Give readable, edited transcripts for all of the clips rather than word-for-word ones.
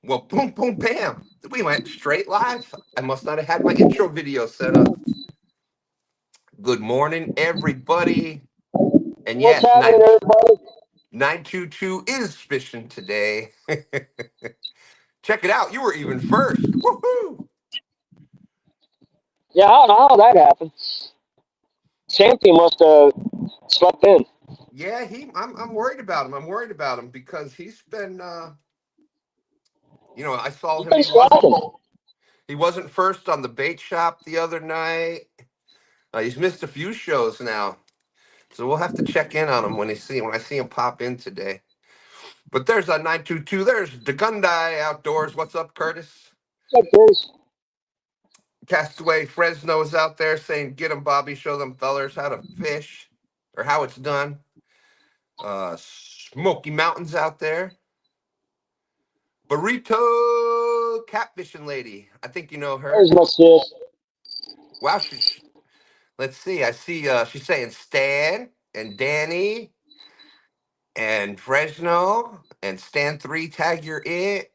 Well, boom, boom, bam. We went straight live. I must not have had my intro video set up. Good morning, everybody. And What's yes, happening, everybody? 922 is fishing today. Check it out. You were even first. Woohoo! Yeah, I don't know how that happened. Champion must have slept in. Yeah, I'm worried about him. I'm worried about him because he's been I saw He's him. been sliding. He wasn't first on the bait shop the other night. He's missed a few shows now. So we'll have to check in on him when I see him pop in today. But there's a 922. There's Degundai Outdoors. What's up, Curtis? What's up, Bruce? Castaway Fresno is out there saying, "Get him, Bobby. Show them fellers how to fish or how it's done." Smoky Mountains out there. Burrito Catfishing Lady. I think you know her. There's my sis. Wow. Let's see. I see. She's saying Stan and Danny and Fresno and Stan3 tag you're it.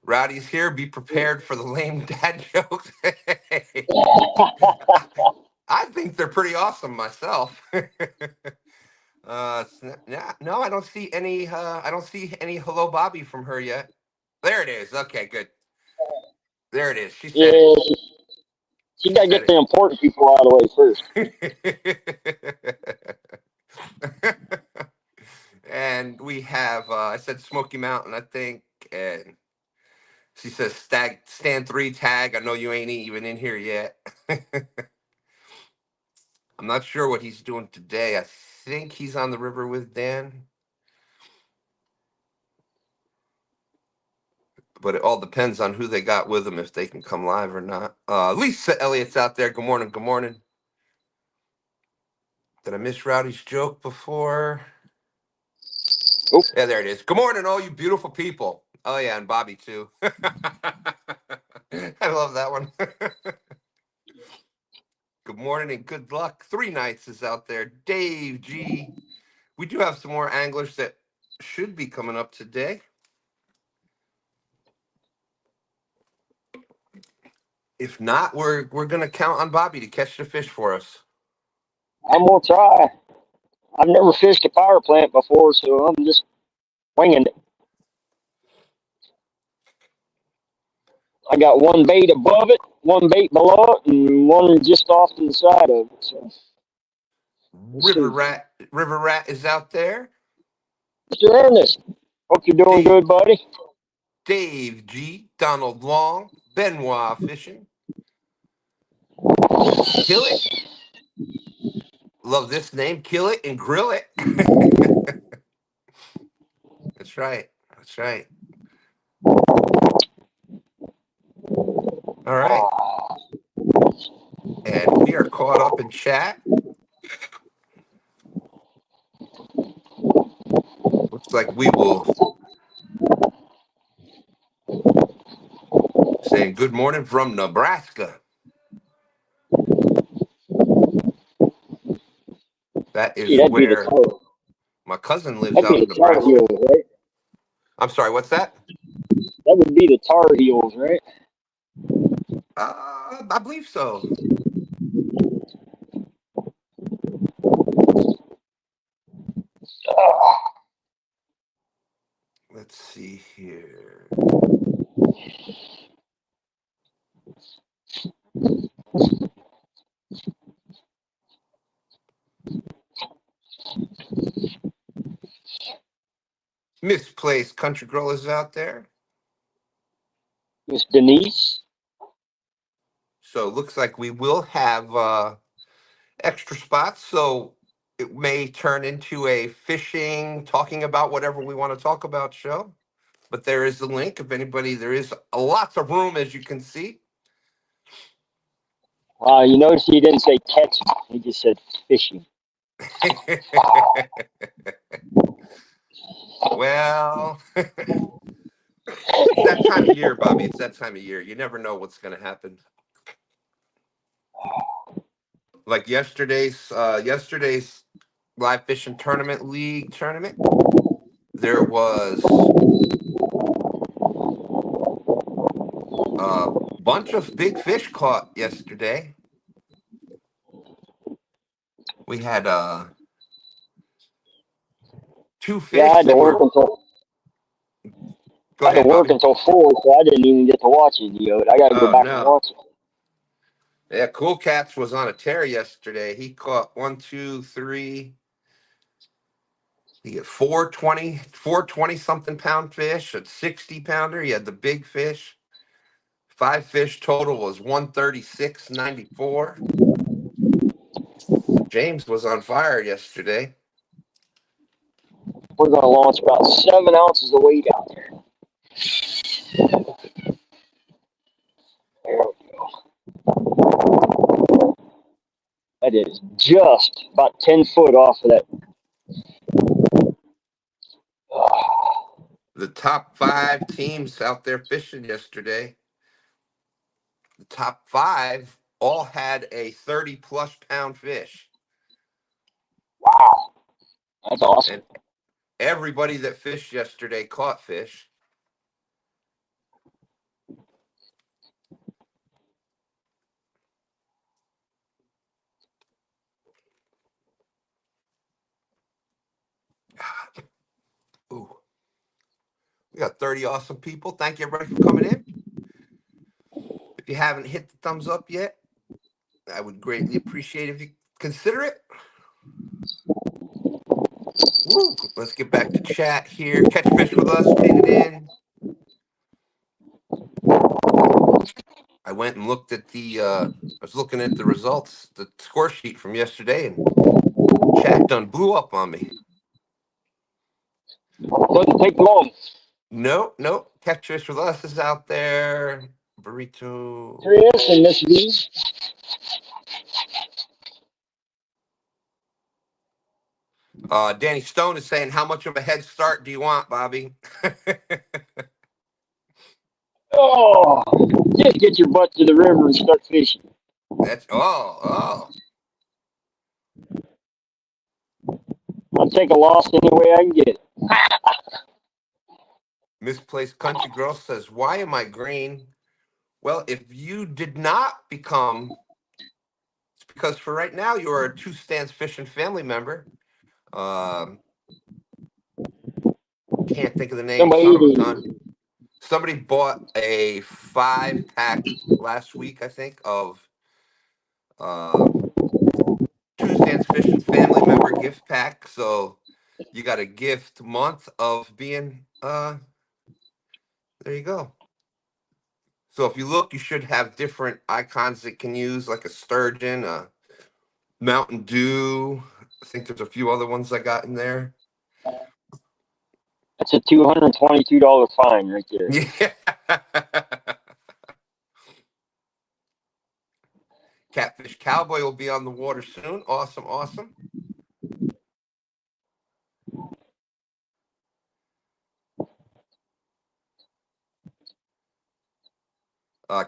Rowdy's here. Be prepared for the lame dad jokes. I think they're pretty awesome myself. No, I don't see any. I don't see any hello, Bobby from her yet. There it is. Okay, good. There it is. She said it. Yeah, she She got to said get the important people out of the way first. it. And we have. I said Smoky Mountain, I think, and she says Stan3 tag. I know you ain't even in here yet. I'm not sure what he's doing today. I think he's on the river with Dan. But it all depends on who they got with them, if they can come live or not. Lisa Elliott's out there. Good morning. Good morning. Did I miss Rowdy's joke before? Oop. Yeah, there it is. Good morning, all you beautiful people. Oh, yeah, and Bobby, too. I love that one. Good morning and good luck. 3 nights is out there. Dave G. We do have some more anglers that should be coming up today. If not, we're gonna count on Bobby to catch the fish for us. I'm going to try. I've never fished a power plant before, so I'm just winging it. I got one bait above it, one bait below it, and one just off to the side of it. So we'll see. River Rat is out there. Mr. Ernest, hope you're doing Dave, good, buddy. Dave G, Donald Long, Benoit Fishing. Kill it. Love this name. Kill it and grill it. That's right. That's right. All right. And we are caught up in chat. Looks like we will. Saying good morning from Nebraska. That is Gee, that'd be the where tar. my cousin lives That'd out be in the Tar Nebraska. Heels, right? I'm sorry, what's that? That would be the Tar Heels, right? I believe so. Let's see here. Misplaced Country Girl is out there. Miss Denise. So it looks like we will have extra spots. So it may turn into a fishing, talking about whatever we want to talk about show. But there is the link. If anybody, there is lots of room, as you can see. You notice he didn't say catching. He just said fishing. Well, it's that time of year, Bobby. It's that time of year. You never know what's going to happen. Like yesterday's live fishing tournament league tournament. there was a bunch of big fish caught yesterday. We had two Yeah, fish that were. Go I had to ahead, work Bobby. until 4, so I didn't even get to watch it, I got to go Oh back and no. watch it. Yeah, Cool Cats was on a tear yesterday. He caught 1, 2, 3. He got 420 something pound fish, a 60 pounder. He had the big fish. 5 fish total was 136.94. James was on fire yesterday. We're going to launch about 7 ounces of weight out there. There we go. That is just about 10 foot off of that. The top 5 teams out there fishing yesterday, the top 5 all had a 30-plus pound fish. Wow. That's awesome. And everybody that fished yesterday caught fish. Ooh. We got 30 awesome people. Thank you, everybody, for coming in. If you haven't hit the thumbs up yet, I would greatly appreciate if you consider it. Woo. Let's get back to chat here. Catch fish with us, pin it in. I went and looked at I was looking at the results, the score sheet from yesterday, and chat done blew up on me. Doesn't take long. No. Catch fish with us is out there. Burrito. Chris and Miss B. Danny Stone is saying, how much of a head start do you want, Bobby? Oh, just get your butt to the river and start fishing. That's oh. I'll take a loss any way I can get it. Misplaced Country Girl says, why am I green? Well, if you did not become, it's because for right now you are a Two Stands Fishing family member. Can't think of the name. Son of a gun. Somebody bought a 5-pack last week, I think, of Two Stands Fishing family member gift pack. So you got a gift month of being there you go. So if you look, you should have different icons that can use, like a sturgeon, a Mountain Dew. I think there's a few other ones I got in there. That's a $222 fine right there. Yeah. Catfish Cowboy will be on the water soon. Awesome.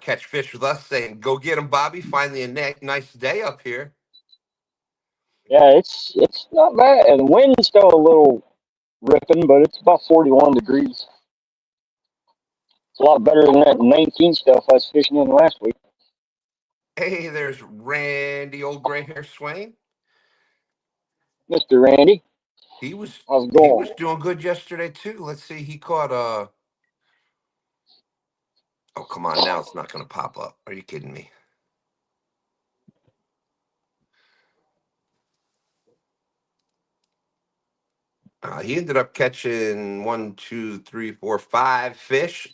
Catch fish with us saying, go get him, Bobby. Finally a nice day up here. Yeah, it's not bad. And the wind's still a little ripping, but it's about 41 degrees. It's a lot better than that 19 stuff I was fishing in last week. Hey, there's Randy, old gray hair Swain. Mr. Randy, He was how's it going? doing good yesterday too. Let's see, he caught oh come on, now it's not gonna pop up. Are you kidding me? He ended up catching 1, 2, 3, 4, 5 fish.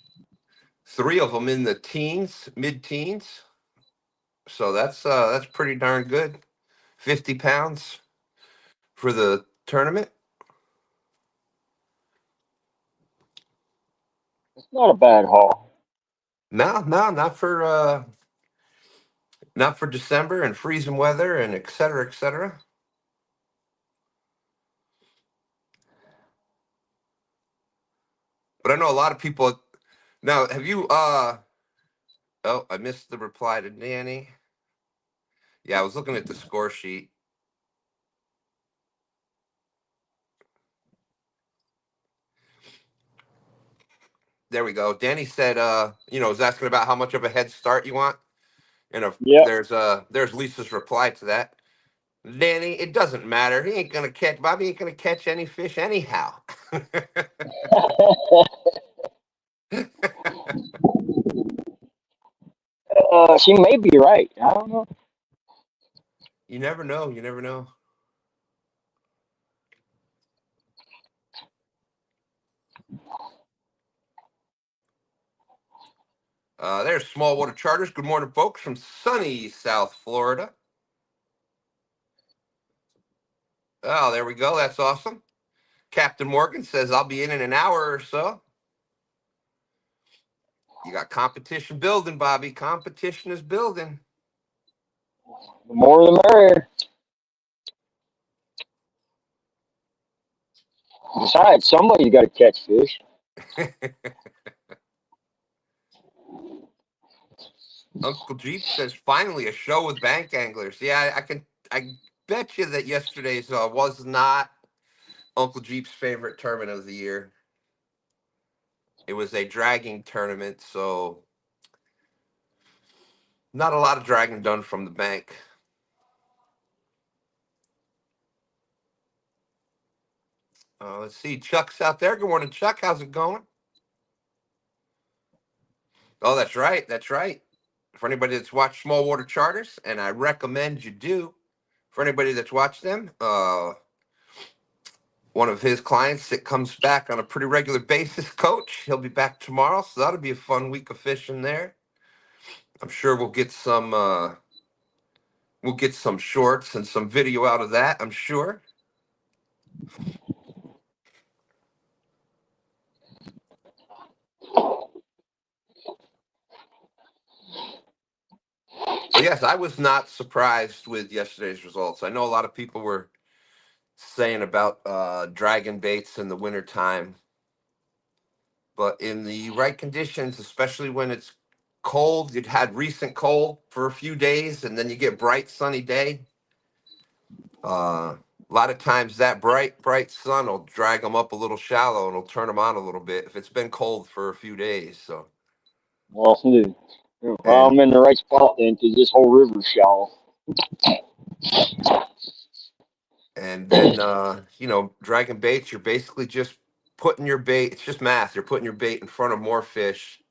3 of them in the teens, mid-teens. So that's pretty darn good. 50 pounds for the tournament. It's not a bad haul. No, not for December and freezing weather and et cetera, et cetera. But I know a lot of people. Now, have you? Oh, I missed the reply to Danny. Yeah, I was looking at the score sheet. There we go. Danny said, was asking about how much of a head start you want. And Yep. there's Lisa's reply to that. Danny, it doesn't matter. Bobby ain't gonna catch any fish anyhow. She may be right. I don't know. You never know. You never know. There's Small Water Charters. Good morning, folks, from sunny South Florida. Oh, there we go. That's awesome. Captain Morgan says, I'll be in an hour or so. You got competition building, Bobby. Competition is building. The more the merrier. Besides, somebody's got to catch fish. Uncle Jeep says, finally a show with bank anglers. Yeah, I bet you that yesterday's was not Uncle Jeep's favorite tournament of the year. It was a dragging tournament, so not a lot of dragging done from the bank. Let's see. Chuck's out there. Good morning, Chuck. How's it going? Oh, that's right. That's right. For anybody that's watched Small Water Charters, and I recommend you do. For anybody that's watched them, one of his clients that comes back on a pretty regular basis, Coach. He'll be back tomorrow, so that'll be a fun week of fishing there. I'm sure we'll get some shorts and some video out of that, I'm sure. So yes, I was not surprised with yesterday's results. I know a lot of people were saying about dragon baits in the wintertime, but in the right conditions, especially when it's cold, you'd had recent cold for a few days, and then you get bright sunny day. A lot of times that bright sun will drag them up a little shallow and it'll turn them on a little bit if it's been cold for a few days. So, Well, and I'm in the right spot then, because this whole river's shallow. and then dragging baits, you're basically just putting your bait. It's just math. You're putting your bait in front of more fish,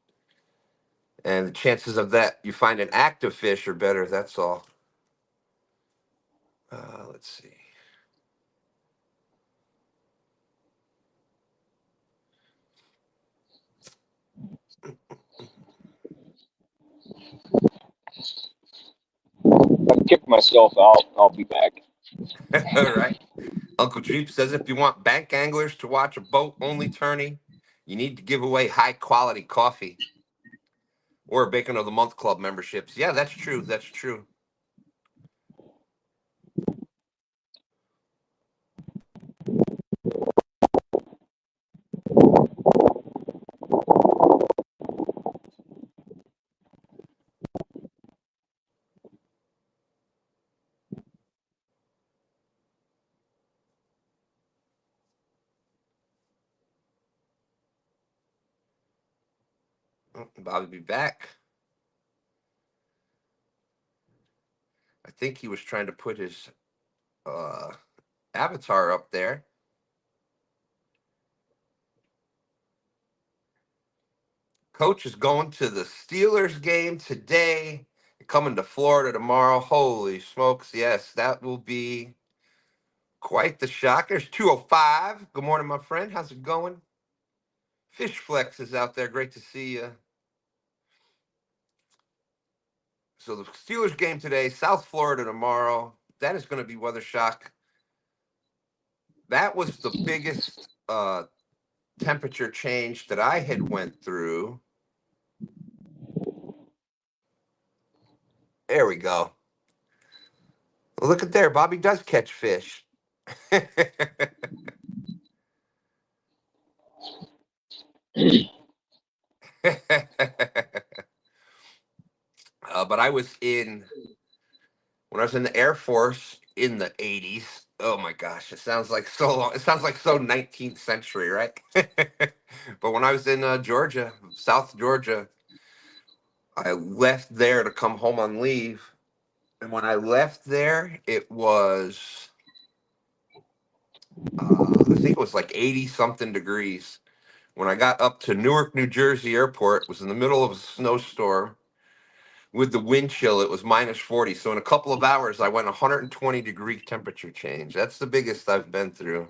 and the chances of that you find an active fish are better. That's all. Let's see. If I kick myself out, I'll be back. All right. Uncle Jeep says if you want bank anglers to watch a boat only tourney, you need to give away high quality coffee or Bacon of the Month Club memberships. Yeah, that's true. That's true. Oh, Bobby be back. I think he was trying to put his avatar up there. Coach is going to the Steelers game today. Coming to Florida tomorrow. Holy smokes. Yes, that will be quite the shock. There's 205. Good morning, my friend. How's it going? Fish Flex is out there. Great to see you. So the Steelers game today, South Florida tomorrow. That is going to be weather shock. That was the biggest temperature change that I had went through. There we go. Well, look at there. Bobby does catch fish. But I was when I was in the Air Force in the 80s. Oh my gosh, it sounds like so long. It sounds like so 19th century, right? But when I was in Georgia, South Georgia, I left there to come home on leave. And when I left there, it was, I think it was like 80 something degrees. When I got up to Newark, New Jersey airport, it was in the middle of a snowstorm. With the wind chill, it was minus 40. So in a couple of hours, I went 120-degree temperature change. That's the biggest I've been through.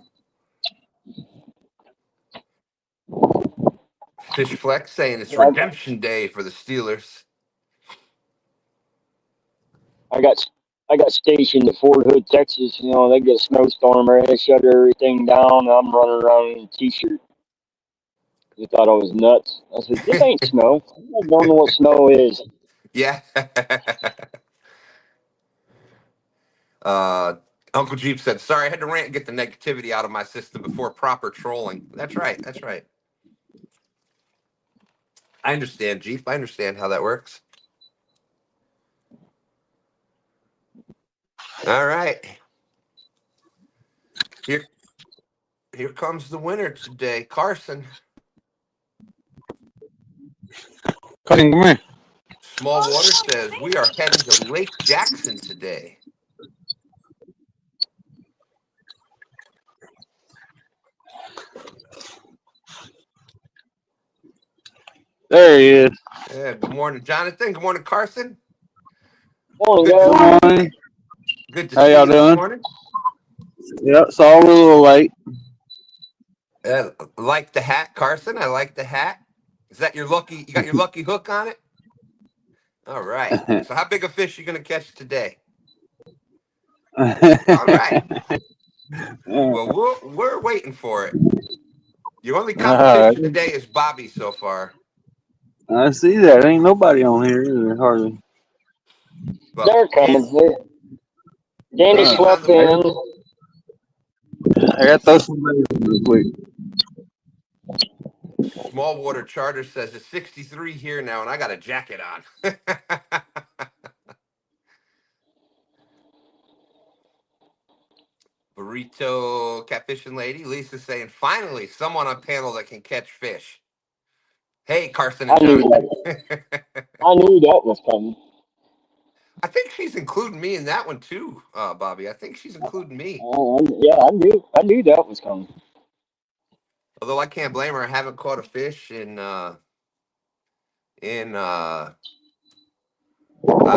Fish Flex saying it's Yeah, redemption day for the Steelers. I got stationed at Fort Hood, Texas. You know, they get a snowstorm or they shut everything down. I'm running around in a t-shirt. They thought I was nuts. I said, "This ain't snow. I don't know what snow is." Yeah. uh, Uncle Jeep said, sorry, I had to rant and get the negativity out of my system before proper trolling. That's right. That's right. I understand, Jeep. I understand how that works. All right. Here comes the winner today, Carson. Cutting, come here. Small Water says we are heading to Lake Jackson today. There he is. Yeah, good morning, Jonathan. Good morning, Carson. Morning, Good guys. Good morning. Good to How see y'all you this doing? morning. Yep, saw a little late. Like the hat, Carson. I like the hat. Is that your lucky? You got your lucky hook on it? All right. So how big a fish you gonna catch today? All right. Well, we're waiting for it. Your only competition today is Bobby so far. I see that. Ain't nobody on here either, hardly. But They're coming. Danny he's on slept the in. I got to throw some bags in real quick. Small Water Charter says it's 63 here now, and I got a jacket on. Burrito catfishing lady Lisa saying, finally, someone on panel that can catch fish. Hey, Carson I and knew Jonathan. that. I knew that was coming. I think she's including me in that one too, Bobby. I think she's including me. Yeah, I knew that was coming. Although I can't blame her. I haven't caught a fish in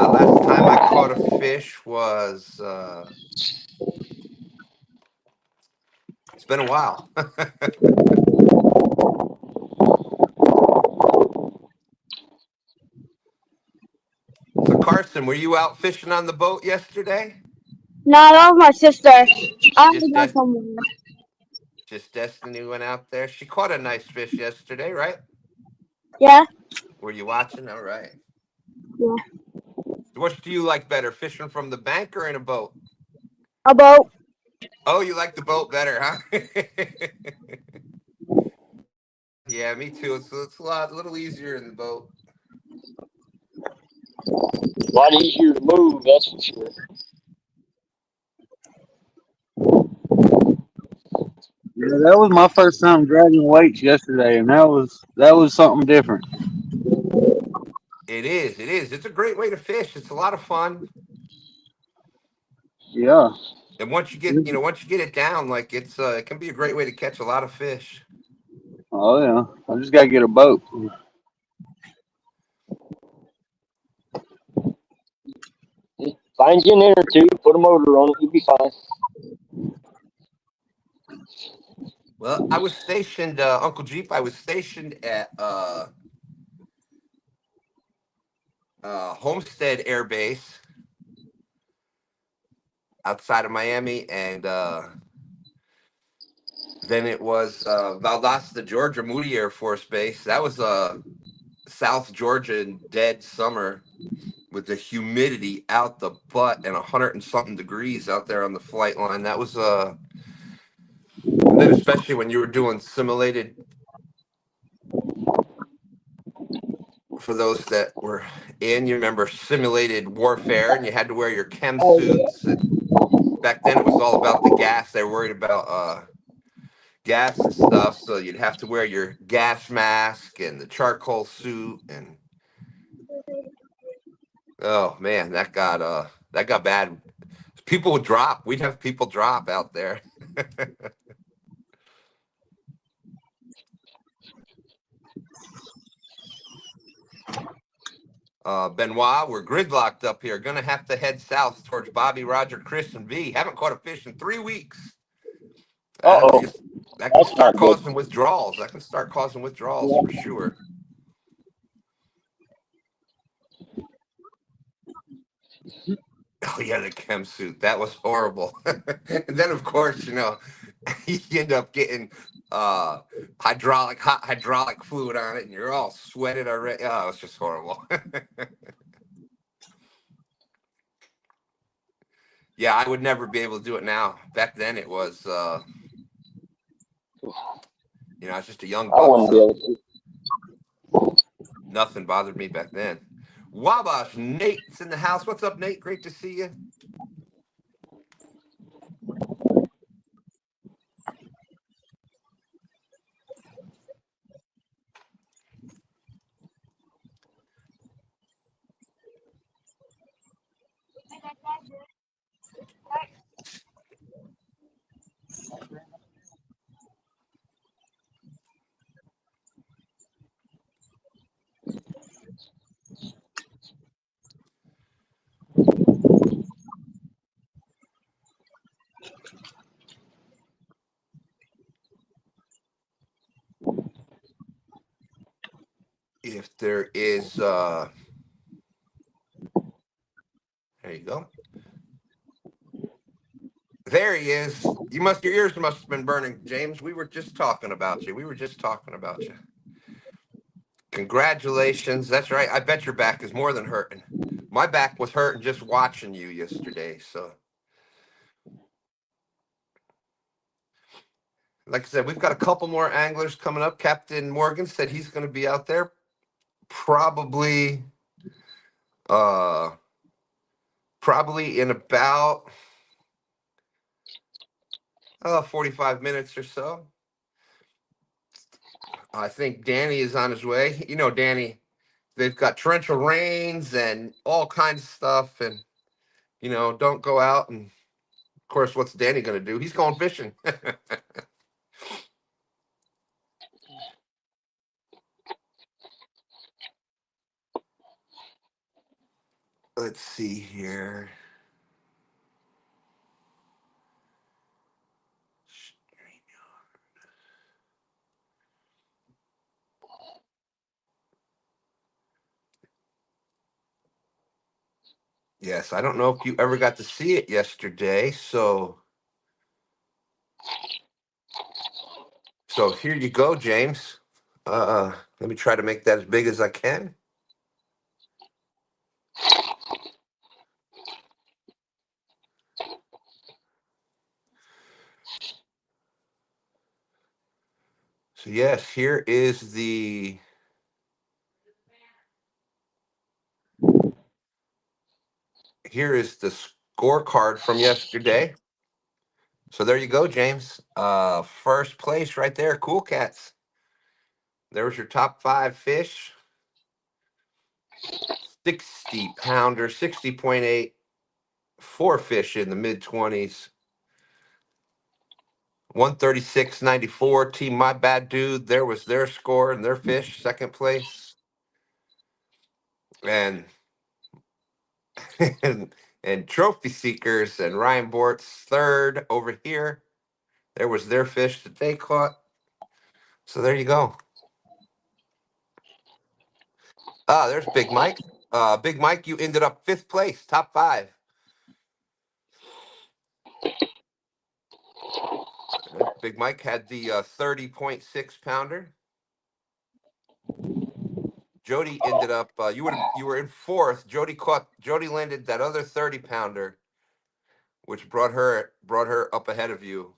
last time I caught a fish was it's been a while. So Carson, were you out fishing on the boat yesterday? No, that was my sister. I have to Just go Des- somewhere. just Destiny went out there. She caught a nice fish yesterday, right? Yeah, Were you watching? All right. yeah. What do you like better, fishing from the bank or in a boat? A boat. Oh, you like the boat better, huh? Yeah, me too. It's a little easier in the boat. A lot easier to move, that's for sure. Yeah, that was my first time dragging weights yesterday, and that was something different. It is. It is. It's a great way to fish. It's a lot of fun. Yeah. And once you get it down, like it can be a great way to catch a lot of fish. Oh yeah. I just gotta get a boat. Find you an inner tube, put a motor on it, you'll be fine. Well, I was stationed, Uncle Jeep. I was stationed at Homestead Air Base outside of Miami, and then it was Valdosta, Georgia, Moody Air Force Base. That was South Georgia in dead summer with the humidity out the butt and 100 and something degrees out there on the flight line. That was and then especially when you were doing simulated, for those that were in, you remember simulated warfare, and you had to wear your chem Oh, yeah. suits. And back then, it was all about the gas. They were worried about gas and stuff, so you'd have to wear your gas mask and the charcoal suit, and oh man, that got bad. People would drop. We'd have people drop out there. Benoit, we're gridlocked up here. Gonna have to head south towards Bobby, Roger, Chris, and V. Haven't caught a fish in 3 weeks. Uh oh, That can that's start not good. causing withdrawals. That can start causing withdrawals Yeah. for sure. Oh yeah, the chem suit. That was horrible. And then of course, you end up getting hot hydraulic fluid on it, and you're all sweated already. Oh, it's just horrible. Yeah, I would never be able to do it now. Back then it was I was just a young I buck, wouldn't be so able to. nothing bothered me back then. Wabash, Nate's in the house. What's up, Nate? Great to see you. If there is there you go. There he is. Your ears must have been burning, James. We were just talking about you. Congratulations. That's right. I bet your back is more than hurting. My back was hurting just watching you yesterday. So, like I said, we've got a couple more anglers coming up. Captain Morgan said he's going to be out there probably uh probably in about 45 minutes or so. I think Danny is on his way. Danny, they've got torrential rains and all kinds of stuff, and don't go out. And of course, what's Danny going to do? He's going fishing. Let's see here. Yes, I don't know if you ever got to see it yesterday. So here you go, James. Let me try to make that as big as I can. So yes, here is the scorecard from yesterday. So there you go, James. First place right there, Cool Cats. There's your top 5 fish. 60 pounder, 60.8, 4 fish in the mid 20s. 136.94. Team My Bad Dude. There was their score and their fish, second place. And and Trophy Seekers and Ryan Bort's third over here. There was their fish that they caught. So there you go. There's Big Mike. Big Mike, you ended up 5th place, top 5. Big Mike had the 30.6 pounder. Jody ended up you were in 4th. Jody landed that other 30 pounder, which brought her up ahead of you,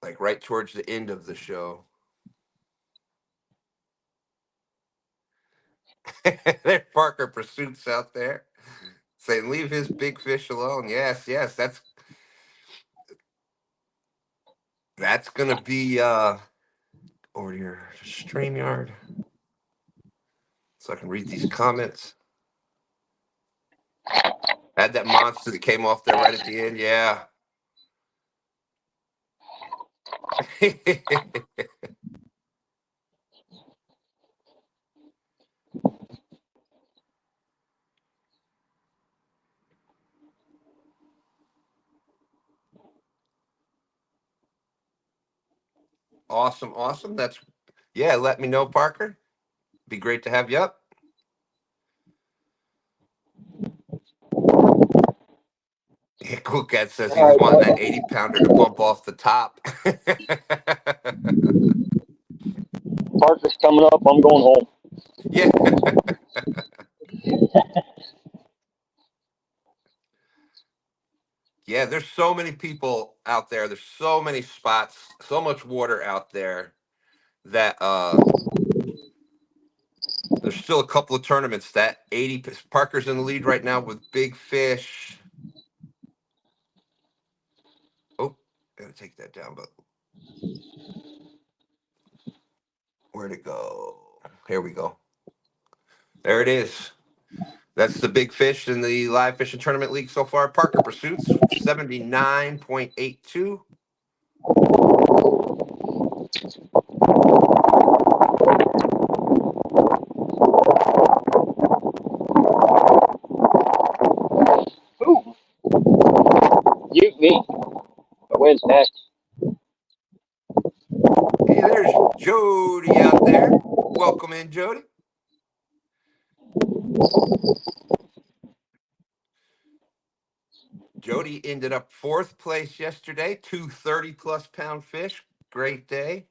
like right towards the end of the show. There's Parker Pursuits out there saying, leave his big fish alone. Yes, that's That's gonna be over here, StreamYard, so I can read these comments. Had that monster that came off there right at the end. Yeah. Awesome, awesome. That's yeah. Let me know, Parker. Be great to have you up. Yeah, Cool Cat says he All was right, wanting that bud. 80-pounder to bump off the top. Parker's coming up. I'm going home. Yeah. Yeah, there's so many people out there. There's so many spots, so much water out there that there's still a couple of tournaments that 80 Parker's in the lead right now with big fish. Oh, gotta take that down, but where'd it go? Here we go. There it is. That's the big fish in the live fishing tournament league so far. Parker Pursuits 79.82. Ooh, you me. The wind's nasty. Hey, there's Jody out there. Welcome in, Jody. Jody ended up 4th place yesterday, 2 30-plus pound fish. Great day.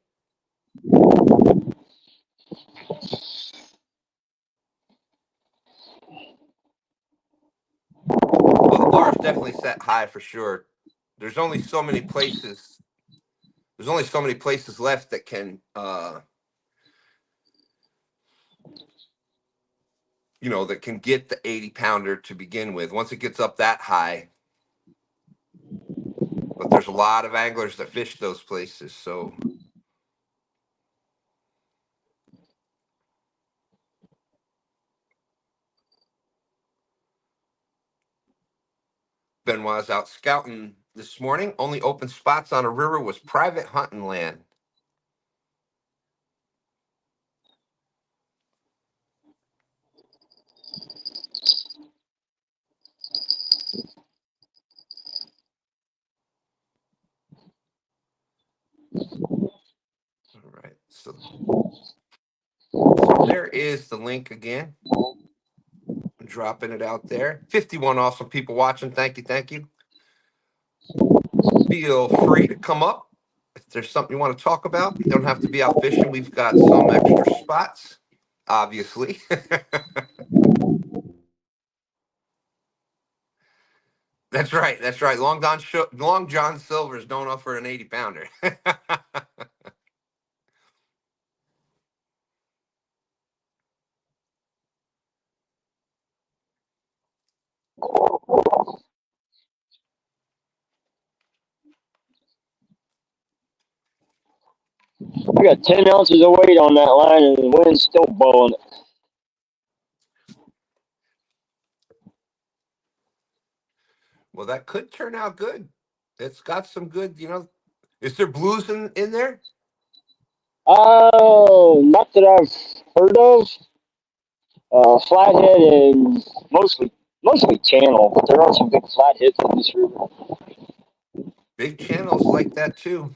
Well, the bar is definitely set high for sure. There's only so many places. There's only so many places left that can, that can get the 80-pounder to begin with. Once it gets up that high, but there's a lot of anglers that fish those places, so. Benoit's out scouting this morning. Only open spots on a river was private hunting land. All right, so there is the link again. I'm dropping it out there. 51 awesome people watching. Thank you, thank you. Feel free to come up if there's something you want to talk about. You don't have to be out fishing. We've got some extra spots, obviously. That's right. That's right. Long John Silver's don't offer an 80-pounder. I got 10 ounces of weight on that line, and the wind's still blowing. Well, that could turn out good. It's got some good, Is there blues in there? Oh, not that I've heard of. Flathead and mostly channel, but there are some big flatheads in this river. Big channels like that too.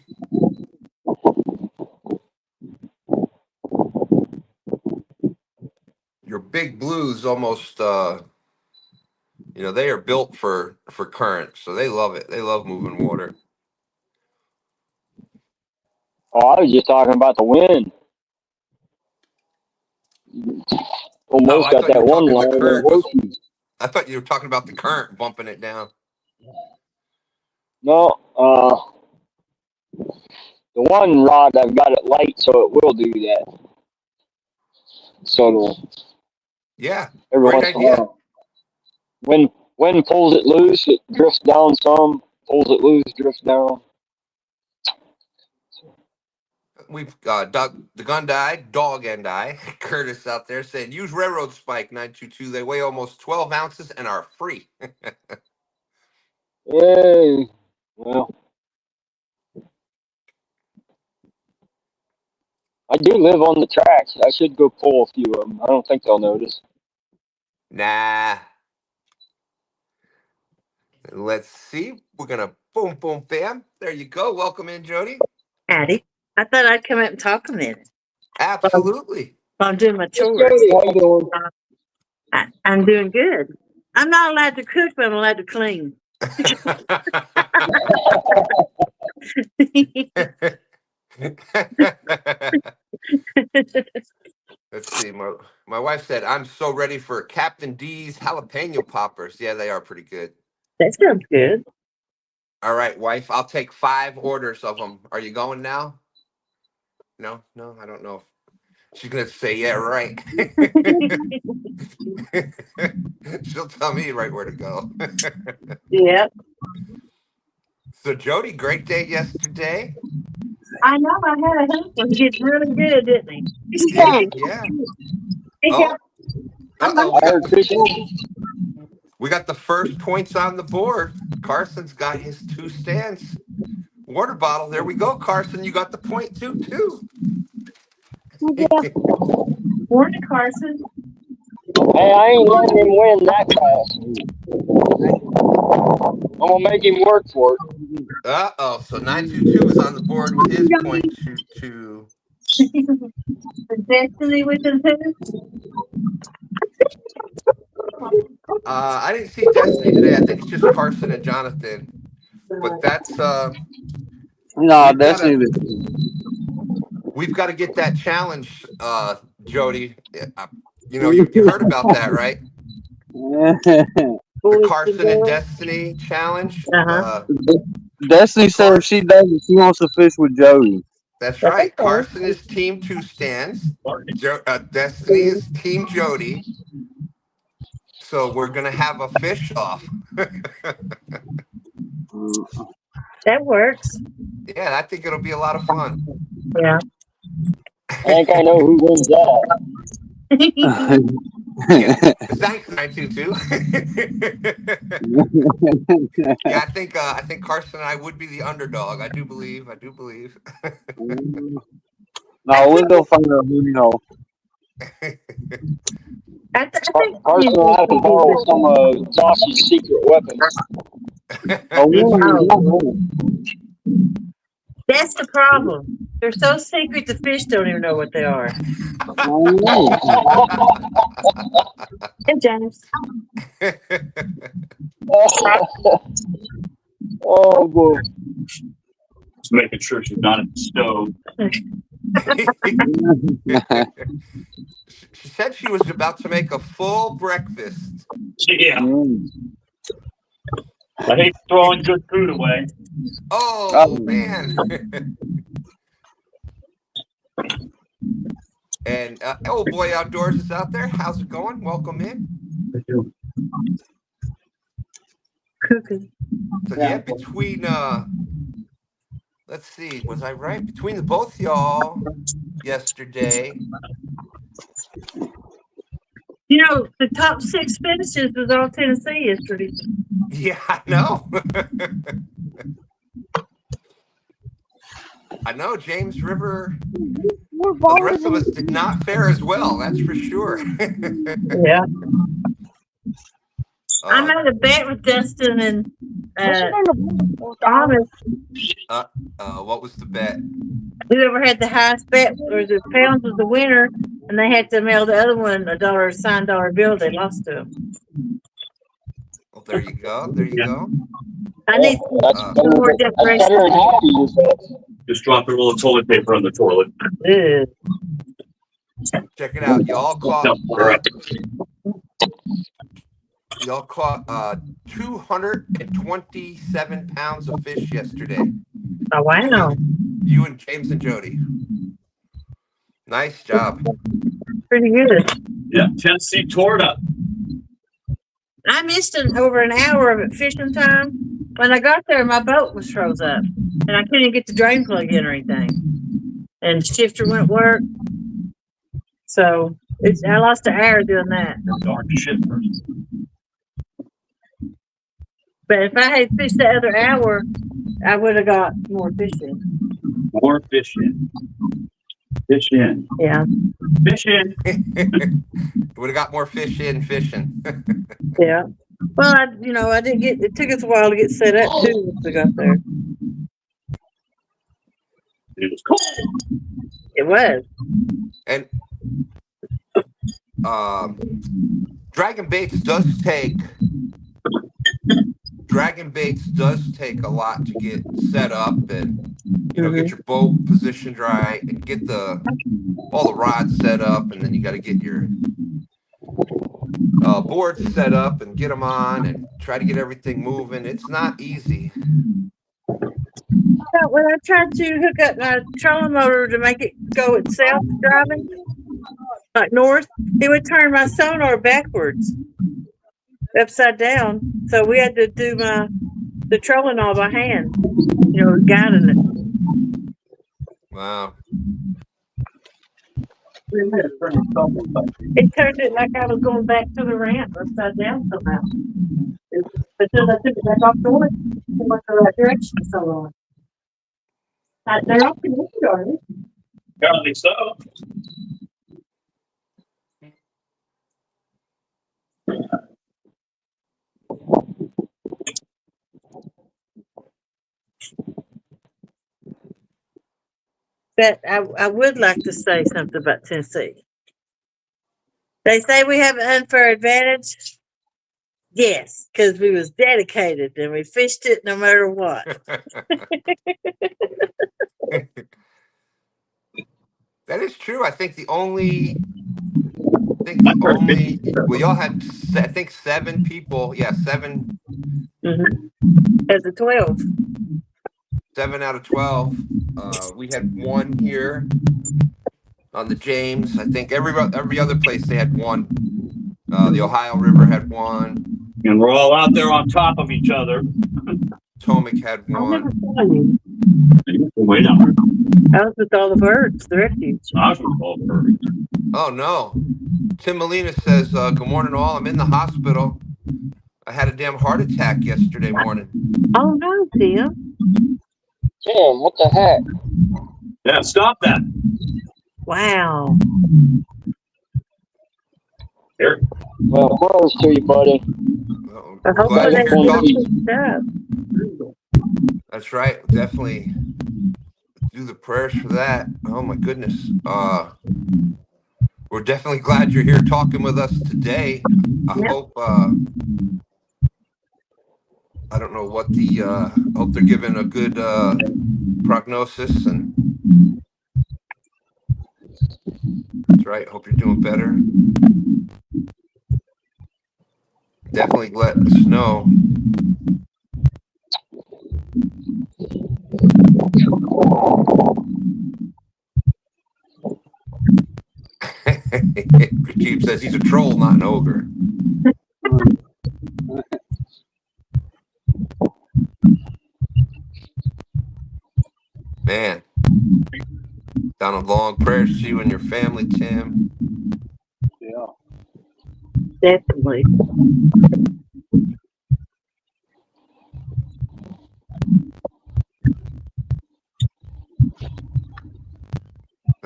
Your big blues almost they are built for current, so they love it. They love moving water. Oh, I was just talking about the wind. Oh, Almost I got thought you that were one talking the line that current was works. I thought you were talking about the current bumping it down. No, the one rod I've got it light, so it will do that. So Yeah, every great once in a idea. while, when wind pulls it loose, it drifts down some. Pulls it loose, drifts down. We've Doug, the dog and I, Curtis out there saying use railroad spike 922. They weigh almost 12 ounces and are free. Yay. Well, I do live on the tracks. I should go pull a few of them. I don't think they'll notice. Nah. Let's see. We're gonna boom, boom, bam. There you go. Welcome in, Jody. Howdy. I thought I'd come up and talk a minute. Absolutely. While I'm doing my Hey, chores. Jody, how you doing? I'm doing good. I'm not allowed to cook, but I'm allowed to clean. Let's see. My wife said, I'm so ready for Captain D's jalapeno poppers. Yeah, they are pretty good. That sounds good. All right, wife, I'll take 5 orders of them. Are you going now? No, I don't know. She's going to say, yeah, right. She'll tell me right where to go. Yeah. So, Jody, great day yesterday. I know. I had a husband. He did really good, didn't he? Yeah. He Oh, got- uh-oh. I heard fishing. We got the first points on the board. Carson's got his 2 stands. Water bottle. There we go, Carson. You got the point too. Morning, Carson. Hey, I ain't letting him win that fast. I'm gonna make him work for it. Uh-oh. So 922 is on the board with his point to. Destiny with him too? I didn't see Destiny today. I think it's just Carson and Jonathan. But that's No, we've got to get that challenge, Jody. You heard about that, right? The Carson and Destiny challenge. Destiny said if she does it, she wants to fish with Jody. That's right. Carson is team 2 stands. Destiny is team Jody. So we're gonna have a fish off. That works. Yeah, I think it'll be a lot of fun. Yeah. I think I know who wins that. Yeah. Thanks, 922. Yeah, I think Carson and I would be the underdog. I do believe. No, we'll go find a window. I think Carson will have to borrow some of Josh's secret weapons. That's the problem. They're so secret the fish don't even know what they are. Hey, James. Oh boy. Just making sure she's not at the stove. She said she was about to make a full breakfast. Yeah. I hate throwing good food away. Oh man. And Old Boy Outdoors is out there. How's it going? Welcome in. Cooking. So yeah, between let's see, was I right? Between the both y'all yesterday. You know, the top 6 finishes was all Tennessee yesterday. Yeah, I know. I know James River. The rest of us did not fare as well, that's for sure. Yeah. I made a bet with Dustin and Thomas. What was the bet? Whoever had the highest bet or the pounds was the winner, and they had to mail the other one a signed dollar bill. They lost to him. Well, there you go. I need some more That's decoration. better than half of your bets. Just drop a roll of toilet paper on the toilet. Ugh. Check it out. Y'all caught 227 pounds of fish yesterday. Oh, wow. You and James and Jody. Nice job. Pretty good. Yeah, Tennessee tore it up. I missed over an hour of it fishing time. When I got there, my boat was froze up, and I couldn't get the drain plug in or anything. and shifter wouldn't work. So I lost an hour doing that. Darn shippers. But if I had fished the other hour, I would have got more fishing. More fishing. Fish in. Yeah. Fish in. Would have got more fish in fishing. Yeah. Well, I didn't get. It took us a while to get set up too once we got there. It was cold. It was. And Dragon Baits does take a lot to get set up and get your boat positioned right and get all the rods set up, and then you got to get your boards set up and get them on and try to get everything moving. It's not easy. When I tried to hook up my trolling motor to make it go itself driving, like north, it would turn my sonar backwards, upside down. So we had to do the trolling all by hand, guiding it. Wow. It turned it like I was going back to the ramp upside down somehow. But then I took it back off north and went the right direction so long. They're off the wood, are they? Apparently so. But I would like to say something about Tennessee. They say we have an unfair advantage. Yes, because we was dedicated and we fished it no matter what. That is true. I think we all had, I think 7 people. Yeah, 7. As a 12. 7 out of 12. We had 1 here on the James. I think every other place they had 1. The Ohio River had 1. And we're all out there on top of each other. Potomac had I'll never 1. tell you. Way down there. I was with all the birds, the refuge. I was with all the birds. Oh no. Tim Molina says, good morning all. I'm in the hospital. I had a damn heart attack yesterday morning. Oh no, Tim. Tim, what the heck? Yeah, stop that. Wow. Here. Well, kudos to you, buddy. I hope Glad they you're here talking. That's right. Definitely do the prayers for that. Oh my goodness. We're definitely glad you're here talking with us today. I hope I don't know what hope they're giving a good prognosis, and that's right. Hope you're doing better. Definitely let us know. Chief says he's a troll, not an ogre. Man, down a long prayers to you and your family, Tim. Yeah. Definitely.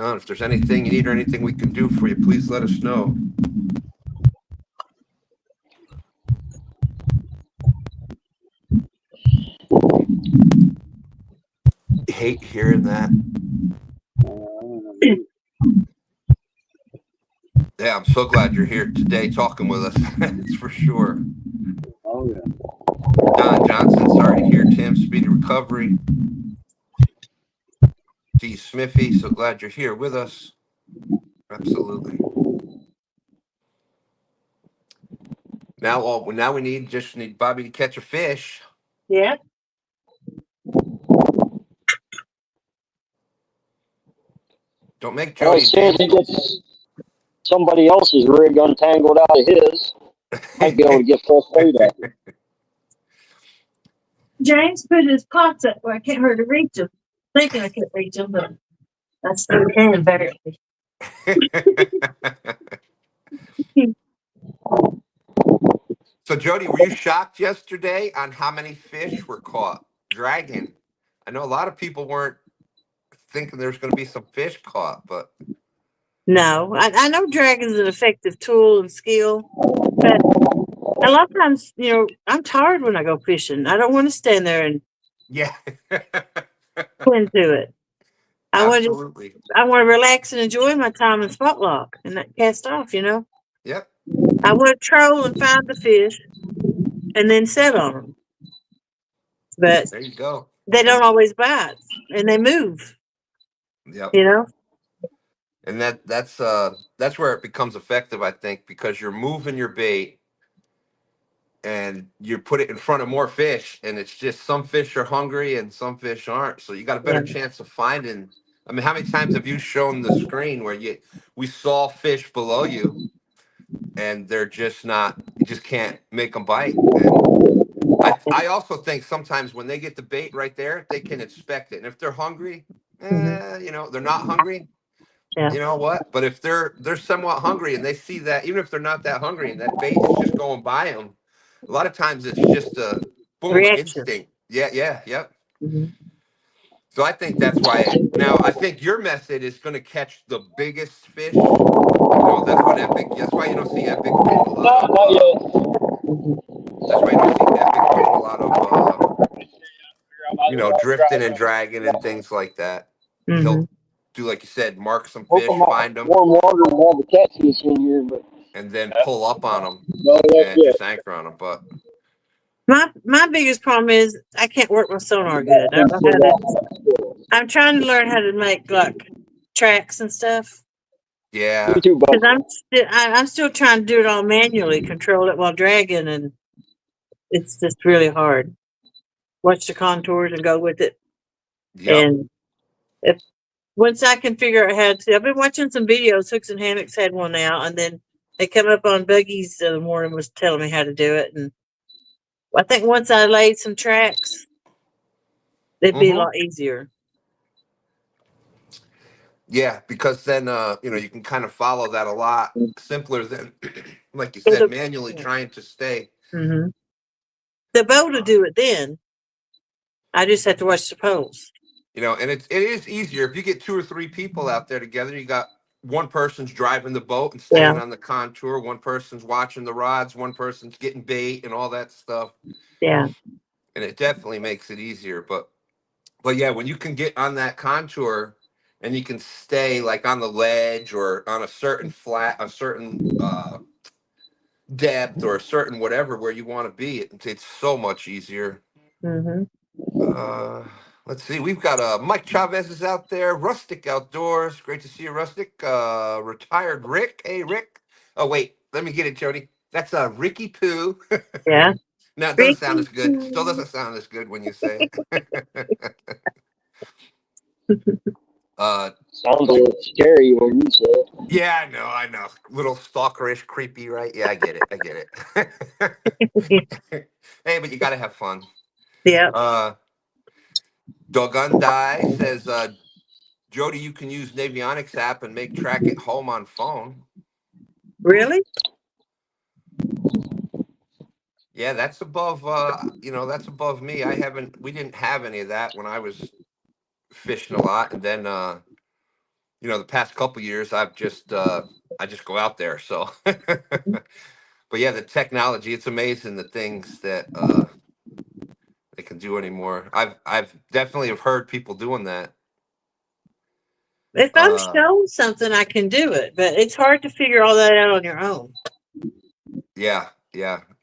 If there's anything you need or anything we can do for you, please let us know. Hate hearing that. Yeah, I'm so glad you're here today talking with us. That's for sure. Oh yeah. Don Johnson, sorry to hear Tim. Speedy recovery. D. Smithy, so glad you're here with us. Absolutely. Now we just need Bobby to catch a fish. Yeah. Don't make Well, Jody as soon as he dance. gets somebody else's rig untangled out of his, might be able to get full food at it. James put his pots up where I can't hardly reach them. Thinking I could reach them, but I still can, barely. So, Jody, were you shocked yesterday on how many fish were caught dragging? I know a lot of people weren't thinking there's going to be some fish caught, but No, I know dragging's an effective tool and skill, but a lot of times, I'm tired when I go fishing. I don't want to stand there and yeah, cling to it. I want to absolutely. I want to relax and enjoy my time in spot lock and not cast off. Yep. I want to troll and find the fish and then set on them, but There you go. they don't always bite and they move. Yep. And that's where it becomes effective, I think, because you're moving your bait and you put it in front of more fish, and it's just some fish are hungry and some fish aren't. So you got a better Yeah. chance of finding. I mean, how many times have you shown the screen where we saw fish below you and they're just not, you just can't make them bite. And I also think sometimes when they get the bait right there, they can inspect it. And if they're hungry, they're not hungry, Yeah. you know what? But if they're somewhat hungry and they see that, even if they're not that hungry and that bait is just going by them, a lot of times it's just a boom Reaction. instinct. Yeah, yeah, yep. Mm-hmm. So I think that's why. Now I think your method is going to catch the biggest fish. That's what Epic. That's why you don't see Epic getting a lot of. Not yet. That's why you don't see Epic getting a lot of. Drifting and dragging and things like that. Mm-hmm. He'll do, like you said, mark some Hope fish, I'm not find them, warm water and all the catfish in here, but and then pull up on them not and yet. just anchor on them. But My biggest problem is I can't work my sonar good. I don't know how to. I'm trying to learn how to make like tracks and stuff yeah, Me too, bud. because I'm still trying to do it all manually, control it while dragging, and it's just really hard. Watch the contours and go with it. yep, And if once I can figure out how to, I've been watching some videos. Hooks and Hammocks had one out, and then they come up on Buggies the other morning was telling me how to do it, and I think once I laid some tracks, it'd be a lot easier. yeah. Because then you can kind of follow that a lot simpler than, like you said, manually trying to stay. Mm-hmm. The bow to do it then. I just have to watch the poles. And it is easier if you get 2 or 3 people out there together. You got one person's driving the boat and staying on the contour, one person's watching the rods, one person's getting bait and all that stuff. Yeah. And it definitely makes it easier. But yeah, when you can get on that contour and you can stay like on the ledge or on a certain depth or a certain whatever where you want to be, it's so much easier. Mm-hmm. Let's see. We've got Mike Chavez is out there. Rustic Outdoors. Great to see you, Rustic. Retired Rick. Hey, Rick. Oh, wait. Let me get it, Jody. That's Ricky Poo. Yeah. No, it doesn't sound as good. Still doesn't sound as good when you say it. Sounds a little scary when you say it. Yeah, I know. Little stalkerish, creepy, right? Yeah, I get it. Hey, but you got to have fun. Yeah. Dogundai says, Jody, you can use Navionics app and make track at home on phone. Really? Yeah, that's above that's above me. We didn't have any of that when I was fishing a lot. And then the past couple years I just go out there. So but yeah, the technology, it's amazing the things that they can do anymore. I've definitely have heard people doing that. If I'm shown something, I can do it, but it's hard to figure all that out on your own. Yeah.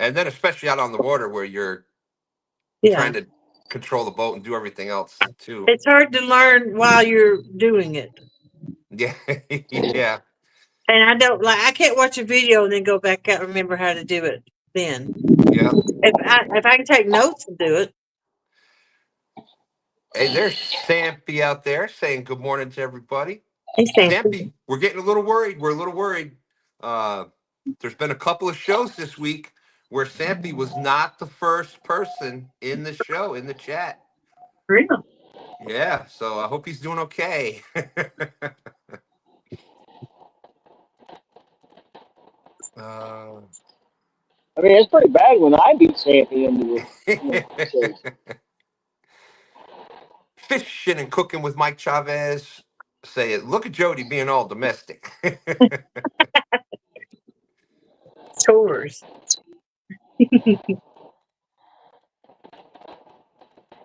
And then especially out on the water where you're trying to control the boat and do everything else too. It's hard to learn while you're doing it. Yeah. Yeah. And I can't watch a video and then go back out and remember how to do it then. Yeah. If I can take notes and do it. Hey, there's Sampy out there saying good morning to everybody. Hey, Sampy, we're getting a little worried. We're a little worried. There's been a couple of shows this week where Sampy was not the first person in the show, in the chat. Really? Yeah, so I hope he's doing okay. uh, I mean, it's pretty bad when I beat Sampy into the series. Fishing and cooking with Mike Chavez. Say it. Look at Jody being all domestic. Chores.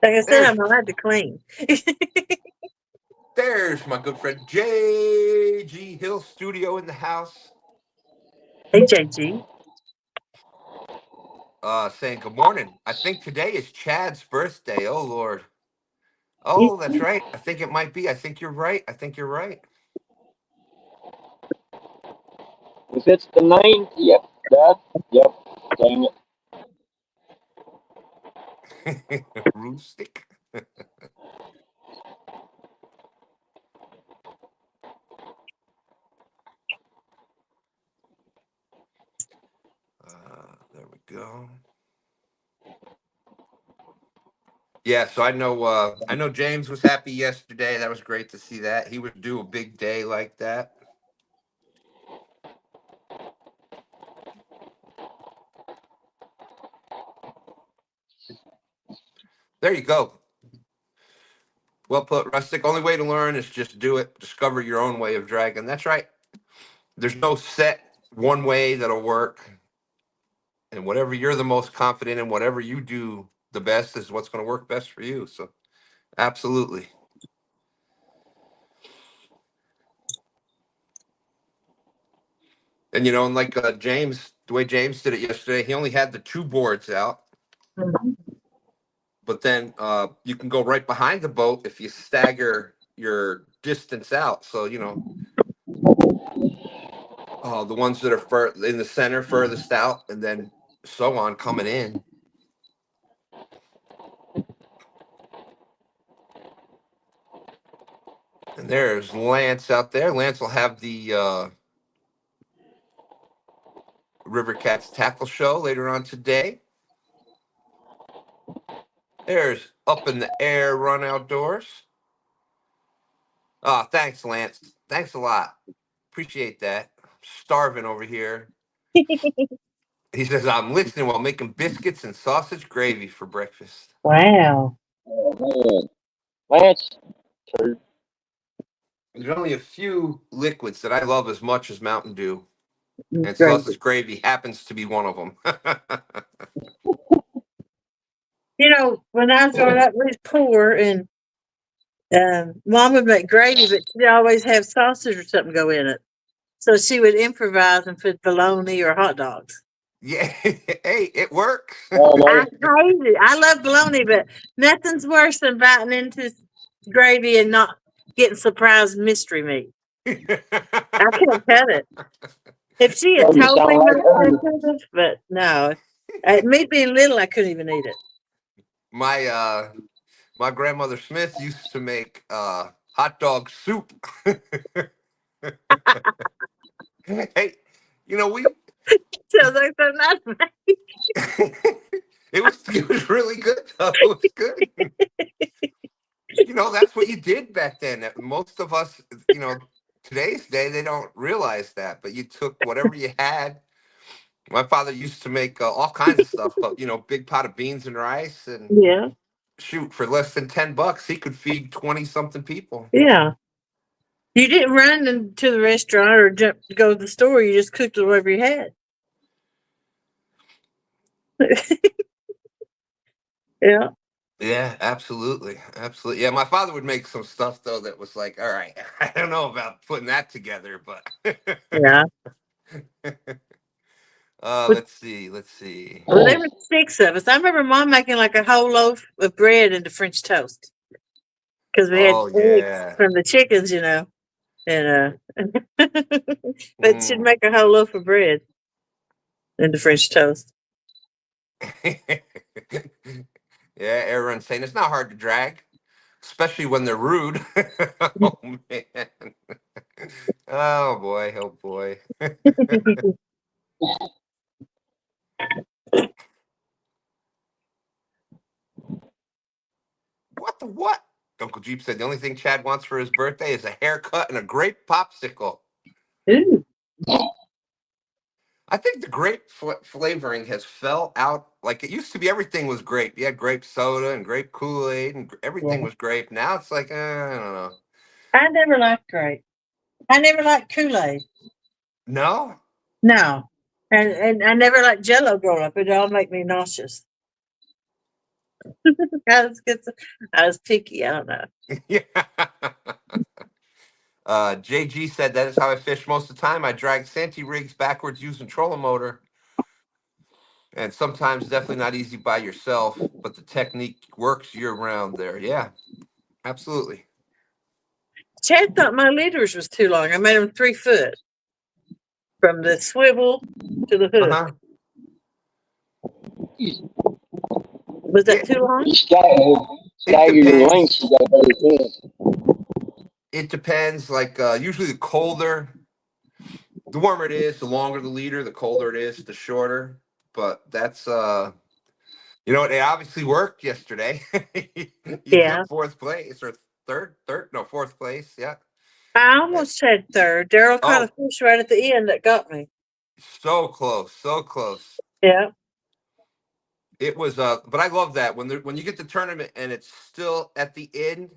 Like I said, There's I'm allowed to clean. there's my good friend J.G. Hill Studio in the house. Hey, JG. Saying good morning. I think today is Chad's birthday. Oh Lord. You- Oh, that's right. I think it might be. I think you're right. I think you're right. If it's the 9th, yep, dang it. Rustic. There we go. Yeah, so I know James was happy yesterday. That was great to see that. He would do a big day like that. There you go. Well put, Rustic. Only way to learn is just do it. Discover your own way of dragging. That's right. There's no set one way that'll work. And whatever you're the most confident in, whatever you do the best is what's going to work best for you. So absolutely. And and like James, the way James did it yesterday, he only had the two boards out. Mhm. But then you can go right behind the boat if you stagger your distance out. So the ones that are in the center furthest out, and then so on coming in. And there's Lance out there. Lance will have the River Cats Tackle Show later on today. There's Up in the Air Run Outdoors. Oh, thanks, Lance. Thanks a lot. Appreciate that. Starving over here. He says, I'm listening while making biscuits and sausage gravy for breakfast. Wow. Oh, man. Lance, turd. There's only a few liquids that I love as much as Mountain Dew, and Great. sausage gravy happens to be one of them. When I was growing up, we was poor, and Mom would make gravy, but she'd always have sausage or something go in it. So she would improvise and put bologna or hot dogs. Yeah, hey, it works. Oh, I man. hate it. I love bologna, but nothing's worse than biting into gravy and not getting surprise mystery meat. I can't cut it. If she had You told sound me like not her. to cut it, but no. Me being little, I couldn't even eat it. My grandmother Smith used to make hot dog soup. Hey, we So they said, not it was really good though. It was good. That's what you did back then. Most of us, today's day, they don't realize that. But you took whatever you had. My father used to make all kinds of stuff, but big pot of beans and rice, and Yeah, shoot, for less than $10, he could feed 20 something people. yeah. You didn't run into the restaurant or jump to go to the store. You just cooked whatever you had. Yeah. Yeah, absolutely, absolutely. Yeah, my father would make some stuff though that was like, all right, I don't know about putting that together, but Yeah. But let's see. well, there were six of us. I remember Mom making like a whole loaf of bread into French toast because we had Oh eggs yeah. from the chickens, and but she'd Mm. make a whole loaf of bread into French toast. Yeah, Aaron's saying it's not hard to drag, especially when they're rude. Oh man. Oh boy, oh boy. What the what? Uncle Jeep said the only thing Chad wants for his birthday is a haircut and a grape popsicle. Ooh. I think the grape flavoring has fell out. Like it used to be, everything was grape. You had grape soda and grape Kool-Aid and everything was grape. Now it's like, I don't know. I never liked grape. I never liked Kool-Aid. No? No. And I never liked Jell-O growing up. It all make me nauseous. I was picky. I don't know. Yeah. JG said that is how I fish most of the time. I drag Santee rigs backwards using trolling motor. And sometimes definitely not easy by yourself, but the technique works year round there. Yeah, absolutely. Chad thought my leaders was too long. I made them 3 foot from the swivel to the hook. Uh-huh. Was that too long? You stagger your lengths, you got a better chance. It depends. Like usually the colder, the warmer it is, the longer the leader, the colder it is, the shorter. But that's you know, it obviously worked yesterday. You took 4th place or fourth place. Yeah. I almost had 3rd. Daryl caught a fish right at the end that got me. So close, so close. Yeah. It was but I love that when you get the tournament and it's still at the end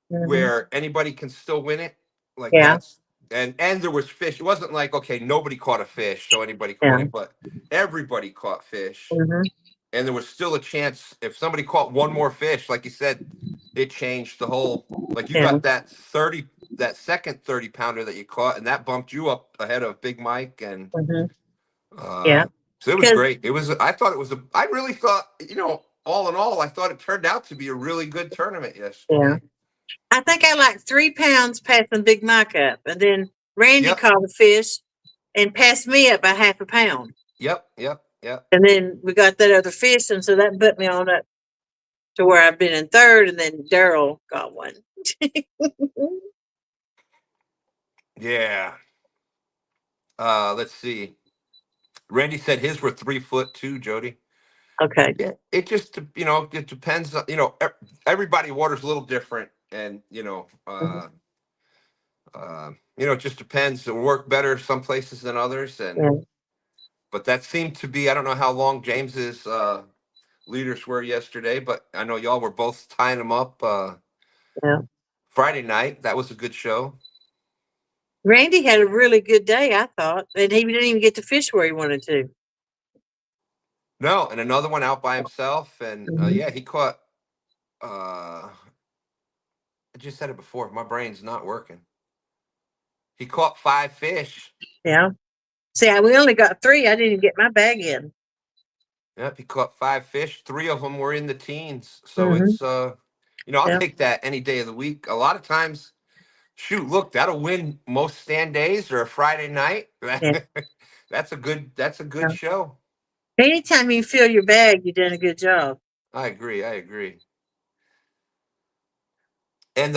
where anybody can still win it. Like that's and there was fish. It wasn't like, okay, nobody caught a fish, so anybody could win it, but everybody caught fish. And there was still a chance if somebody caught one more fish, like you said, it changed the whole. Like you got that second 30-pounder that you caught, and that bumped you up ahead of Big Mike. And so it was great. It was. I thought it was I really thought, you know, all in all, I thought it turned out to be a really good tournament yesterday. Yeah. I think I like 3 pounds passing Big Mike up, and then Randy caught a fish and passed me up by half a pound. Yep. And then we got that other fish, and so that put me on up to where I've been in 3rd, and then Daryl got one. Yeah. Let's see. Randy said his were 3 foot too, Jody. Okay. Yeah. It just, you know, it depends. You know, everybody waters a little different, and you know, it just depends. It'll work better some places than others, and but that seemed to be. I don't know how long James's leaders were yesterday, but I know y'all were both tying them up. Friday night, that was a good show. Randy had a really good day, I thought, and he didn't even get to fish where he wanted to. No, and another one out by himself, and he caught. I just said it before. My brain's not working. He caught 5 fish. Yeah. See, we only got 3. I didn't even get my bag in. Yep, he caught 5 fish. 3 of them were in the teens. So it's you know, I'll take that any day of the week. A lot of times, shoot, look, that'll win most STANdays or a Friday night. That's a good show. Anytime you fill your bag, you're doing a good job. I agree. And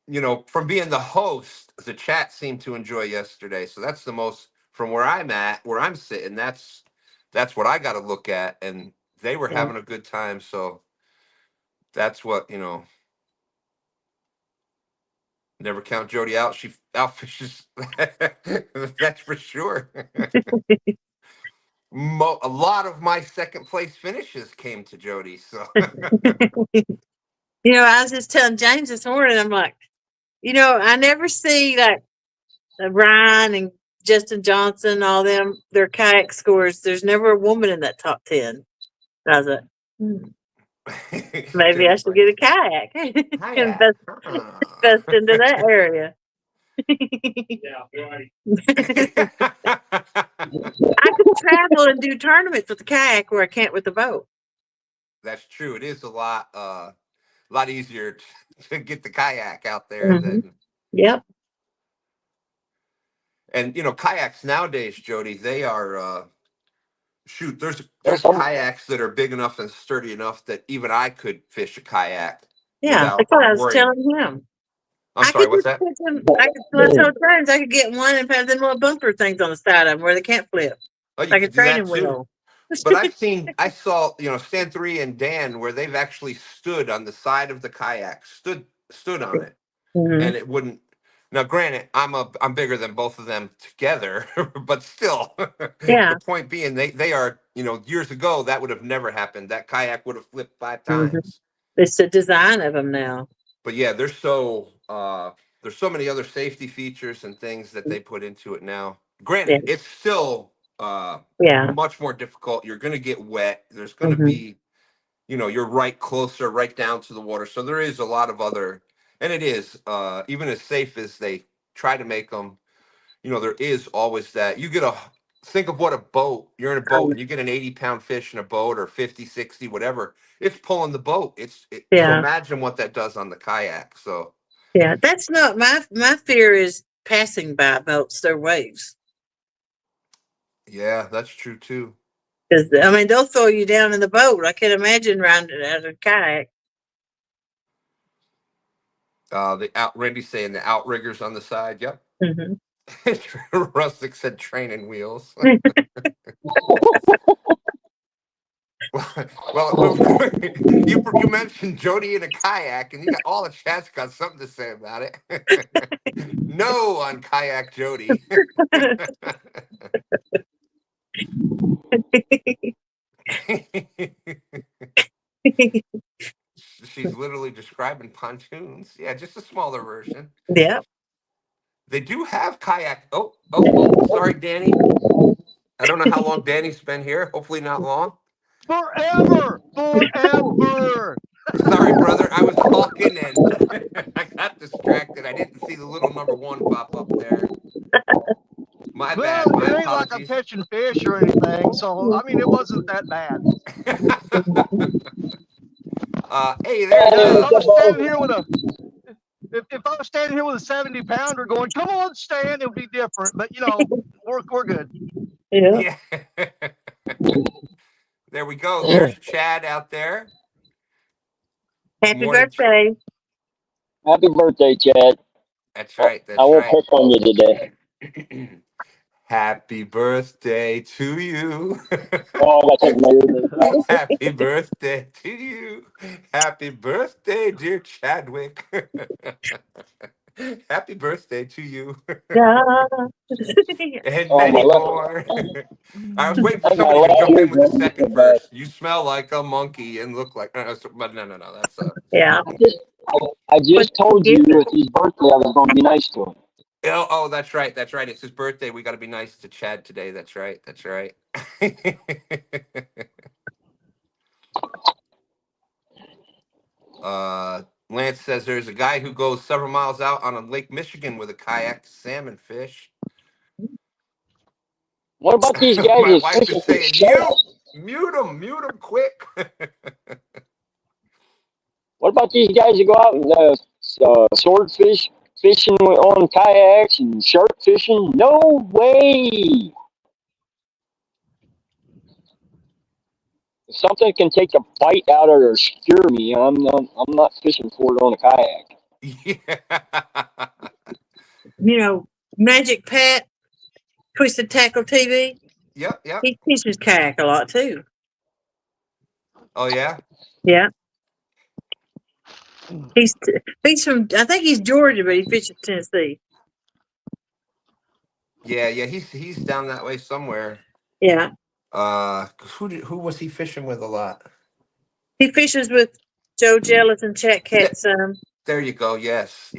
you know, from being the host, the chat seemed to enjoy yesterday. So that's the most, from where I'm sitting, that's what I got to look at. And they were having a good time. So that's what, you know, never count Jody out. She outfishes. That's for sure. A lot of my second place finishes came to Jody. So, you know, I was just telling James this morning, I'm like, you know, I never see like Ryan and Justin Johnson, all them, their kayak scores. There's never a woman in that top 10. I was like, maybe I should get a kayak. Invest into that area. Yeah, right. I could travel and do tournaments with the kayak where I can't with the boat. That's true. It is a lot easier to get the kayak out there than. Yep. And you know, kayaks nowadays, Jody, they are shoot. There's kayaks that are big enough and sturdy enough that even I could fish a kayak. Yeah, that's what I was telling him. I'm sorry, what's that? I could get one and have them little bumper things on the side of them where they can't flip. Oh, you like a could do that training too. wheel. But I saw, Stan3 and Dan where they've actually stood on the side of the kayak, stood on it, Mhm. and it wouldn't. Now, granted, I'm bigger than both of them together, but still, Yeah. the point being, they are, years ago that would have never happened. That kayak would have flipped 5 Mhm. times. It's the design of them now. But yeah, there's so many other safety features and things that they put into it now. Yeah. Granted, it's still Yeah. much more difficult. You're going to get wet. There's going to Mhm. be, you're right down to the water. So there is a lot of other, and it is even as safe as they try to make them. There is always that. Think of what a boat. You're in a boat and you get an 80-pound fish in a boat, or 50, 60, whatever. It's pulling the boat. So Yeah. imagine what that does on the kayak. So Yeah. That's not my fear is passing by boats, their waves. yeah, that's true too. Because I mean, they'll throw you down in the boat. I can imagine riding out of a kayak. Randy's saying the outriggers on the side. Yep. Mhm. Rustic said training wheels. Well, you mentioned Jody in a kayak, and you got all the chats got something to say about it. No on kayak Jody. She's literally describing pontoons. Yeah, just a smaller version. Yeah. They do have kayak. Oh, sorry, Danny. I don't know how long Danny's been here. Hopefully not long. Forever. Sorry, brother. I was talking and I got distracted. I didn't see the little number 1 pop up there. My Well, bad. My it ain't like I'm apologies. catching fish or anything, so I mean, it wasn't that bad. Hey, there's Now, if I was standing here with a if I was standing here with a 70-pounder going, "Come on, Stan," it would be different. But we're good. Yeah. Yeah. There we go. There's Chad out there. Happy Morning. birthday. Happy birthday, Chad. That's right. I That's won't right. pick on you today. Happy birthday to you. Oh, I got my Happy birthday to you. Happy birthday, dear Chadwick. Happy birthday to you. Yeah. And Oh, my many left. more. I was waiting for I got somebody to jump in with the left second ear verse. You smell like a monkey and look like. But no. That's Yeah. I just told you Give it. it's his birthday. I was going to be nice to him. Oh, that's right. That's right. It's his birthday. We got to be nice to Chad today. That's right. That's right. Lance says there's a guy who goes several miles out on a Lake Michigan with a kayak to salmon fish. What about these guys My that's wife fishing is for saying, sharks? mute him quick. What about these guys that go out and swordfish fishing on kayaks and shark fishing? No way! If something can take a bite out of or scare me, I'm not fishing for it on a kayak. Yeah. Magic Pat, Twisted Tackle TV. Yep. He fishes kayak a lot too. Oh yeah. Yeah. He's from, I think he's Georgia, but he fishes Tennessee. Yeah. He's down that way somewhere. Yeah. Who was he fishing with a lot? He fishes with Joe Jealous and Chat Cat some. There you go. Yes.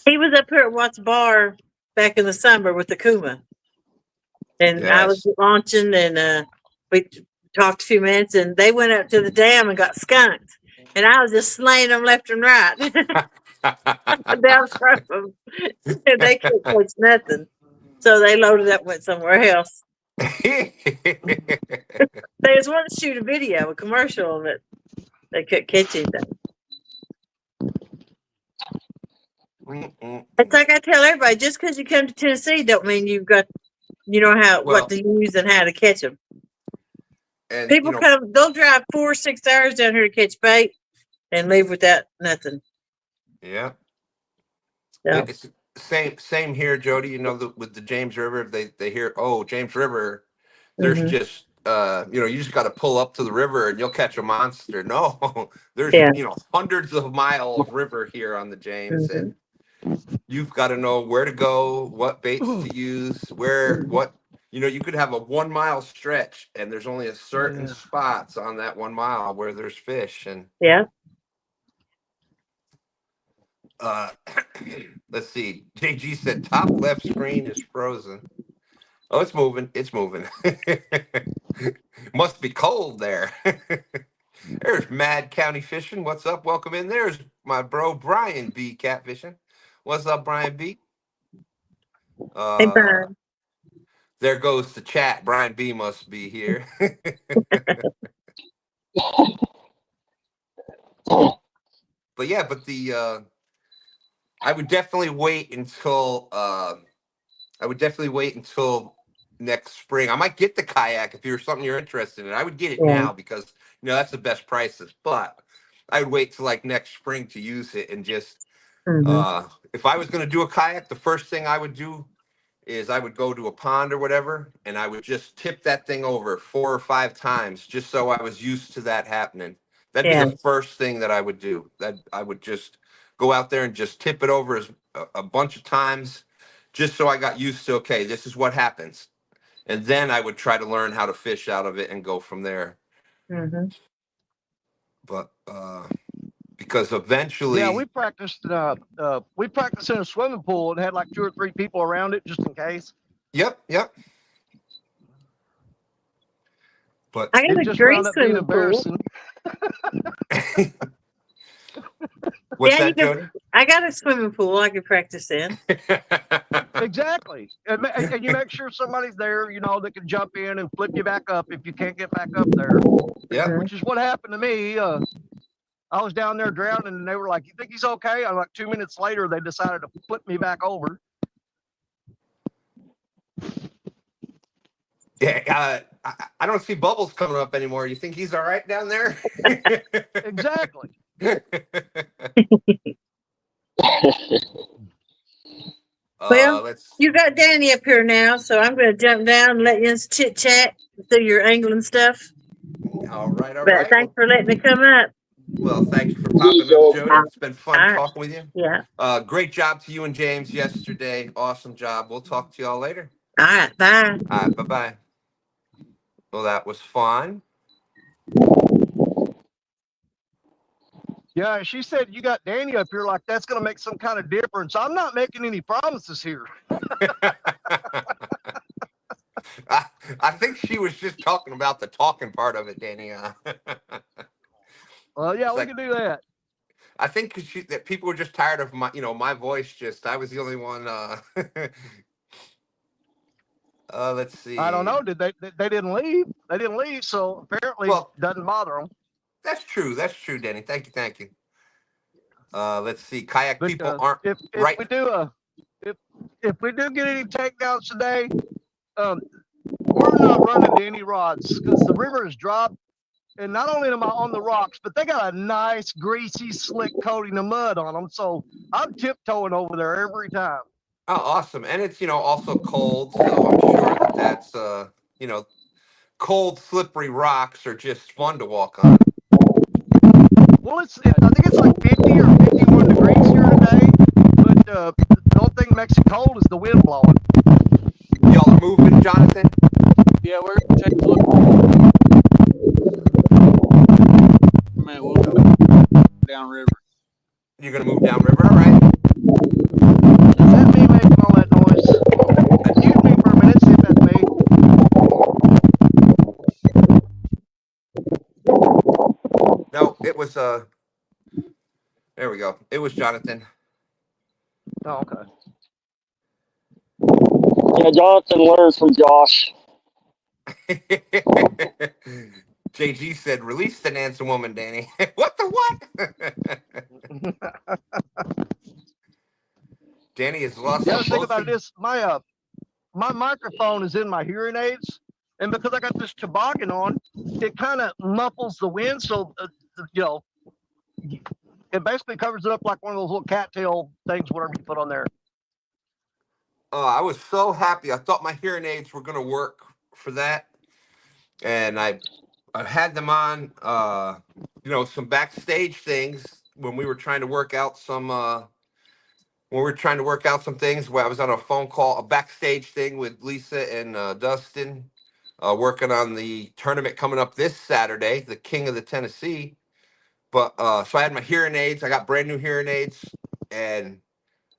He was up here at Watts Bar back in the summer with the Kuma. And I was Yes. launching and we talked a few minutes and they went up to the dam and got skunked. And I was just slaying them left and right. Down from them. And they couldn't catch nothing. So they loaded up and went somewhere else. They just wanted to shoot a video, a commercial of it. They couldn't catch anything. It's like I tell everybody, just because you come to Tennessee don't mean you know what to use and how to catch them. And People come, they'll drive 4 or 6 hours down here to catch bait and leave without nothing. Yeah. So, It's same here, Jody. With the James River, they hear, oh, James River, there's Mhm. just you just got to pull up to the river and you'll catch a monster. No, there's Yeah. hundreds of miles of river here on the James, Mhm. and you've got to know where to go, what baits to use, what you could have a 1 mile stretch and there's only a certain Yeah. spots on that 1 mile where there's fish. And Yeah. uh let's see, JG said top left screen is frozen. Oh, it's moving, must be cold there. There's Mad County Fishing. What's up? Welcome in. There's my bro Brian B catfishing. What's up, Brian B? Hey, uh Brian. There goes the chat. Brian B must be here. But yeah, I would definitely wait until next spring. I might get the kayak if you're something you're interested in. I would get it Yeah. now because that's the best prices. But I would wait till like next spring to use it and just Mhm. if I was going to do a kayak, the first thing I would do is I would go to a pond or whatever, and I would just tip that thing over 4 or 5 times, just so I was used to that happening. That'd be Yeah. the first thing that I would do. That I would just go out there and just tip it over a bunch of times, just so I got used to, okay, this is what happens. And then I would try to learn how to fish out of it and go from there. Mhm. But because Yeah, eventually, we practiced in a swimming pool and had like 2 or 3 people around it just in case. yep. But I got It a just great wound up being swimming pool. embarrassing. what's Yeah, you that, could. Jody? I got a swimming pool I could practice in. Exactly. And you make sure somebody's there, that can jump in and flip you back up if you can't get back up there, Yep. Mhm. which is what happened to me. I was down there drowning and they were like, "You think he's okay?" I'm like, 2 minutes later, they decided to flip me back over. Yeah, I don't see Bubbles coming up anymore. You think he's all right down there? Exactly. Well, Let's. you got Danny up here now, so I'm going to jump down and let you chit chat through your angling stuff. All right. But thanks for letting me come up. Well, thank you for See popping you, up, Joe. Jody. It's been fun All right. talking with you. Yeah. Great job to you and James yesterday. Awesome job. We'll talk to y'all later. All right. Bye. All right. Bye-bye. Well, that was fun. Yeah, she said you got Danny up here like that's going to make some kind of difference. I'm not making any promises here. I think she was just talking about the talking part of it, Danny. Well, yeah, It's we like, can do that. I think that people were just tired of my voice. I was the only one. Let's see. I don't know. Did they didn't leave? They didn't leave, so apparently Well, it doesn't bother them. that's true, Danny. Thank you. Let's see. Kayak But people aren't if right. if we do get any takedowns today, we're not running to any rods because the river is dropped. And not only am I on the rocks, but they got a nice, greasy, slick coating of mud on them. So I'm tiptoeing over there every time. Oh, awesome. And it's, also cold. So I'm sure that's, cold, slippery rocks are just fun to walk on. Well, I think it's like 50 or 51 degrees here today. But the only thing that makes it cold is the wind blowing. Y'all are moving, Jonathan? Yeah, we're gonna take a look. Man, we'll go downriver. You're going to move downriver? All right. Is that me making all that noise? Mute me for a minute, see if that's me. No, it was, there we go. It was Jonathan. Oh, okay. Yeah, Jonathan learns from Josh. JG said, release the Nancy woman, Danny. What the what? Danny has lost. The other thing about it is my microphone is in my hearing aids, and because I got this toboggan on, it kind of muffles the wind, so it basically covers it up like one of those little cattail things, whatever you put on there. I was so happy. I thought my hearing aids were going to work for that. and I've had them on, some backstage things when we were trying to work out some things. Where I was on a phone call, a backstage thing with Lisa and Dustin, working on the tournament coming up this Saturday, the King of the Tennessee. But so I had my hearing aids. I got brand new hearing aids, and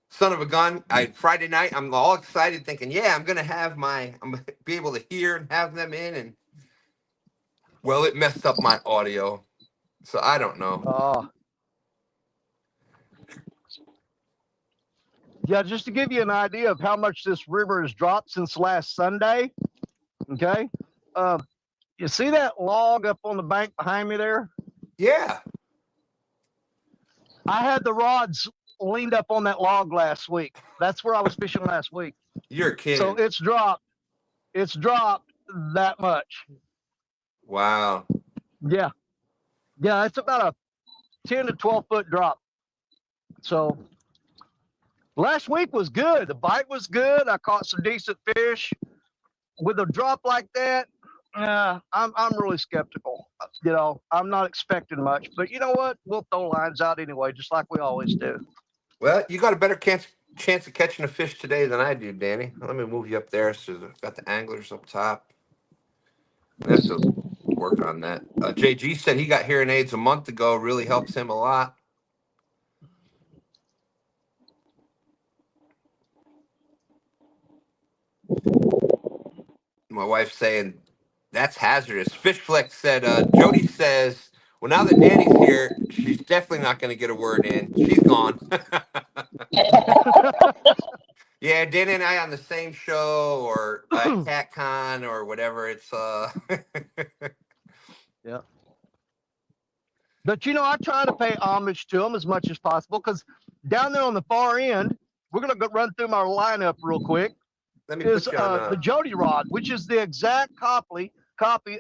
son of a gun, Friday night I'm all excited, thinking, yeah, I'm gonna be able to hear and have them in, and well, it messed up my audio, so I don't know. Yeah, just to give you an idea of how much this river has dropped since last Sunday. Okay, you see that log up on the bank behind me there? Yeah. I had the rods leaned up on that log last week. That's where I was fishing last week. You're kidding. So it's dropped. It's dropped that much. Wow. Yeah. Yeah, it's about a 10 to 12 foot drop. So last week was good. The bite was good. I caught some decent fish. With a drop like that, I'm really skeptical. You know, I'm not expecting much, but you know what? We'll throw lines out anyway, just like we always do. Well, you got a better chance of catching a fish today than I do, Danny. Let me move you up there. So I've got the anglers up top. I have to work on that. JG said he got hearing aids a month ago. Really helps him a lot. My wife's saying that's hazardous. Fish Flex said, Jody says, well, now that Danny's here, she's definitely not going to get a word in. She's gone. Yeah, Danny and I on the same show or CatCon or whatever. It's Yeah. But you know, I try to pay homage to them as much as possible, because down there on the far end, we're gonna go run through my lineup real quick. Let me Is put you on, the Jody rod, which is the exact copy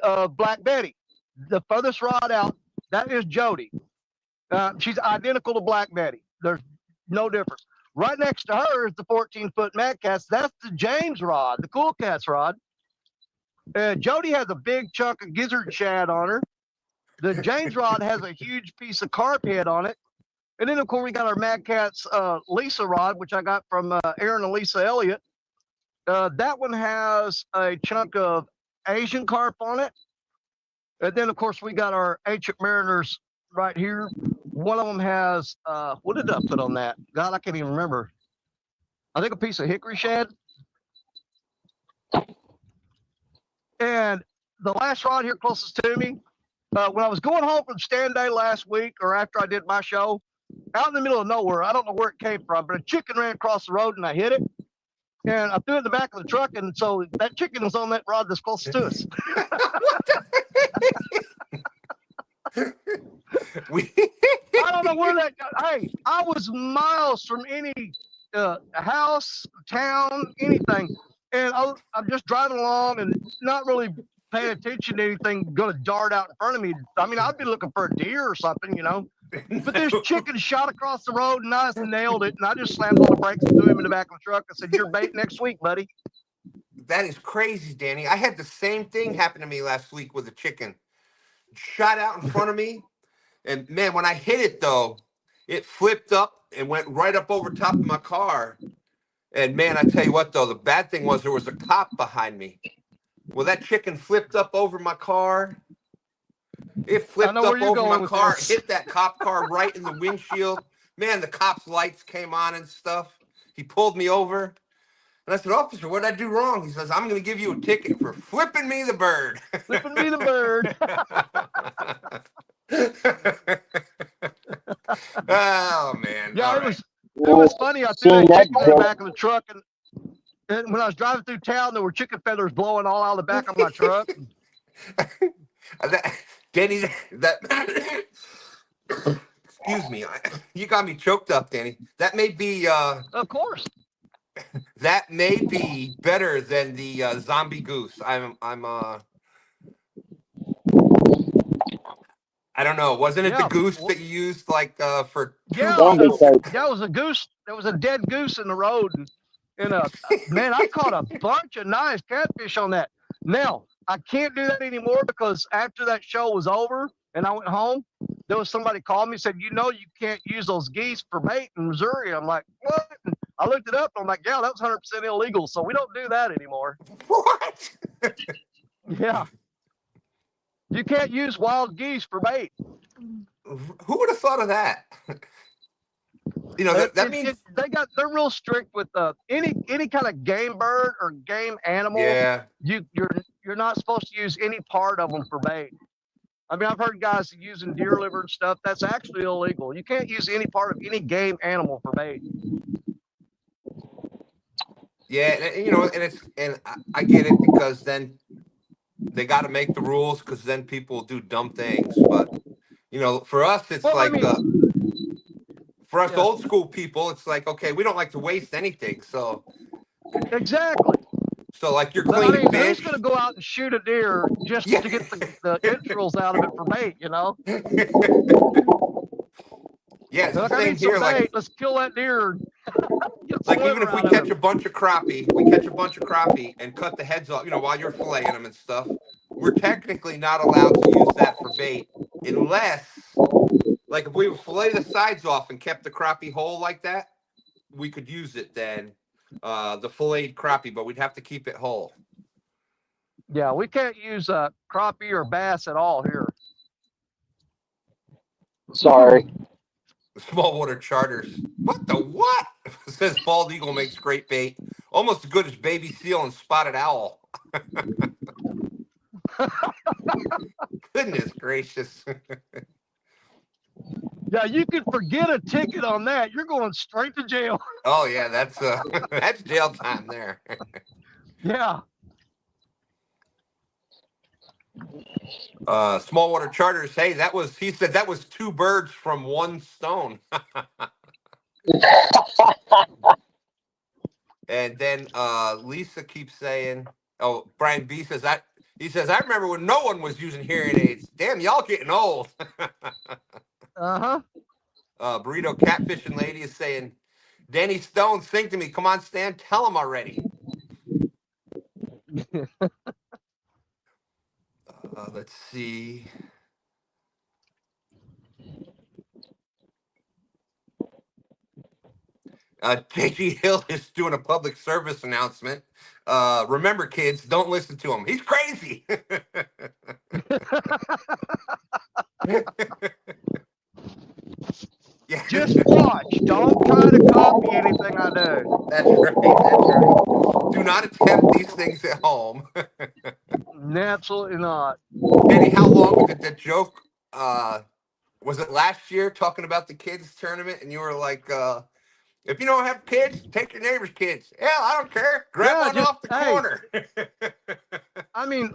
of Black Betty. The furthest rod out, that is Jody. She's identical to Black Betty. There's no difference. Right next to her is the 14-foot Mad Cats. That's the James rod, the Cool Cats rod. Jody has a big chunk of gizzard shad on her. The James rod has a huge piece of carp head on it. And then, of course, we got our Mad Cats Lisa rod, which I got from Aaron and Lisa Elliott. That one has a chunk of Asian carp on it. And then, of course, we got our Ancient Mariners right here. One of them has, what did I put on that? God, I can't even remember. I think a piece of hickory shad. And the last rod here closest to me, when I was going home from STANday last week, or after I did my show, out in the middle of nowhere, I don't know where it came from, but a chicken ran across the road and I hit it. And I threw it in the back of the truck, and so that chicken was on that rod that's closest to us. I don't know where that got. Hey, I was miles from any house, town, anything. And I'm just driving along and not really paying attention to anything going to dart out in front of me. I mean, I'd be looking for a deer or something, you know. But this chicken shot across the road and I just nailed it. And I just slammed on the brakes and threw him in the back of the truck. I said, "You're bait next week, buddy." That is crazy, Danny. I had the same thing happen to me last week with a chicken. Shot out in front of me. And man, when I hit it, though, it flipped up and went right up over top of my car. And man, I tell you what, though, the bad thing was there was a cop behind me. Well, that chicken flipped up over my car. It flipped up over my car, hit that cop car right in the windshield. Man, the cop's lights came on and stuff. He pulled me over. And I said, "Officer, what did I do wrong?" He says, "I'm going to give you a ticket for flipping me the bird." Flipping me the bird. Oh, man. Yeah, All it was funny. I threw that chicken in the back of the truck, and when I was driving through town, there were chicken feathers blowing all out of the back of my truck. Danny, excuse me, you got me choked up, Danny. That may be, of course, that may be better than the zombie goose. I don't know. Wasn't it the goose that you used like for? Yeah, it was a goose. There was a dead goose in the road, and man, I caught a bunch of nice catfish on that. Now, I can't do that anymore because after that show was over and I went home, there was somebody called me and said, you can't use those geese for bait in Missouri. I'm like, what? And I looked it up. And I'm like, yeah, that was 100% illegal. So we don't do that anymore. What? Yeah. You can't use wild geese for bait. Who would have thought of that? That means they're real strict with any kind of game bird or game animal. Yeah. You're not supposed to use any part of them for bait. I mean, I've heard guys using deer liver and stuff. That's actually illegal. You can't use any part of any game animal for bait. Yeah, and I get it because then they got to make the rules because then people will do dumb things. But for us, it's for us old school people, it's like, okay, we don't like to waste anything. So exactly. So like you're cleaning fish. Who's going to go out and shoot a deer just to get the entrails out of it for bait? Yeah, it's look, the same here. Bait. Let's kill that deer. Like even if we catch a bunch of crappie, and cut the heads off, while you're filleting them and stuff, we're technically not allowed to use that for bait unless, like, if we fillet the sides off and kept the crappie whole like that, we could use it then, the filleted crappie, but we'd have to keep it whole. Yeah, we can't use crappie or bass at all here. Sorry. Small water charters. What the what? Says bald eagle makes great bait. Almost as good as baby seal and spotted owl. Goodness gracious. Yeah, you can forget a ticket on that. You're going straight to jail. Oh yeah, that's that's jail time there. Yeah. Small water charters. Hey, he said that was 2 birds from 1 stone. And then Lisa keeps saying, oh, Brian B says that he says, I remember when no one was using hearing aids. Damn, y'all getting old. Uh-huh. Burrito Catfishing Lady is saying, Danny Stone, sing to me. Come on, Stan, tell him already. Let's see. J.G. Hill is doing a public service announcement. Remember, kids, don't listen to him. He's crazy. Yeah. Just watch. Don't try to copy anything I do. That's right. That's right. Do not attempt these things at home. Absolutely not. Danny, how long did that joke? Was it last year talking about the kids tournament? And you were like, if you don't have kids, take your neighbor's kids. Yeah, I don't care. Grab one off the corner. I mean,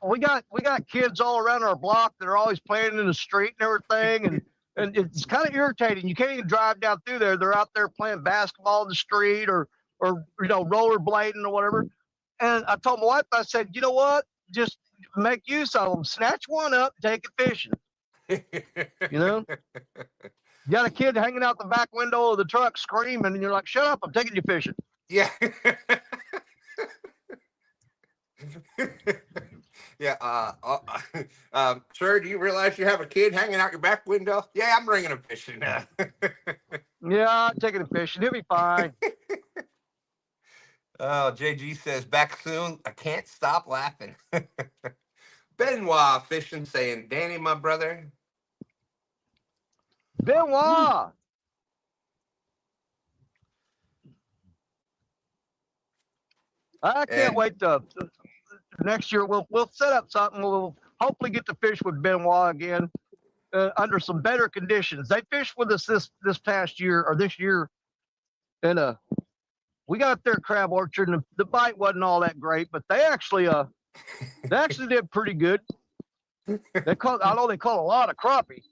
we got kids all around our block that are always playing in the street and everything, and it's kind of irritating. You can't even drive down through there. They're out there playing basketball in the street or rollerblading or whatever. And I told my wife, I said, you know what? Just make use of them. Snatch one up, take it fishing. You got a kid hanging out the back window of the truck screaming, and you're like, shut up, I'm taking you fishing. Yeah. Yeah. Sir, do you realize you have a kid hanging out your back window? Yeah, I'm bringing him fishing now. Yeah, I'm taking him fishing. He'll be fine. Oh, JG says, back soon. I can't stop laughing. Benoit Fishing saying, Danny, my brother. Benoit. I can't wait to next year. We'll set up something. We'll hopefully get to fish with Benoit again under some better conditions. They fished with us this past year or this year, and we got their crab orchard, and the bite wasn't all that great, but they actually did pretty good. I know they caught a lot of crappie.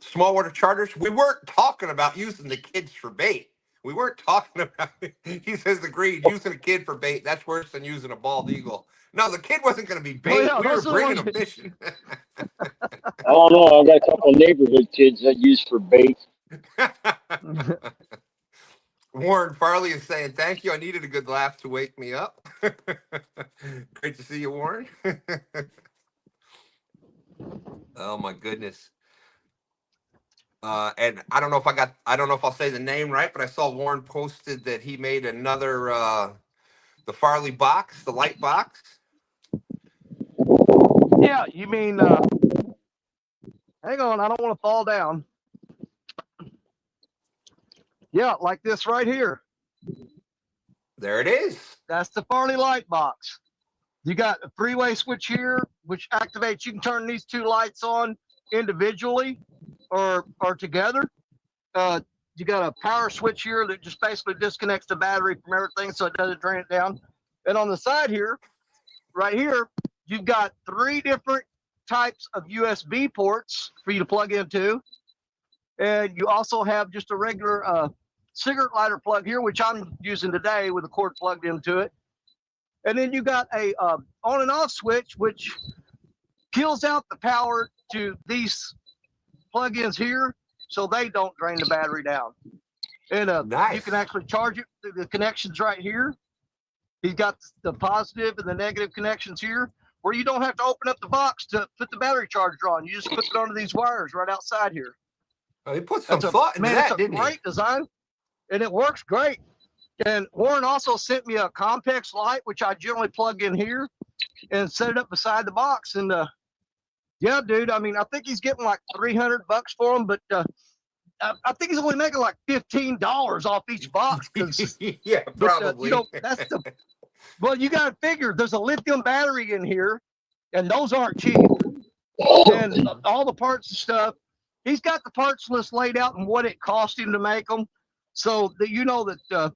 Small water charters. We weren't talking about using the kids for bait. We weren't talking about it. He says agreed. Using a kid for bait, that's worse than using a bald eagle. No, the kid wasn't going to be bait. Yeah, we were bringing him fishing. I don't know. I got a couple of neighborhood kids that use for bait. Warren Farley is saying, thank you. I needed a good laugh to wake me up. Great to see you, Warren. Oh my goodness. And I don't know if I don't know if I'll say the name right, but I saw Warren posted that he made another the Farley box, the light box. Yeah, you mean, hang on, I don't want to fall down. Yeah, like this right here. There it is. That's the Farley light box. You got a three-way switch here, which activates. You can turn these two lights on individually or together. You got a power switch here that just basically disconnects the battery from everything so it doesn't drain it down. And on the side here, right here, you've got 3 different types of USB ports for you to plug into. And you also have just a regular cigarette lighter plug here, which I'm using today with a cord plugged into it. And then you got a on and off switch, which kills out the power to these plug-ins here, so they don't drain the battery down. And Nice. you can actually charge it. The connections right here. He's got the positive and the negative connections here, where you don't have to open up the box to put the battery charger on. You just put it onto these wires right outside here. Oh, he put some That's thought into that, it's a didn't he? great design, and it works great. And Warren also sent me a Compex light, which I generally plug in here and set it up beside the box. And yeah, dude, I mean, I think he's getting like $300 for them, but I think he's only making like $15 off each box. Yeah, probably. You know, that's the, well, you got to figure there's a lithium battery in here, and those aren't cheap. And all the parts and stuff, he's got the parts list laid out and what it cost him to make them, so that you know that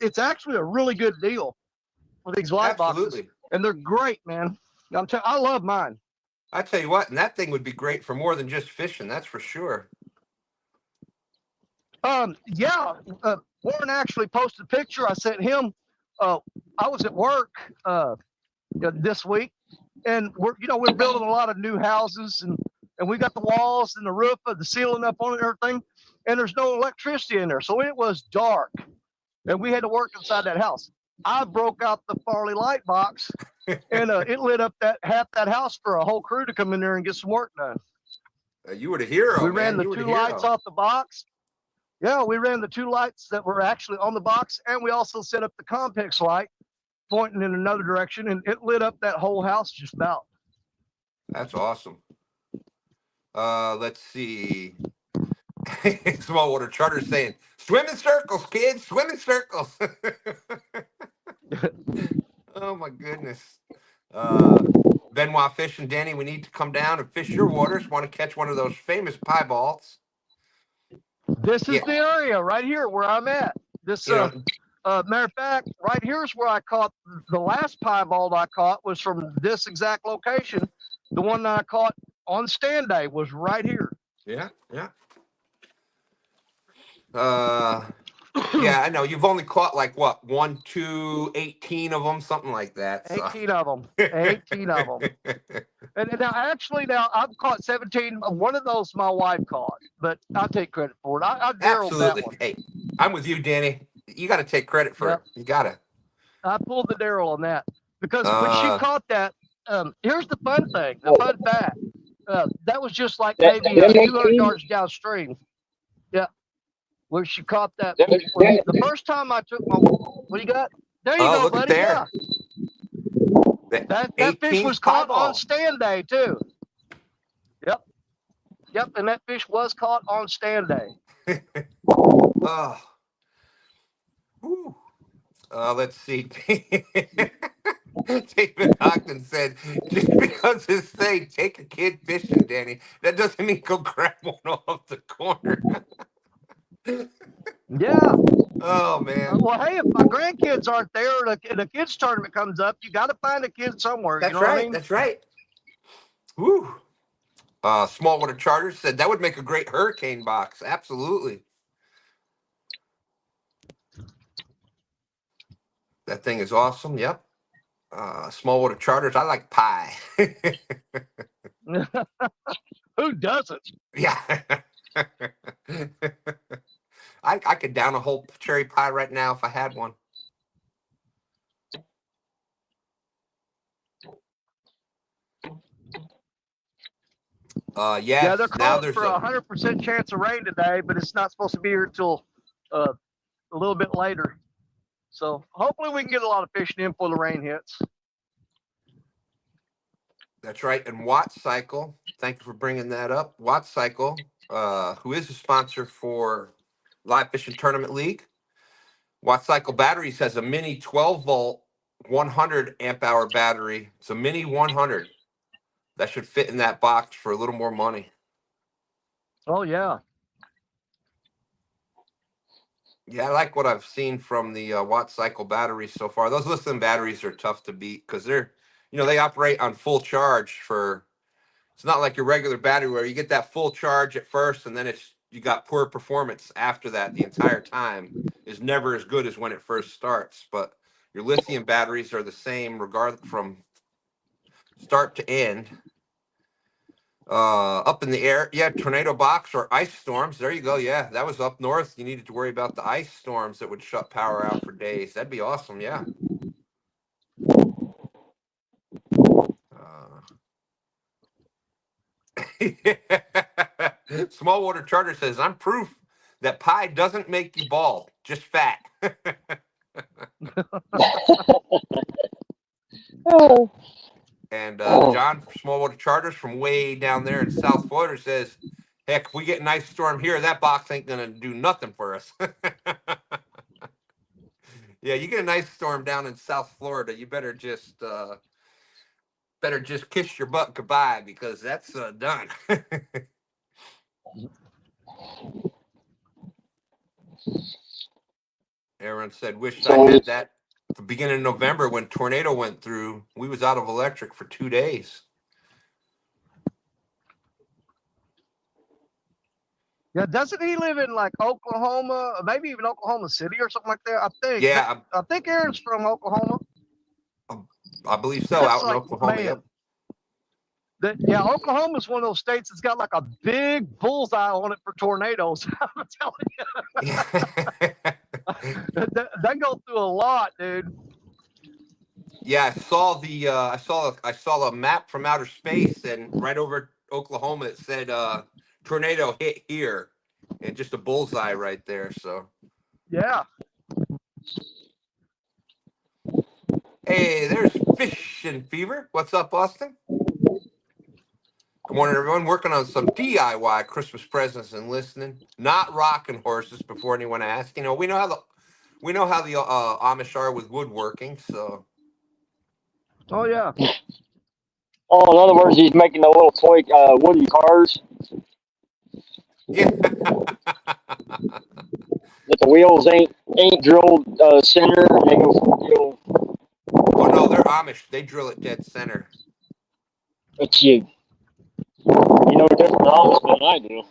it's actually a really good deal for these light boxes, and they're great, man. I love mine. I tell you what, and that thing would be great for more than just fishing. That's for sure. Yeah, Warren actually posted a picture. I sent him. I was at work this week, and we're building a lot of new houses, and we got the walls and the roof of the ceiling up on it and everything, and there's no electricity in there, so it was dark, and we had to work inside that house. I broke out the Farley light box, and it lit up half that house for a whole crew to come in there and get some work done. You were the hero. We ran the 2 lights off the box. Yeah, we ran the 2 lights that were actually on the box, and we also set up the Compex light pointing in another direction, and it lit up that whole house just about. That's awesome. Let's see. Small water charter saying, "Swim in circles, kids. Swim in circles." Oh my goodness. Benoit Fish and Danny, we need to come down and fish your waters. Want to catch one of those famous piebalds? This is the area right here where I'm at. This matter of fact, right here is where I caught the last piebald I caught was from this exact location. The one that I caught on STANday was right here. Yeah, yeah. Yeah, I know. You've only caught like what, 1, 2, 18 of them, something like that. So. 18 of them. 18 of them. And now, I've caught 17. One of those my wife caught, but I take credit for it. I darrelled that one. Hey, I'm with you, Danny. You got to take credit for it. You got to. I pulled the darrell on that because when she caught that, here's the fun thing, the fun fact. That was just like maybe 200 yards downstream. Yeah. Where she caught that. The first time I took my, what do you got? There you go, look buddy. there. Yeah. That fish was caught on STANday too. Yep, and that fish was caught on STANday. Oh. Let's see. David Ogden said, "Just because it's saying take a kid fishing, Danny, that doesn't mean go grab one off the corner." Yeah. Oh man. Well, hey, if my grandkids aren't there and a kids tournament comes up, you got to find a kid somewhere. That's you know right. What I mean? That's right. Woo. Small water charter said that would make a great hurricane box. Absolutely. That thing is awesome. Yep. Small water charters. I like pie. Who doesn't? Yeah. I could down a whole cherry pie right now if I had one. Yes. Yeah, they're Now calling there's for a 100% chance of rain today, but it's not supposed to be here until a little bit later. So hopefully we can get a lot of fishing in before the rain hits. That's right. And Watt Cycle, thank you for bringing that up. Watt Cycle, who is a sponsor for Live Fishing Tournament League. Watt Cycle Batteries has a mini 12-volt 100 amp hour battery. It's a mini 100 that should fit in that box for a little more money. Oh, yeah. Yeah, I like what I've seen from the Watt Cycle batteries so far. Those lithium batteries are tough to beat because they're, they operate on full charge for. It's not like your regular battery where you get that full charge at first and then you got poor performance after that the entire time. Is never as good as when it first starts. But your lithium batteries are the same from start to end. Up in the air, yeah, tornado box or ice storms. There you go. Yeah, that was up north. You needed to worry about the ice storms that would shut power out for days. That'd be awesome. Yeah. Small Water Charter says, I'm proof that pie doesn't make you bald, just fat. And John from Small Water Charters from way down there in South Florida says, heck, if we get an ice storm here, that box ain't going to do nothing for us. Yeah, you get an ice storm down in South Florida, you better just kiss your butt goodbye because that's done. Aaron said, wish I had that at the beginning of November when tornado went through. We was out of electric for 2 days. Yeah, doesn't he live in like Oklahoma, maybe even Oklahoma City or something like that? I think. Yeah, I think Aaron's from Oklahoma. I believe so. That's Out in like, Oklahoma. man, Yep. yeah, Oklahoma's one of those states that's got like a big bullseye on it for tornadoes. I'm telling you, they go through a lot, dude. Yeah, I saw a map from outer space, and right over Oklahoma it said tornado hit here, and just a bullseye right there. So Yeah. hey, there's Fishing Fever. What's up, Austin? Good morning, everyone. Working on some DIY Christmas presents and listening, not rocking horses. Before anyone asks, we know how the Amish are with woodworking. So, Oh yeah. Oh, in other words, he's making the little toy wooden cars yeah. that the wheels ain't drilled center, and they go. Oh no, they're Amish. They drill it dead center. But you know different Amish than I do.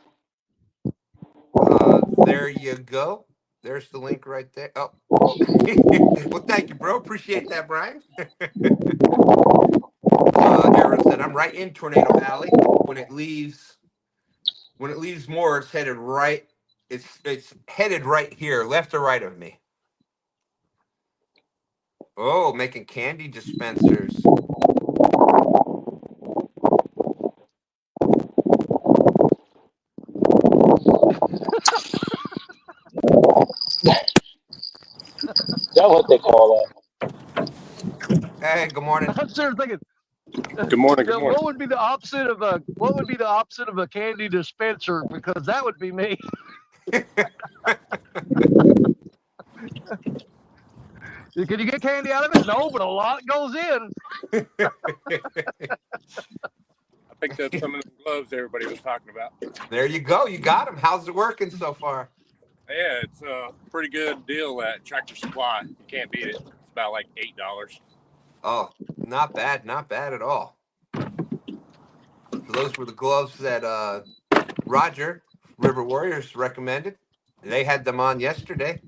There you go. There's the link right there. Oh, well, thank you, bro. Appreciate that, Brian. Aaron said, "I'm right in Tornado Alley. When it leaves more, it's headed right. It's headed right here, left or right of me. Oh, making candy dispensers. That's what they call that. Hey, good morning. I'm sort of thinking. Good morning. Yeah, Good morning. what would be the opposite of a candy dispenser? Because that would be me. Can you get candy out of it? No, but a lot goes in. I picked up some of the gloves everybody was talking about. There you go. You got them. How's it working so far? Yeah, it's a pretty good deal at Tractor Supply. You can't beat it. It's about like $8. Oh, not bad. Not bad at all. So those were the gloves that Roger, River Warriors, recommended. They had them on yesterday.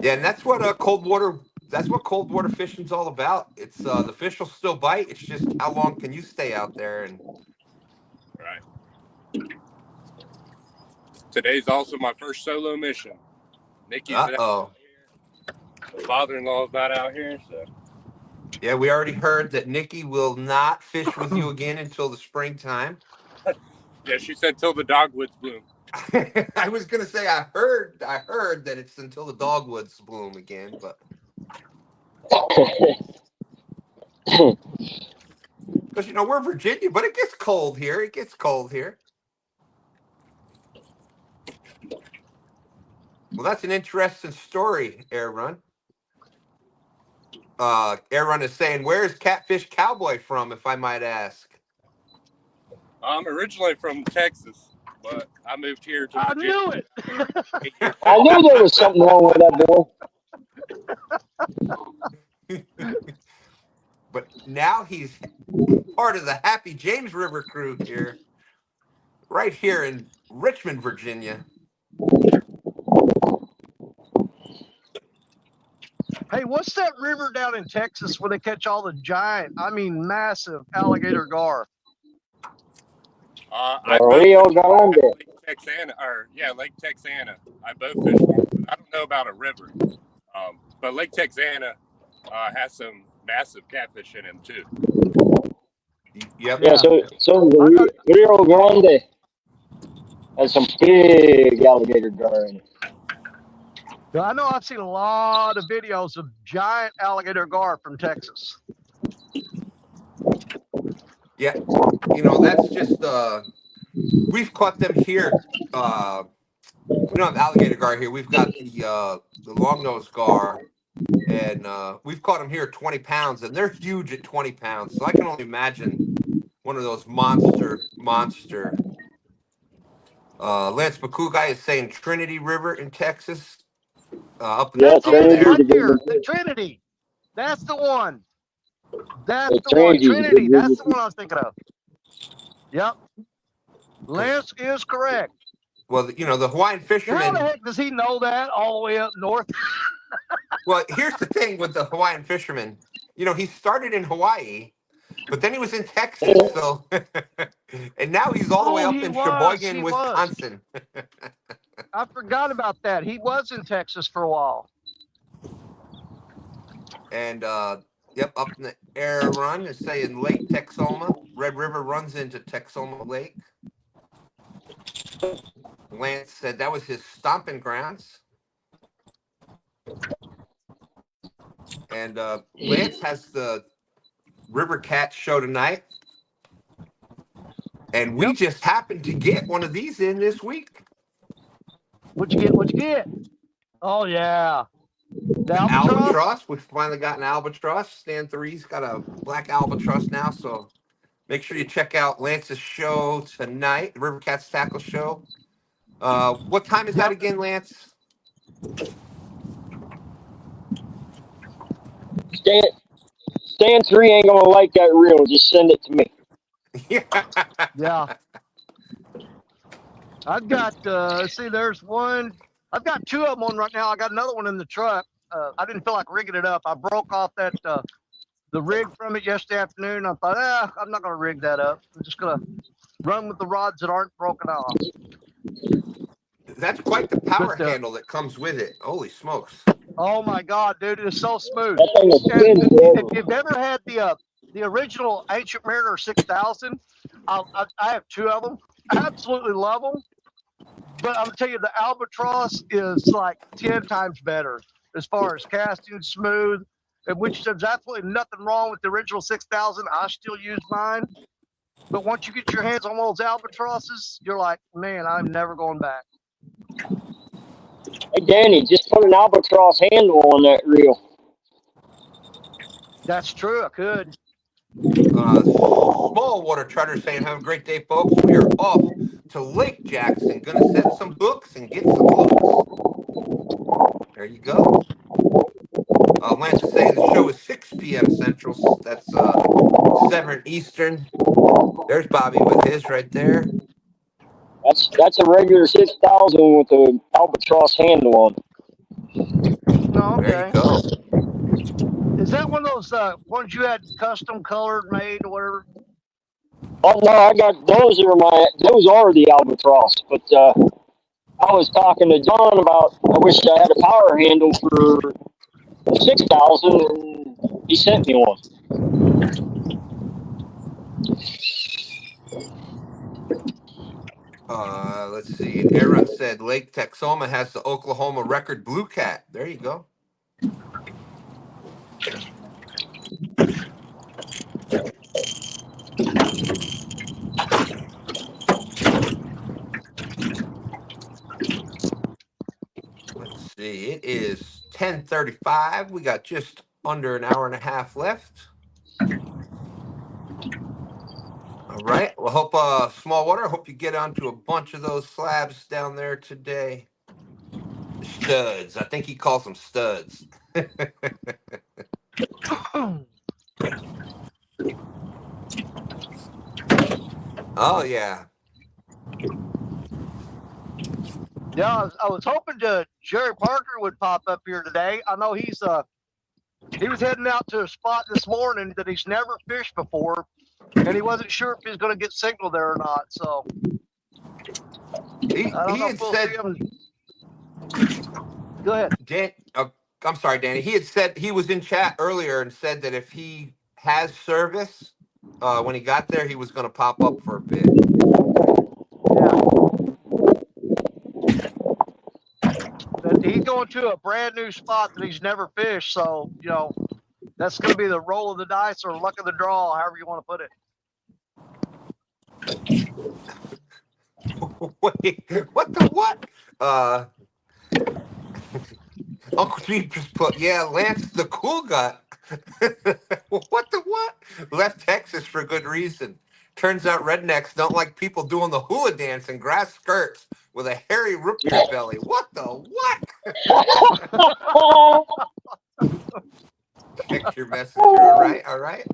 Yeah, and that's what cold water fishing's all about. It's the fish will still bite. It's just how long can you stay out there? And Right. Today's also my first solo mission. Nikki's out here. My father-in-law's not out here, so Yeah, we already heard that Nikki will not fish with you again until the springtime. Yeah, she said till the dogwoods bloom. I was gonna say I heard that it's until the dogwoods bloom again, but because we're Virginia, but it gets cold here. It gets cold here. Well, that's an interesting story, Air Run. Air Run is saying, "Where's Catfish Cowboy from, if I might ask?" I'm originally from Texas, but I moved here to I Virginia. knew it. 8 years I ago. knew there was something wrong with that boy. But now he's part of the Happy James River crew here, right here in Richmond, Virginia. Hey, what's that river down in Texas where they catch all the giant, massive alligator gar? I both Rio fished Grande. at Lake Texana, Lake Texana. I both fished for 'em. I don't know about a river, but Lake Texana has some massive catfish in him too. Yep. Yeah, so the Rio Grande has some big alligator gar in it. I know I've seen a lot of videos of giant alligator gar from Texas. Yeah. That's just we've caught them here. We don't have alligator gar here. We've got the long-nosed gar, and we've caught them here at 20 pounds, and they're huge at 20 pounds. So I can only imagine one of those monster. Lance McCool is saying Trinity River in Texas. Up in Yeah, That's it, Trinity's right a good there. one. The Trinity. That's the one. That's Yeah, the one. Trinity's a good Trinity. That's river. the one I was thinking of. Yep. Lance is correct. Well, the Hawaiian How fishermen. the heck does he know that all the way up north? Well, here's the thing with the Hawaiian fishermen. He started in Hawaii, but then he was in Texas. So, and now he's all the way Oh, up he in was. Sheboygan, He was. Wisconsin. I forgot about that. He was in Texas for a while. And yep, up in the Air Run is saying Lake Texoma. Red River runs into Texoma Lake. Lance said that was his stomping grounds. And Lance has the River Cat show tonight. And we just happened to get one of these in this week. What'd you get? Oh, yeah. The Albatross. We've finally got an albatross. Stan3's got a black albatross now. So make sure you check out Lance's show tonight, the River Cats Tackle Show. What time is that again, Lance? Stan3 ain't gonna like that reel. Just send it to me. Yeah. I've got, there's one. I've got two of them on right now. I got another one in the truck. I didn't feel like rigging it up. I broke off the rig from it yesterday afternoon. I thought, I'm not going to rig that up. I'm just going to run with the rods that aren't broken off. That's quite the power handle that comes with it. Holy smokes. Oh my God, dude, it is so smooth. That thing is spins If forever. you've ever had the original Ancient Mariner 6000, I have two of them. I absolutely love them. But I'm telling you, the Albatross is like 10 times better as far as casting smooth, which there's absolutely nothing wrong with the original 6000. I still use mine. But once you get your hands on those Albatrosses, you're like, man, I'm never going back. Hey, Danny, just put an albatross handle on that reel. That's true. I could. Small water trotter saying, have a great day, folks. We are off to Lake Jackson. Gonna set some hooks and get some looks. There you go. Lance is saying the show is 6 p.m. Central. That's 7 Eastern. There's Bobby with his right there. That's a regular 6000 with an albatross handle on it. No, okay. There you go. Is that one of those ones you had custom colored made or whatever? Oh no, I got those are the albatross. But I was talking to John about I wish I had a power handle for 6000, and He sent me one. Let's see. And Aaron said Lake Texoma has the Oklahoma record blue cat. There you go. Let's see. It is 10:35. We got just under an hour and a half left. All right. Well, hope small water. I hope you get onto a bunch of those slabs down there today. Studs. I think he calls them studs. Oh yeah. Yeah, I was hoping Jerry Parker would pop up here today. I know he was heading out to a spot this morning that he's never fished before, and he wasn't sure if he's going to get signal there or not. So He I don't know had if we'll said. see him. Go ahead. I'm sorry, Danny. He had said he was in chat earlier and said that if he has service, when he got there, he was going to pop up for a bit. Yeah. But he's going to a brand new spot that he's never fished, so that's going to be the roll of the dice or luck of the draw, however you want to put it. Wait, what the what? Uncle Steve just put, yeah, Lance the cool guy. What the what? Left Texas for good reason. Turns out rednecks don't like people doing the hula dance in grass skirts with a hairy root beer belly. What the what? Check your messenger. All right, all right.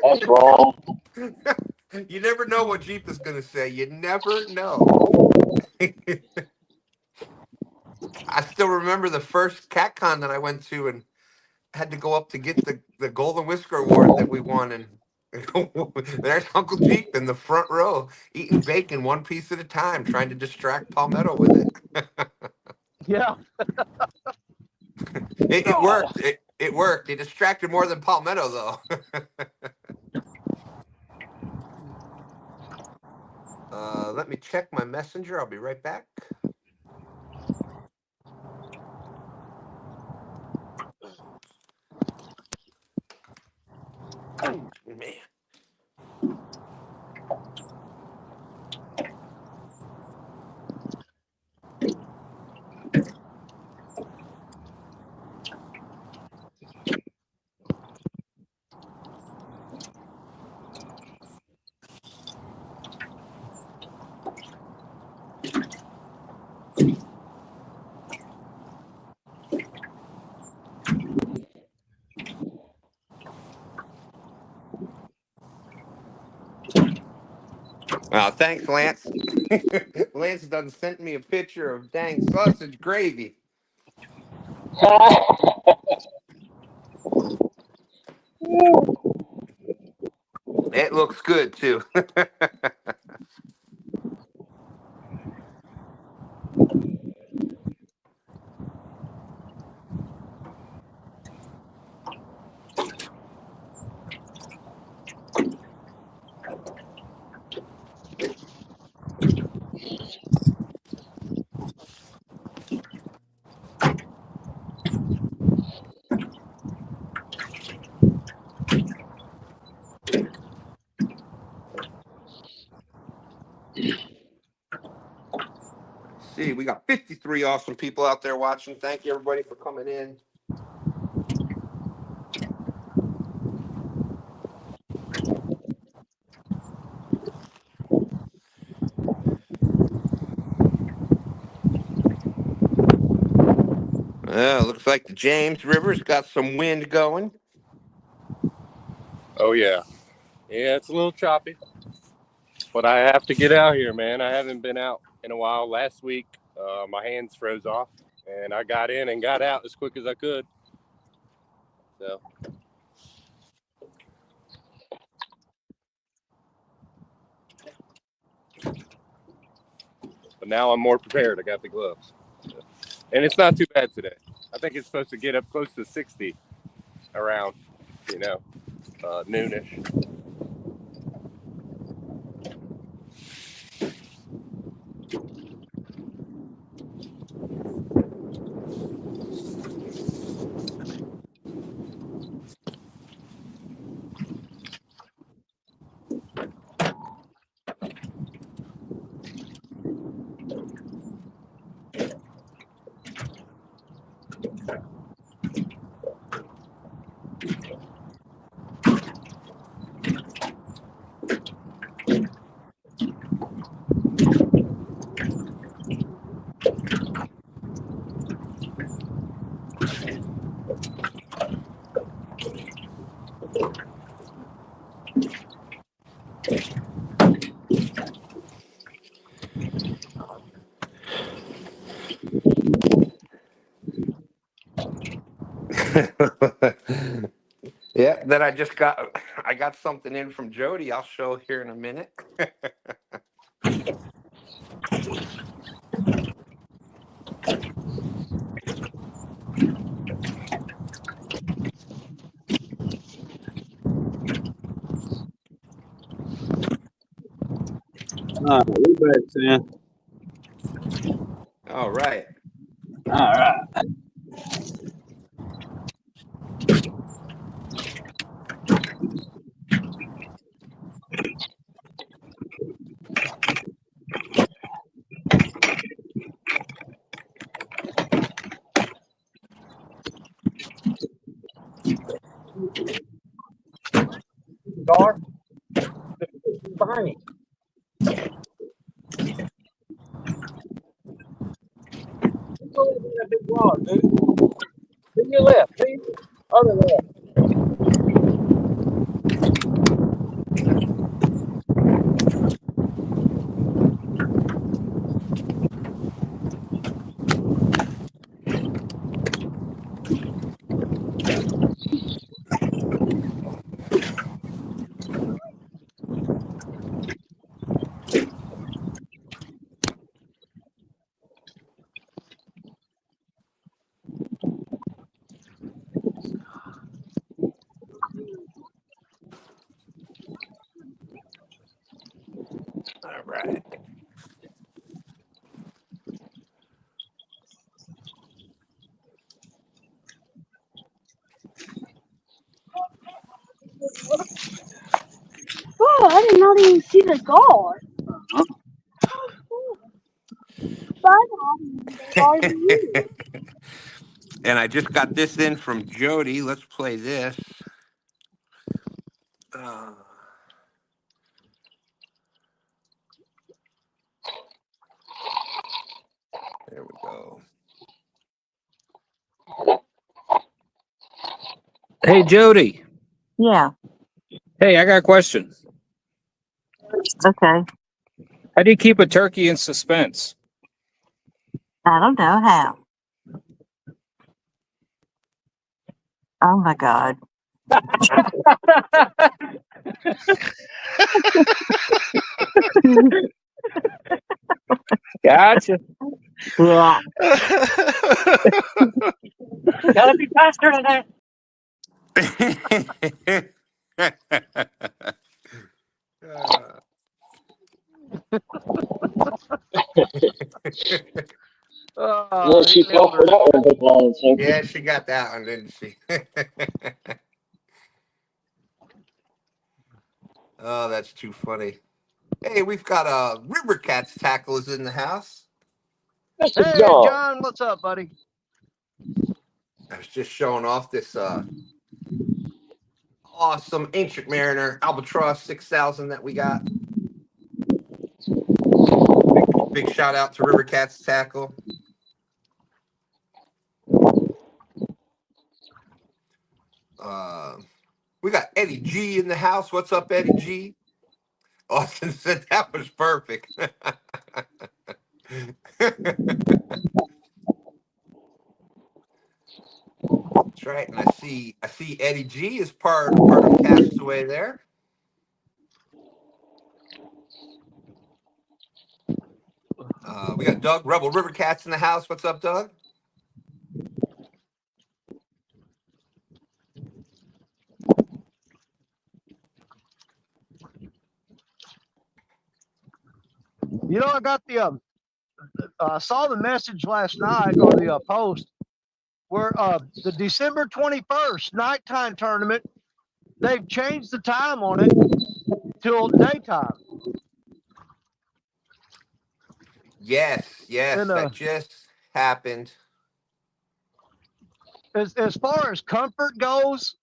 That's wrong. You never know what Jeep is going to say. You never know. I still remember the first CatCon that I went to and had to go up to get the Golden Whisker Award that we won. And there's Uncle Jeep in the front row eating bacon one piece at a time, trying to distract Palmetto with it. Yeah. It worked. It worked. It distracted more than Palmetto, though. Let me check my messenger. I'll be right back. Oh, man. Thanks, Lance. Lance done sent me a picture of dang sausage gravy. It looks good too. See, we got 53 awesome people out there watching. Thank you, everybody, for coming in. Looks like the James River's got some wind going. Oh yeah, it's a little choppy, but I have to get out here, man. I haven't been out in a while. Last week, my hands froze off, and I got in and got out as quick as I could. So. But now I'm more prepared. I got the gloves. So. And it's not too bad today. I think it's supposed to get up close to 60 around, noonish. Yeah, then I got something in from Jody. I'll show here in a minute. All right, we're back, Sam. All right. All right. Carp, behind me. Go in that big log, dude. To your left, to your other left. All right. Oh, I did not even see the guard. And I just got this in from Jody. Let's play this. There we go. Hey, Jody. Yeah. Hey, I got a question. Okay. How do you keep a turkey in suspense? I don't know how. Oh my God. Gotcha. Yeah. Gotta be faster than that. Yeah, she He fell nailed for her. that one, hook, line, and sinker. Yeah, she got that one, didn't she? Oh, that's too funny. Hey, we've got River Cats tackle is in the house. Mr. Hey, John. John, what's up, buddy? I was just showing off this awesome Ancient Mariner Albatross 6000 that we got. Big shout out to River Cats tackle. We got Eddie G in the house. What's up, Eddie G? Austin said that was perfect. That's right. And I see Eddie G is part of Castaway there. We got Doug Rebel River Cats in the house. What's up, Doug? You know, I got the saw the message last night or the post where the December 21st nighttime tournament, they've changed the time on it till daytime. Yes, And that just happened. as far as comfort goes,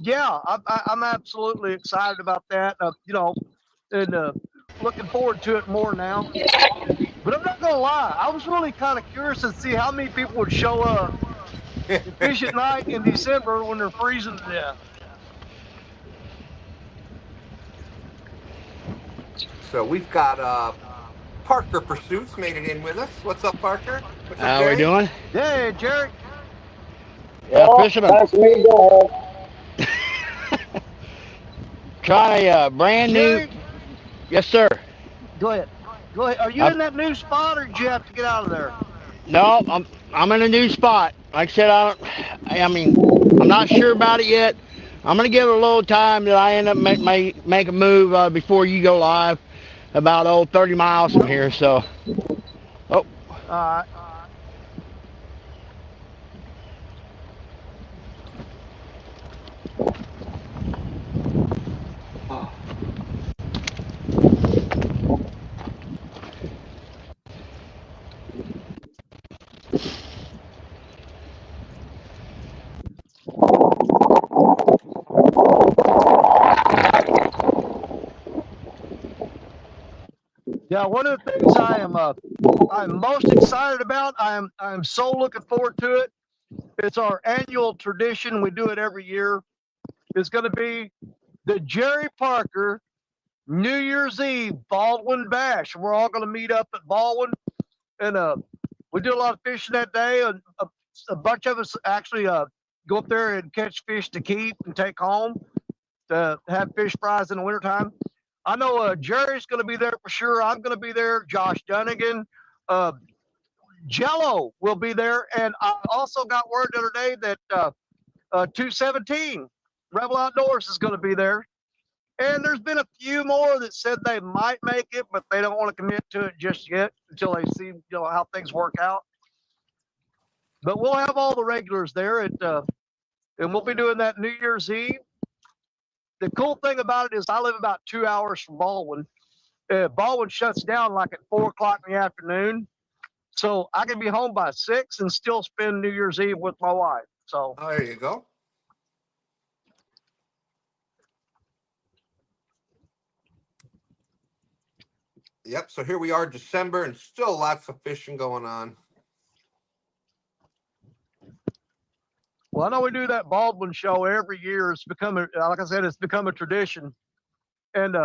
yeah, I'm absolutely excited about that. You know, and looking forward to it more now. But I'm not gonna lie, I was really kind of curious to see how many people would show up and fish at night in December when they're freezing to death. So we've got Parker Pursuits made it in with us. What's up, Parker? What's up, How we Jerry? doing? Hey, Jerry. Yeah, Oh, fisherman. that's me. Go ahead. Trying a brand new. Jerry, Yes, sir. go ahead. Go ahead. Are you in that new spot, or did you have to get out of there? No, I'm in a new spot. Like I said, I mean, I'm not sure about it yet. I'm gonna give it a little time that I end up make a move before you go live. About 30 miles from here. So, oh, Yeah, one of the things I'm most excited about. I'm so looking forward to it. It's our annual tradition. We do it every year. It's going to be the Jerry Parker New Year's Eve Baldwin Bash. We're all going to meet up at Baldwin, and we do a lot of fishing that day. And a bunch of us actually go up there and catch fish to keep and take home to have fish fries in the wintertime. I know Jerry's going to be there for sure. I'm going to be there. Josh Dunnigan, Jello will be there, and I also got word the other day that 217 Rebel Outdoors is going to be there. And there's been a few more that said they might make it, but they don't want to commit to it just yet until they see how things work out. But we'll have all the regulars there, and we'll be doing that New Year's Eve. The cool thing about it is I live about 2 hours from Baldwin. Baldwin shuts down like at 4 o'clock in the afternoon. So I can be home by 6 and still spend New Year's Eve with my wife. So there you go. Yep. So here we are, December, and still lots of fishing going on. well, I know we do that Baldwin show every year. It's become like I said, it's become a tradition. And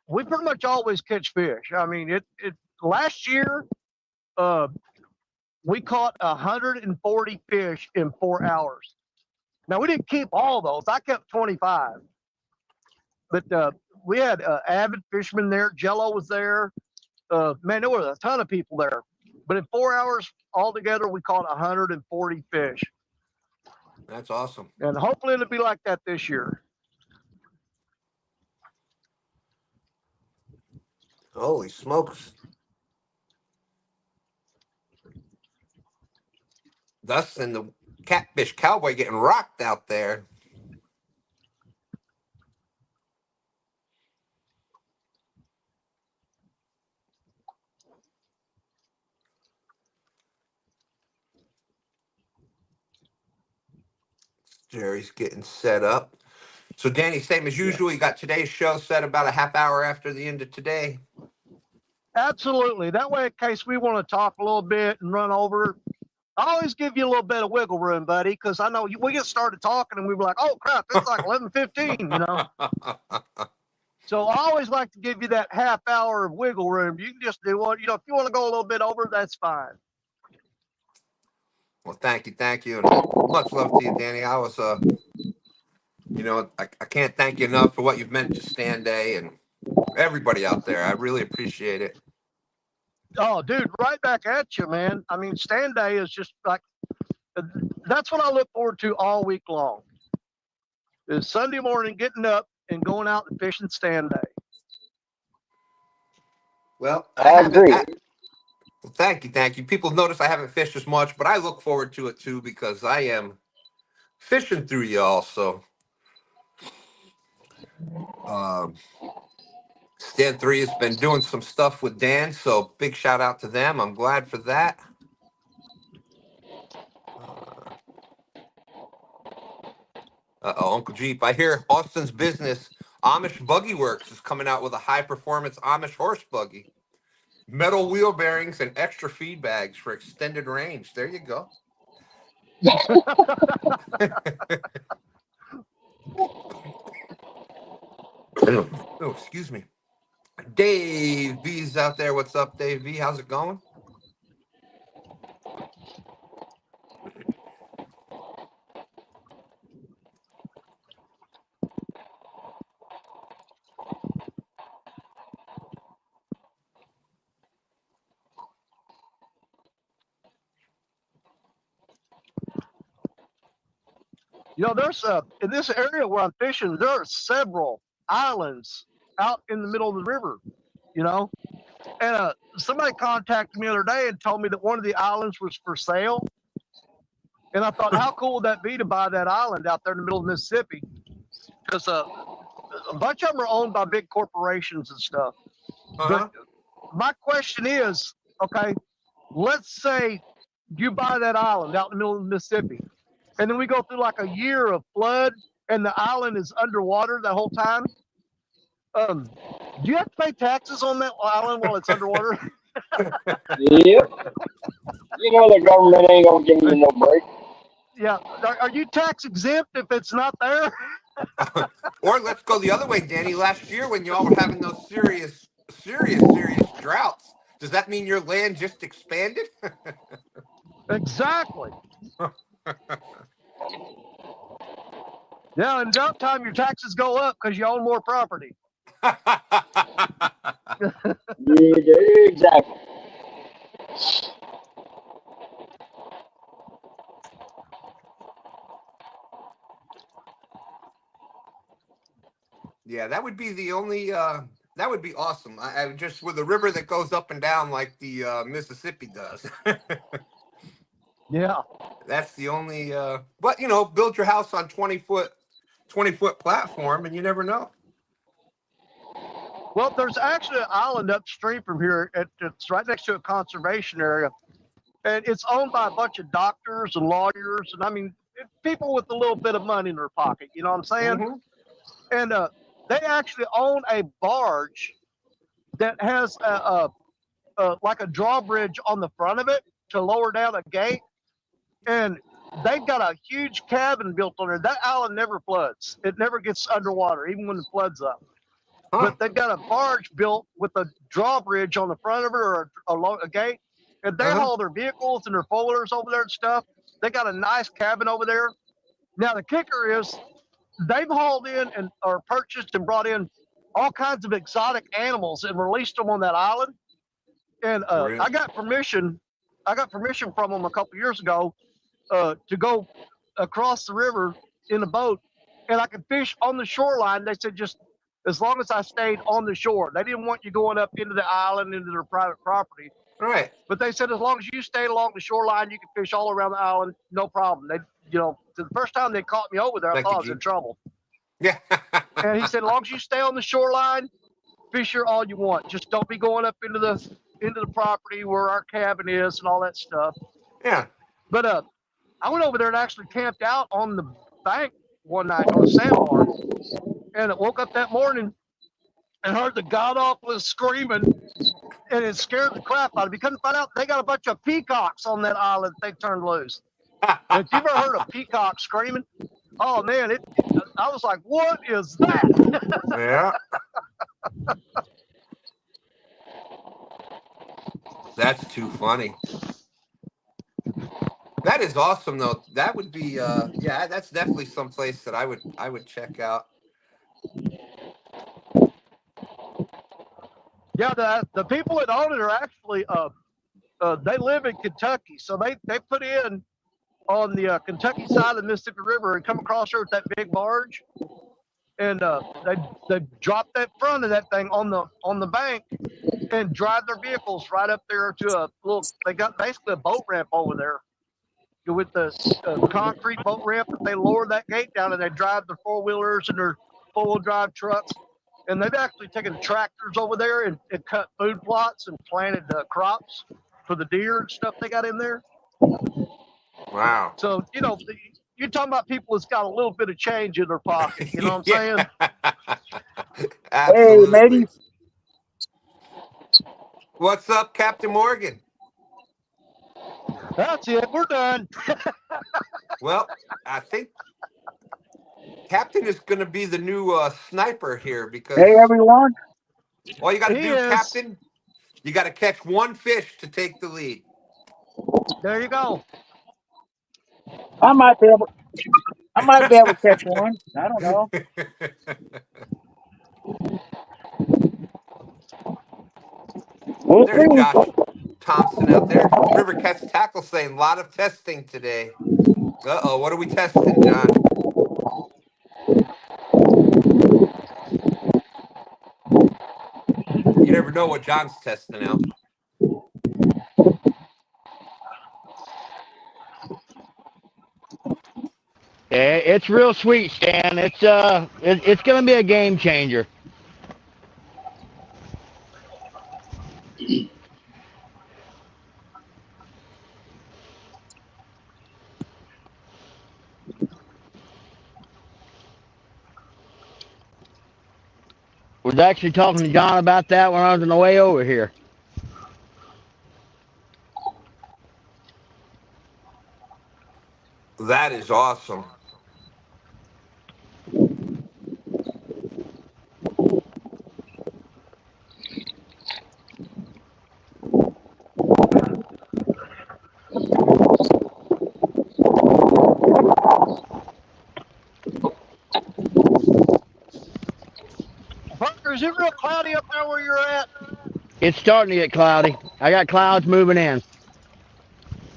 we pretty much always catch fish. I mean, it last year, we caught 140 fish in 4 hours. Now we didn't keep all those. I kept 25, but we had avid fishermen there. Jello was there. Man, there were a ton of people there. But in 4 hours altogether, we caught 140 fish. That's awesome. And hopefully it'll be like that this year. Holy smokes. Dustin, the Catfish Cowboy, getting rocked out there. Jerry's getting set up. So, Danny, same as usual, you got today's show set about a half hour after the end of today. Absolutely. That way, in case we want to talk a little bit and run over, I always give you a little bit of wiggle room, buddy, because I know we get started talking and we were like, oh, crap, it's like 11:15, you know? So I always like to give you that half hour of wiggle room. You can just do what, if you want to go a little bit over, that's fine. Well, thank you. And much love to you, Danny. I was, I can't thank you enough for what you've meant to STANday and everybody out there. I really appreciate it. Oh, dude, right back at you, man. I mean, STANday is just like, that's what I look forward to all week long. Is Sunday morning getting up and going out and fishing STANday. Well, I I haven't. agree. Well, thank you. People notice I haven't fished as much, but I look forward to it too because I am fishing through y'all. So, um, Stan3 has been doing some stuff with Dan, so big shout out to them. I'm glad for that. Uncle Jeep. I hear Austin's business, Amish Buggy Works, is coming out with a high performance Amish horse buggy. Metal wheel bearings and extra feed bags for extended range. There you go. Oh, excuse me. Dave B's out there. What's up, Dave B? How's it going? You know, there's in this area where I'm fishing, there are several islands out in the middle of the river. You know, and somebody contacted me the other day and told me that one of the islands was for sale. And I thought, how cool would that be to buy that island out there in the middle of Mississippi? Because a bunch of them are owned by big corporations and stuff. But my question is, okay, let's say you buy that island out in the middle of Mississippi, and then we go through like a year of flood, and the island is underwater the whole time. Do you have to pay taxes on that island while it's underwater? Yep. You know the government ain't gonna give you no break. Yeah. Are you tax exempt if it's not there? Or let's go the other way, Danny. Last year when y'all were having those serious droughts, does that mean your land just expanded? Exactly. Yeah, in drought time, your taxes go up because you own more property. Exactly. Yeah, that would be the only. That would be awesome. I just with a river that goes up and down like the Mississippi does. Yeah. That's the only. But you know, build your house on 20-foot platform, and you never know. Well, there's actually an island upstream from here. It's right next to a conservation area, and it's owned by a bunch of doctors and lawyers, and I mean people with a little bit of money in their pocket. You know what I'm saying? Mm-hmm. And they actually own a barge that has like a drawbridge on the front of it to lower down a gate, and they've got a huge cabin built on there. That island never floods. It never gets underwater, even when the flood's up. Huh. But they've got a barge built with a drawbridge on the front of it or a gate, and they haul their vehicles and their four-wheelers over there and stuff. They got a nice cabin over there. Now the kicker is they've hauled in and or purchased and brought in all kinds of exotic animals and released them on that island. And Really? I got permission from them a couple years ago to go across the river in a boat, and I could fish on the shoreline. They said just as long as I stayed on the shore. They didn't want you going up into the island, into their private property. Right. But they said as long as you stayed along the shoreline, you could fish all around the island, no problem. They, you know, the first time they caught me over there, I thought I was in trouble. Yeah. And he said, as long as you stay on the shoreline, fish here all you want. Just don't be going up into the property where our cabin is and all that stuff. Yeah. But I went over there and actually camped out on the bank one night on a sandbar, and I woke up that morning and heard the god awfulest screaming, and it scared the crap out of me. Couldn't find out they got a bunch of peacocks on that island they turned loose. And if you've ever heard a peacock screaming, oh man, I was like, what is that? Yeah. That's too funny. That is awesome though. That would be yeah, that's definitely some place that I would check out. Yeah, the people that own it are actually they live in Kentucky, so they put in on the Kentucky side of the Mississippi River and come across here with that big barge, and they dropped that front of that thing on the bank, and drive their vehicles right up there to a little. They got basically a boat ramp over there with the concrete boat ramp. That they lower that gate down and they drive their 4-wheelers and their 4-wheel drive trucks. And they've actually taken tractors over there and cut food plots and planted crops for the deer and stuff they got in there. Wow. So, you know, you're talking about people that's got a little bit of change in their pocket. You know what I'm saying? Absolutely. matey. What's up, Captain Morgan? That's it. We're done. Well, I think Captain is going to be the new sniper here because Hey, everyone. all you got to He do, is. Captain, you got to catch one fish to take the lead. There you go. I might be able to catch one. I don't know. We'll There's see. Josh Thompson out there. River Cats Tackle saying a lot of testing today. Uh-oh, what are we testing, John? You never know what John's testing out. Yeah, it's real sweet, Stan. It's gonna be a game changer. Was actually talking to John about that when I was on the way over here. That is awesome. Parker, is it real cloudy up there where you're at? It's starting to get cloudy. I got clouds moving in.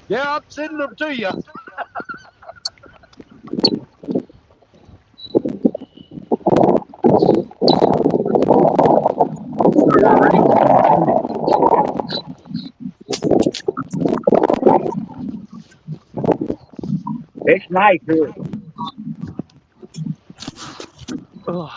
Yeah, I'm sending them to you. It's nice here. Ugh.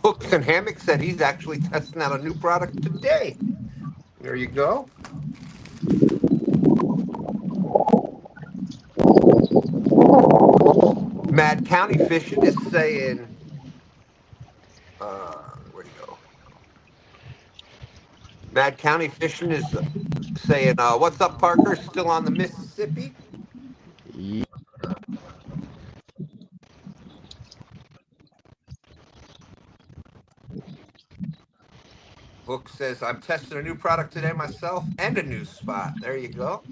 Hooks and Hammock said he's actually testing out a new product today. There you go. Mad County Fishing is saying, where'd he go? Mad County Fishing is saying, what's up, Parker? Still on the Mississippi? Hook says, I'm testing a new product today myself and a new spot. There you go.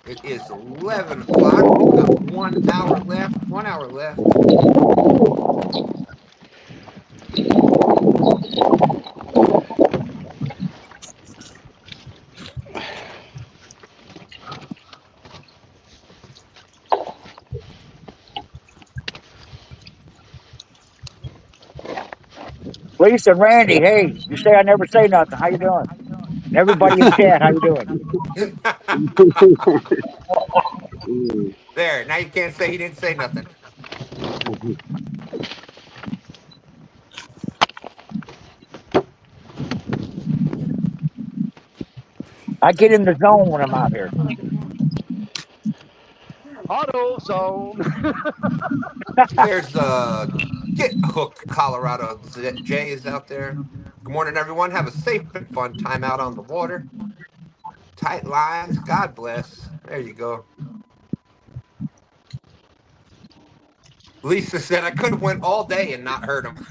It is 11 o'clock. We've got 1 hour left. 1 hour left. Lisa and Randy, hey, you say I never say nothing. How you doing? And everybody in chat, how you doing? There, now you can't say he didn't say nothing. I get in the zone when I'm out here. Auto zone. There's Get Hooked, Colorado. Jay is out there. Good morning, everyone. Have a safe and fun time out on the water. Tight lines. God bless. There you go. Lisa said I could have went all day and not heard him.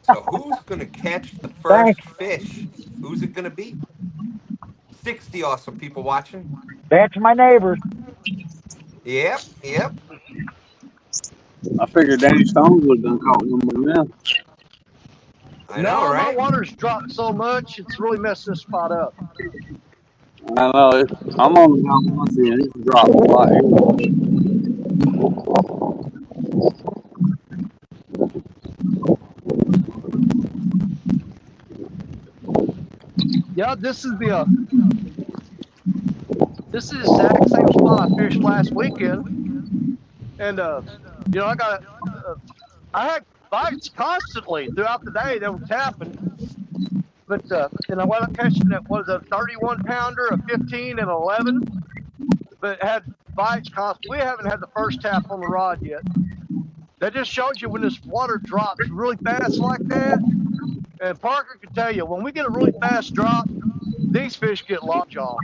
So who's going to catch the first Thanks. fish? Who's it going to be? 60 awesome people watching. That's my neighbors. Yep, yep. I figured Danny Stones would have done caught one by now. I know, No, my right? water's dropped so much, it's really messed this spot up. I know it. I'm on the Mount Muncie and it's dropped a lot. Yeah, this is the exact same spot I fished last weekend, and you know I had bites constantly throughout the day. They were tapping, but and I wound up catching that was a 31 pounder, a 15, and 11, but it had bites constantly. We haven't had the first tap on the rod yet. That just shows you when this water drops really fast like that. And Parker can tell you, when we get a really fast drop, these fish get lockjaw.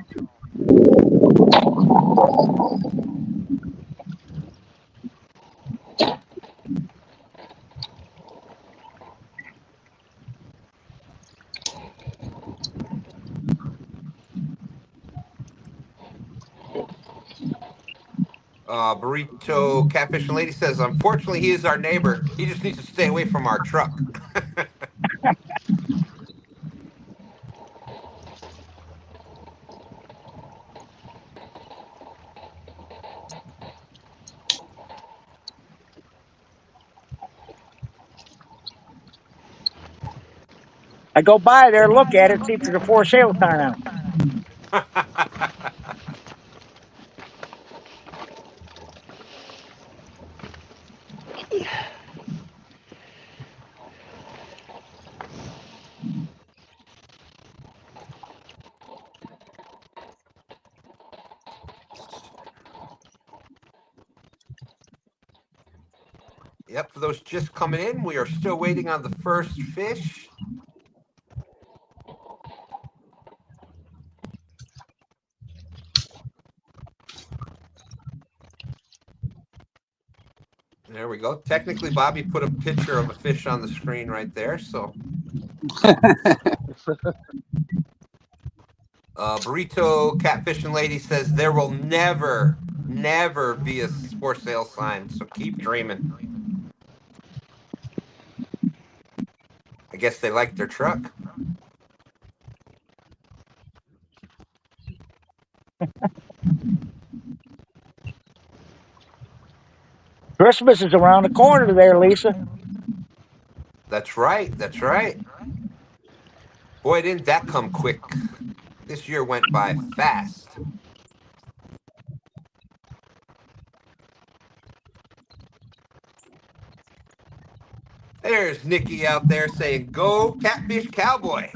Burrito Catfish and Lady says, unfortunately, he is our neighbor. He just needs to stay away from our truck. I go by there, look at it, see if there's a for sale sign out. Yep, for those just coming in, we are still waiting on the first fish. There we go. Technically, Bobby put a picture of a fish on the screen right there. So, Burrito Catfish and Lady says there will never be a for sale sign. So keep dreaming. I guess they like their truck. Christmas is around the corner there, Lisa. That's right. That's right. Boy, didn't that come quick. This year went by fast. There's Nikki out there saying, go Catfish Cowboy.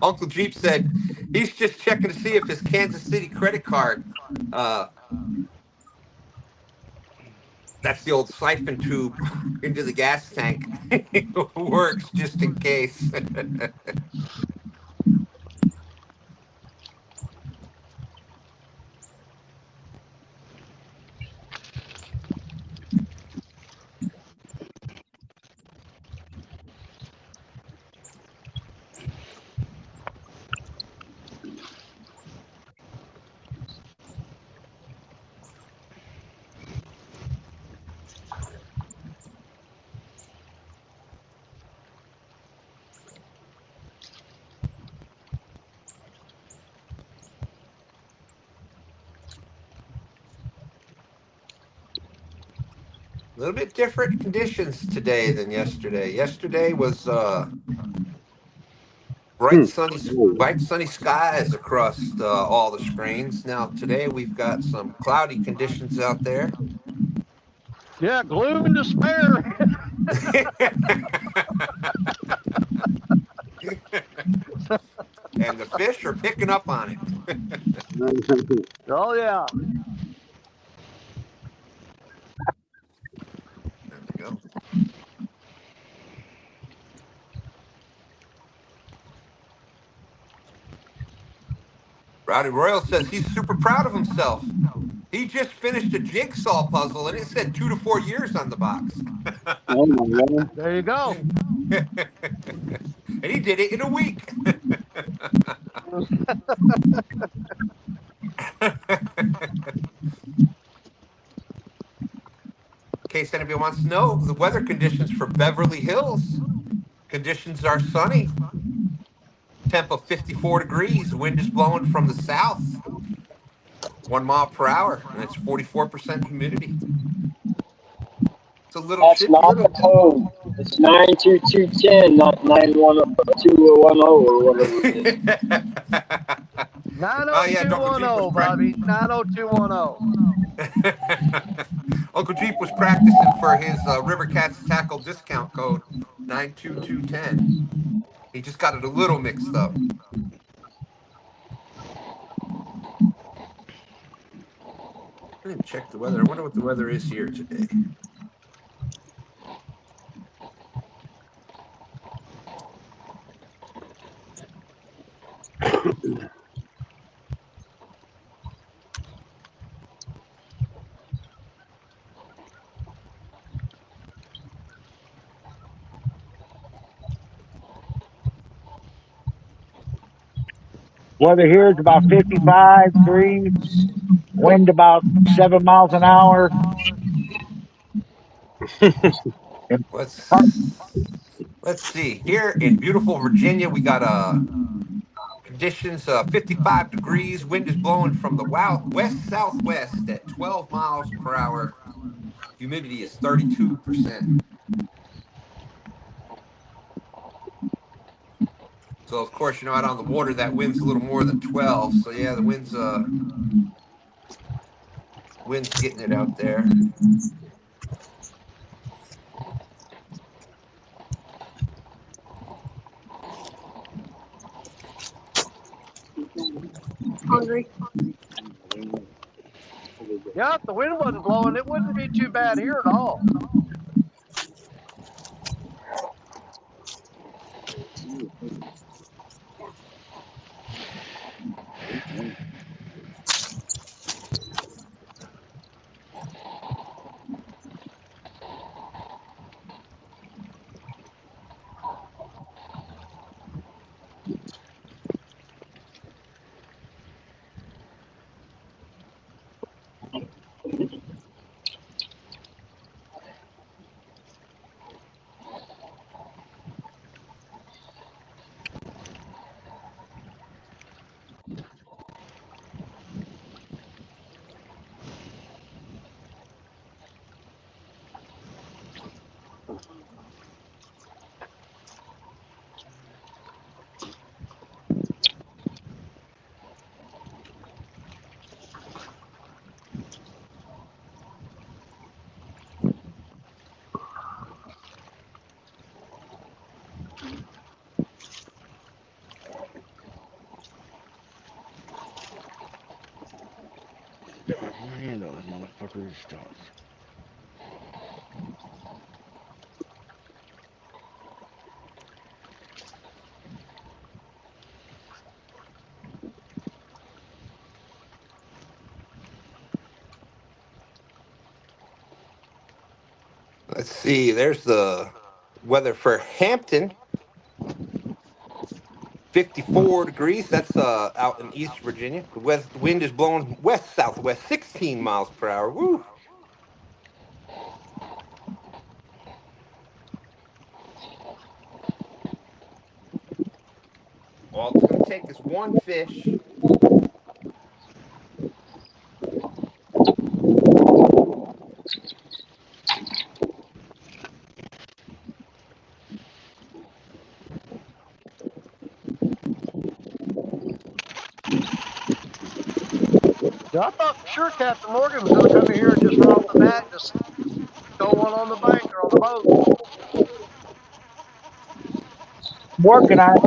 Uncle Jeep said he's just checking to see if his Kansas City credit card, that's the old siphon tube into the gas tank, works just in case. A little bit different conditions today than yesterday. Yesterday was bright sunny skies across all the screens. Now today we've got some cloudy conditions out there. Yeah, gloom and despair. And the fish are picking up on it. Oh yeah. There we go. Rowdy Royal says he's super proud of himself. He just finished a jigsaw puzzle and it said 2 to 4 years on the box. Oh my God. There you go. And he did it in a week. In case anybody wants to know, the weather conditions for Beverly Hills. Conditions are sunny. Temp of 54 degrees. Wind is blowing from the south. 1 mile per hour. And it's 44% humidity. It's a little That's chilly. not the code. It's 92210, not 91210 or whatever it is. 90210, Bobby. 90210. Uncle Jeep was practicing for his River Cats tackle discount code 92210. He just got it a little mixed up. I didn't check the weather. I wonder what the weather is here today. Weather here is about 55 degrees. Wind about 7 miles an hour. Let's see. Here in beautiful Virginia, we got conditions 55 degrees. Wind is blowing from the west southwest at 12 miles per hour. Humidity is 32%. So of course, out on the water, that wind's a little more than 12. So yeah, the wind's getting it out there. Hungry. Yeah, if the wind wasn't blowing, it wouldn't be too bad here at all. Handle this motherfucker starts. Let's see. There's the weather for Hampton. 54 degrees. That's out in East Virginia. The wind is blowing west southwest, 16 miles per hour. Woo! All it's going to take is one fish. Yeah, I thought for sure Captain Morgan was going to come in here and just right off the bat just throw one on the bank or on the boat. I'm working on it.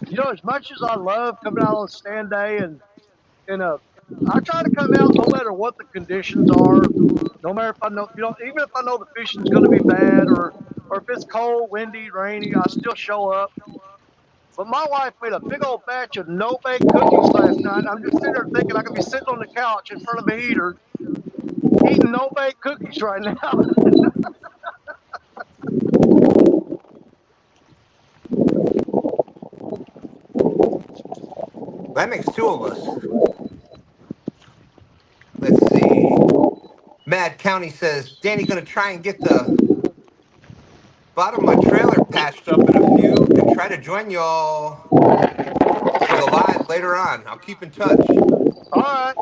You know, as much as I love coming out on STANday and I try to come out no matter what the conditions are, no matter if I know, even if I know the fishing's going to be bad or if it's cold, windy, rainy, I still show up. But my wife made a big old batch of no-bake cookies last night. I'm just sitting there thinking I could be sitting on the couch in front of a heater eating no-bake cookies right now. That makes two of us. Let's see. Mad County says, Danny gonna try and get the bottom of my trailer patched up in a few and try to join y'all for the live later on. I'll keep in touch. All right.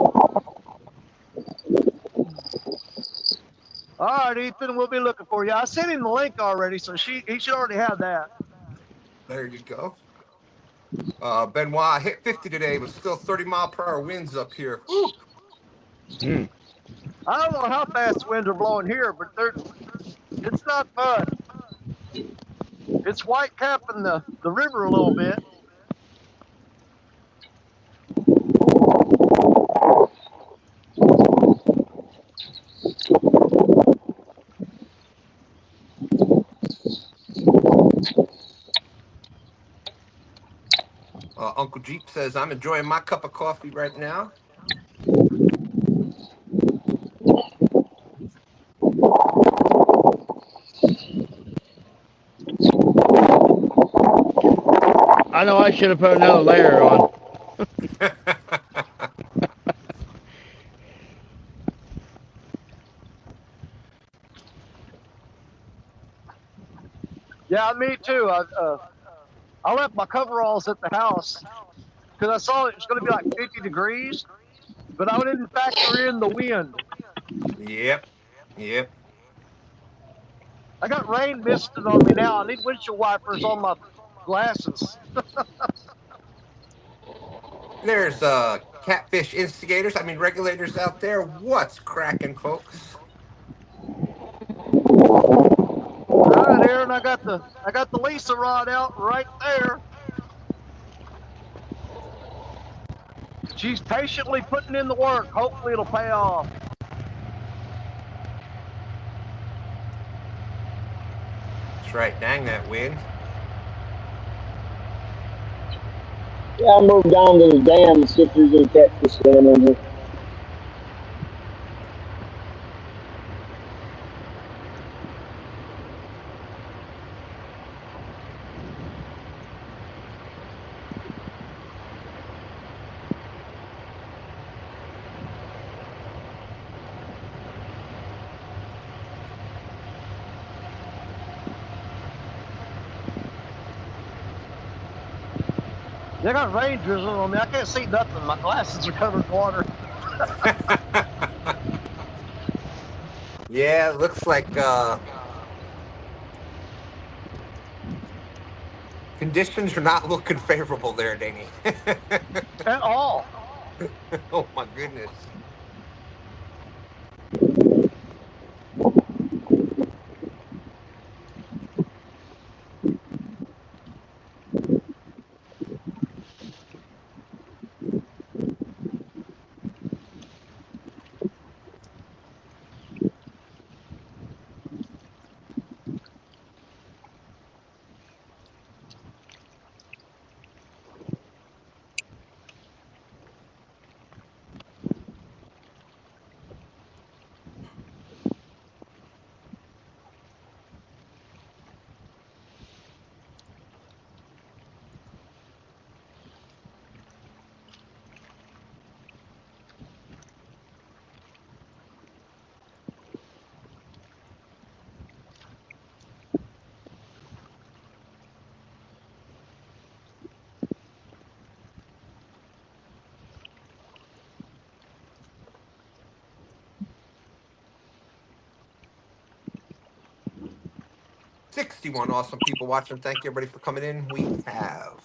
All right, Ethan, we'll be looking for you. I sent him the link already, so he should already have that. There you go. Benoit hit 50 today, but still 30-mile-per-hour winds up here. Woo. I don't know how fast the winds are blowing here, but it's not fun. It's white capping the river a little bit. Uncle Jeep says, I'm enjoying my cup of coffee right now. I know I should have put another layer on. Yeah, me too. I left my coveralls at the house because I saw it was going to be like 50 degrees, but I didn't factor in the wind. Yep. I got rain misted on me now. I need windshield wipers on my glasses. There's catfish instigators, regulators out there. What's cracking, folks? All right, Aaron, I got the Lisa rod out right there. She's patiently putting in the work. Hopefully it'll pay off. That's right. Dang that wind. Yeah, I'll move down to the dam and see if there's any catfish swimming in here. They got rain drizzling on me. I can't see nothing. My glasses are covered in water. Yeah, it looks like conditions are not looking favorable there, Danny. At all. Oh my goodness. $61 awesome people watching. Thank you everybody for coming in. We have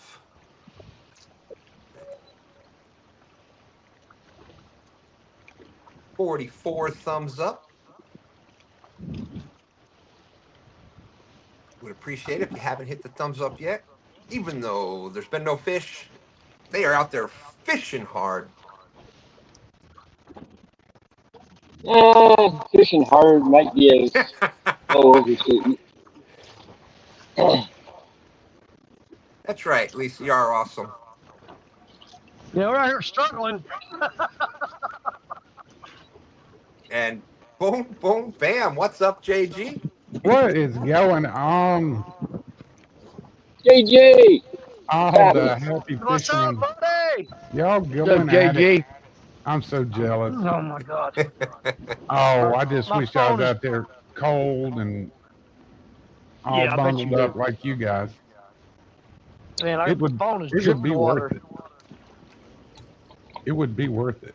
44 thumbs up. Would appreciate it if you haven't hit the thumbs up yet. Even though there's been no fish, they are out there fishing hard. Fishing hard might be a little overshooting. That's right, Lisa. You are awesome. Yeah, we're out here struggling. And boom, boom, bam. What's up, JG? What is going on? JJ! All the happy What's up, fishermen. buddy? Y'all What's up, going at it. JG? I'm so jealous. Oh, my God. Oh, I just My wish I was phone is- out there cold and all Yeah, I bet you bundled up do. like you guys. Man, It would- phone is it would dripping be water. worth it. It would be worth it.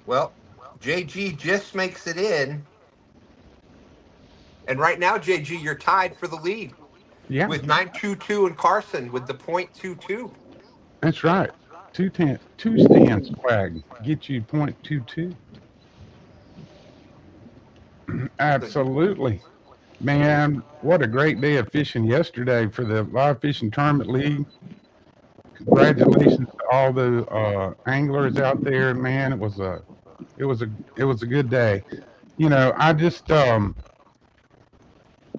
Well, JG just makes it in. And right now, JG, you're tied for the lead. Yeah, With 922 and Carson with the .22. that's right. Two stands swag. Get you .22. Absolutely. Man, what a great day of fishing yesterday for the Live Fishing Tournament League. Congratulations to all the anglers out there, man. It was a good day. You know, I just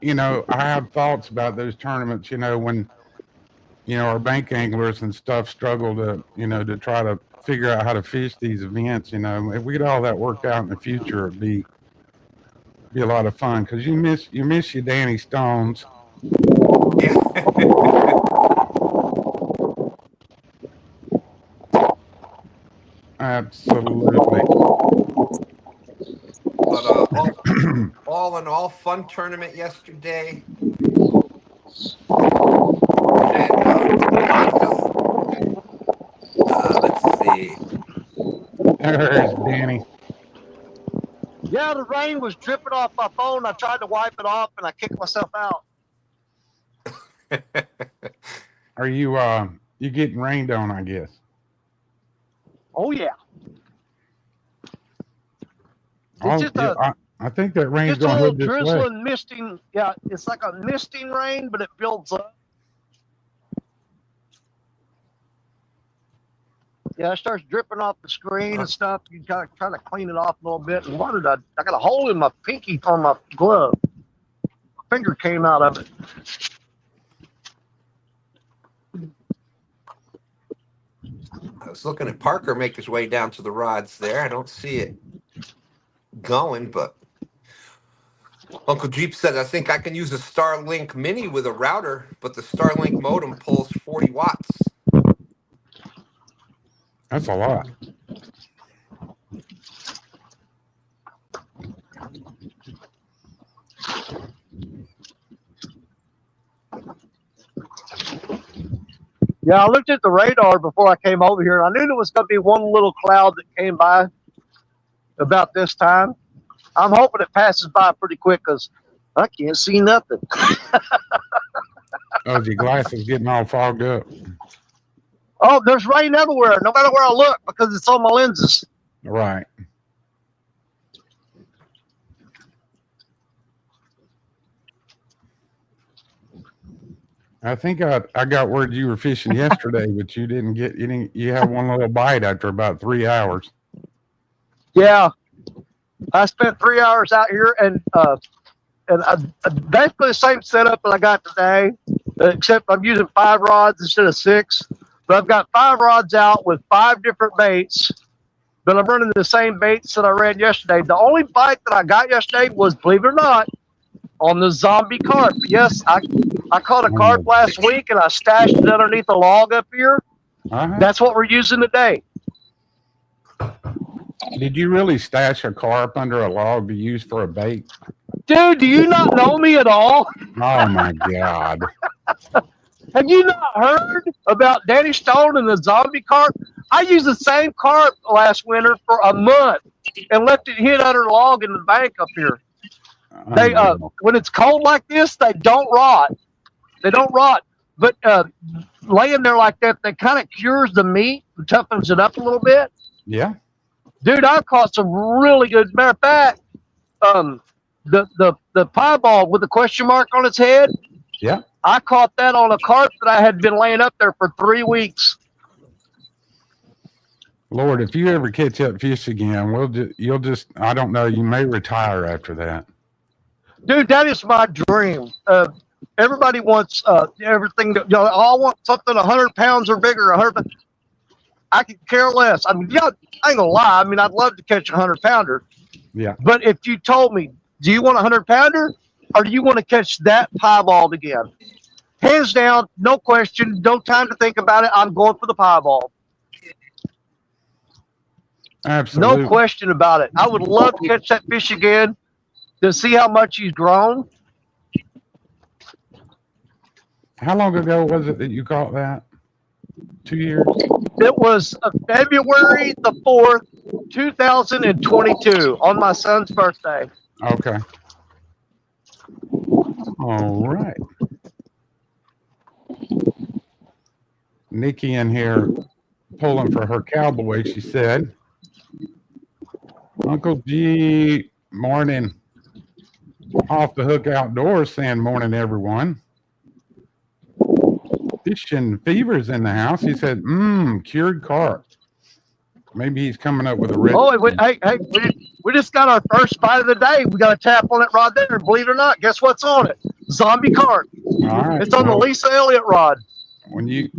you know, I have thoughts about those tournaments, you know, when you know our bank anglers and stuff struggle to, you know, to try to figure out how to fish these events, you know. If we get all that worked out in the future, it'd be a lot of fun because you miss your Danny Stones. Yeah. Absolutely. But all in all, fun tournament yesterday. And let's see. There's Danny. Yeah, the rain was dripping off my phone. I tried to wipe it off, and I kicked myself out. Are you you getting rained on, I guess? Oh, yeah. I think that rain's Just a going to little head this way. drizzling, misting. Yeah, it's like a misting rain, but it builds up. Yeah, it starts dripping off the screen and stuff. You gotta try to clean it off a little bit. And what did I got a hole in my pinky on my glove. My finger came out of it. I was looking at Parker make his way down to the rods there. I don't see it going, but Uncle Jeep said, I think I can use a Starlink Mini with a router, but the Starlink modem pulls 40 watts. That's a lot. Yeah, I looked at the radar before I came over here, and I knew there was going to be one little cloud that came by about this time. I'm hoping it passes by pretty quick because I can't see nothing. Oh, your glasses getting all fogged up. Oh, there's rain everywhere, no matter where I look, because it's on my lenses. Right. I think I got word you were fishing yesterday, but you didn't get any. You had one little bite after about 3 hours. Yeah, I spent 3 hours out here, and basically the same setup that I got today, except I'm using 5 rods instead of 6. But I've got 5 rods out with 5 different baits, but I'm running the same baits that I ran yesterday. The only bite that I got yesterday was, believe it or not, on the zombie carp. Yes, I caught a carp last week, and I stashed it underneath a log up here. That's what we're using today. Did you really stash a carp under a log to use for a bait? Dude, do you not know me at all? Oh, my God. Have you not heard about Danny Stone and the zombie carp? I used the same carp last winter for a month and left it hid under a log in the bank up here. They when it's cold like this, they don't rot. They don't rot. But laying there like that, that kind of cures the meat and toughens it up a little bit. Yeah. Dude, I've caught some really good. Matter of fact, the piebald with the question mark on its head. Yeah. I caught that on a carp that I had been laying up there for 3 weeks. Lord, if you ever catch up fish again, you'll just, I don't know, you may retire after that. Dude, that is my dream. Everybody wants everything. I want something 100 pounds or bigger. 100. I could care less. I mean, yeah, I ain't gonna lie. I mean, I'd love to catch a 100-pounder. Yeah. But if you told me, do you want a 100-pounder or do you want to catch that piebald again? Hands down, no question, no time to think about it. I'm going for the piebald. Absolutely. No question about it. I would love to catch that fish again to see how much he's grown. How long ago was it that you caught that? 2 years? It was February the 4th, 2022, on my son's birthday. Okay. All right. Nikki in here pulling for her cowboy, she said. Uncle G, morning. Off the Hook Outdoors saying morning, everyone. Fishing Fever's in the house. He said, cured carp. Maybe he's coming up with a red. Oh, hey, we just got our first bite of the day. We got a tap on it rod there. And believe it or not, guess what's on it? Zombie carp. All right. It's on the Lisa Elliott rod. When you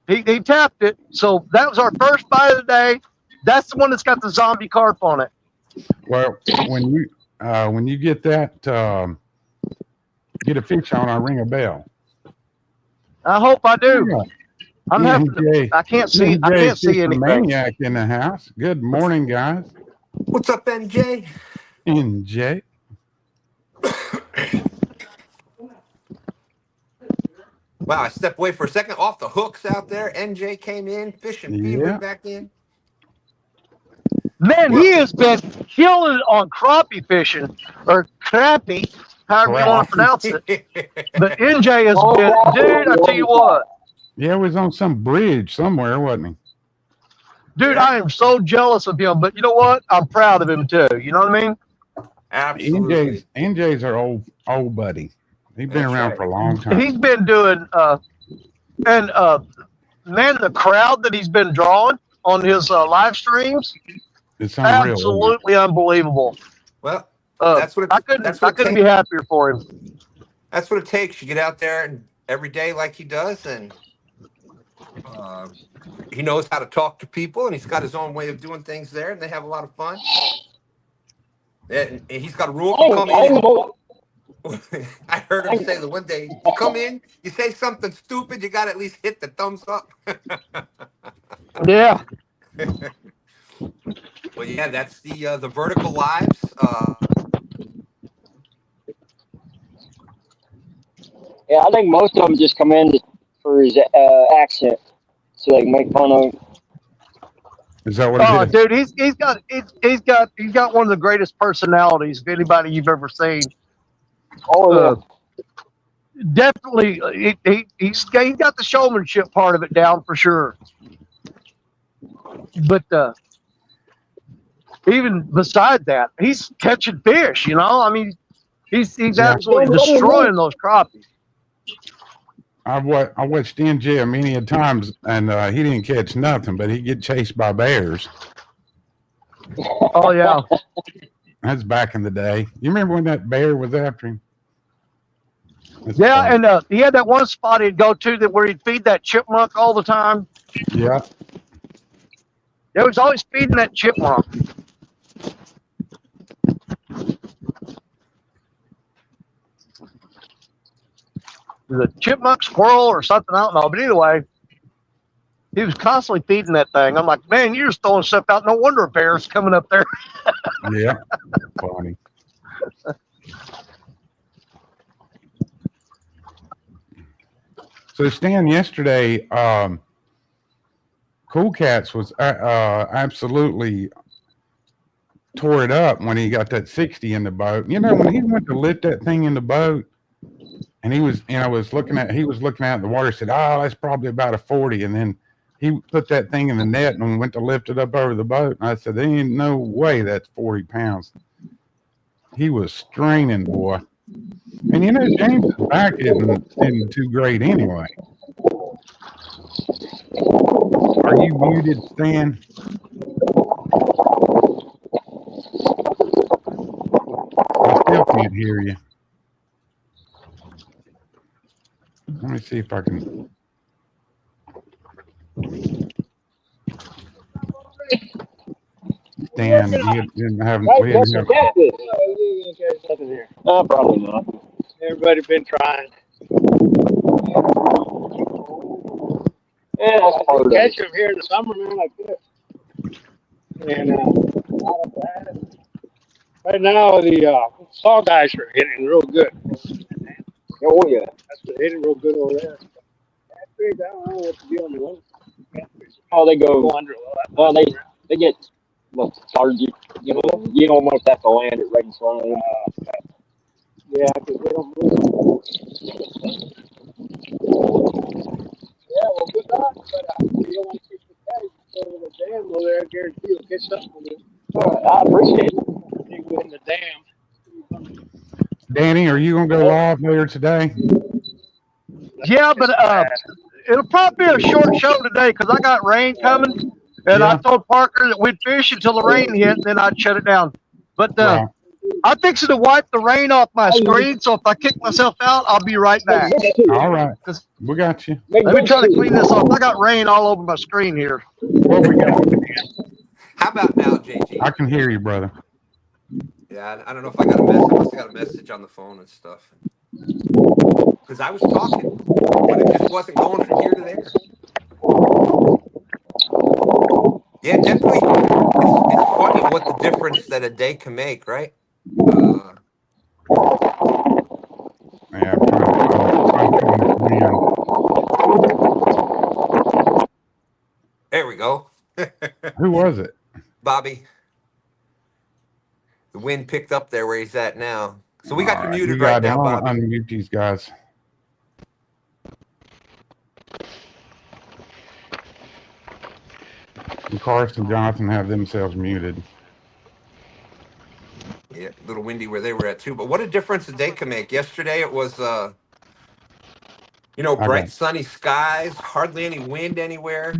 he tapped it. So that was our first bite of the day. That's the one that's got the zombie carp on it. Well, when you get that, get a fish on, I ring a bell. I hope I do. Yeah. I'm having to, I can't see. I can't see anything. Maniac in the house. Good morning, guys. What's up, NJ? NJ. Wow, I stepped away for a second. Off the hooks out there. NJ came in, fishing Fever back in. Man, he has been killing on crappie fishing, or crappie, however you want to pronounce it. But NJ has been, dude, I tell you what. Yeah, it was on some bridge somewhere, wasn't he? Dude, I am so jealous of him, but you know what? I'm proud of him too. You know what I mean? Absolutely. NJ's our old buddy. He's been around for a long time. He's been doing, and man, the crowd that he's been drawing on his live streams, It's unreal. Isn't it? absolutely unbelievable. Well, I that's what couldn't be happier for him. That's what it takes. You get out there and every day like he does, and he knows how to talk to people, and he's got his own way of doing things there, and they have a lot of fun. And he's got a rule for coming in. I heard him say the one day, you come in, you say something stupid, you got to at least hit the thumbs up. Yeah. Well, yeah, that's the vertical lives. Yeah, I think most of them just come in for his accent, so they can make fun of him. Is that what it is? Dude, he's got one of the greatest personalities of anybody you've ever seen. Oh, definitely, he's got the showmanship part of it down for sure. But even beside that, he's catching fish. You know, I mean, he's absolutely destroying those crappies. I watched STANday many times, and he didn't catch nothing, but he get chased by bears. Oh yeah, that's back in the day. You remember when that bear was after him? That's yeah, funny. and he had that one spot he'd go to where he'd feed that chipmunk all the time. Yeah, He was always feeding that chipmunk. The chipmunk, squirrel, or something, I don't know. But either way, he was constantly feeding that thing. I'm like, man, you're just throwing stuff out. No wonder a bear's coming up there. yeah, funny. So Stan, yesterday, Cool Cats was absolutely tore it up when he got that 60 in the boat. You know, when he went to lift that thing in the boat, and he was looking at the water, said, "Oh, that's probably about a 40." And then he put that thing in the net and went to lift it up over the boat. And I said, "There ain't no way that's 40 pounds." He was straining, boy. And you know, James' back isn't too great anyway. Are you muted, Stan? I still can't hear you. Let me see if I can. Stan, we didn't have. Probably not. Everybody's been trying. Yeah, that's part of Catch it. them here in the summer, man, like this. And right now, the saw guys are hitting real good. Oh yeah. That's hitting real good over there. I don't know what to do on the one. Oh, they go. Under Well, they get lethargic. You know, you almost have to land it right in front of them. yeah, because they don't move. Yeah, well, good luck, but you don't want to keep the guys over the dam over there. I guarantee you'll get something with it. I appreciate it. You go in the dam. Danny, are you gonna go live later today? Yeah, but it'll probably be a short show today because I got rain coming, and I told Parker that we'd fish until the rain hit, and then I'd shut it down. But Right. I'm fixing to wipe the rain off my screen, so if I kick myself out, I'll be right back. All right, we got you. Let me try to clean this off. I got rain all over my screen here. What we got? How about now, JG? I can hear you, brother. Yeah, I don't know if I got a message. I must have got a message on the phone and stuff. Because I was talking, but it just wasn't going from here to there. Yeah, definitely. It's funny what the difference that a day can make, right? Yeah, I'm trying to There we go. Who was it? Bobby. The wind picked up there where he's at now. So we got you muted You right got now, him. Bobby. Unmute these guys. And Carson and Jonathan have themselves muted. Yeah, a little windy where they were at too. But what a difference a day can make. Yesterday it was You know, I bright got sunny skies, hardly any wind anywhere.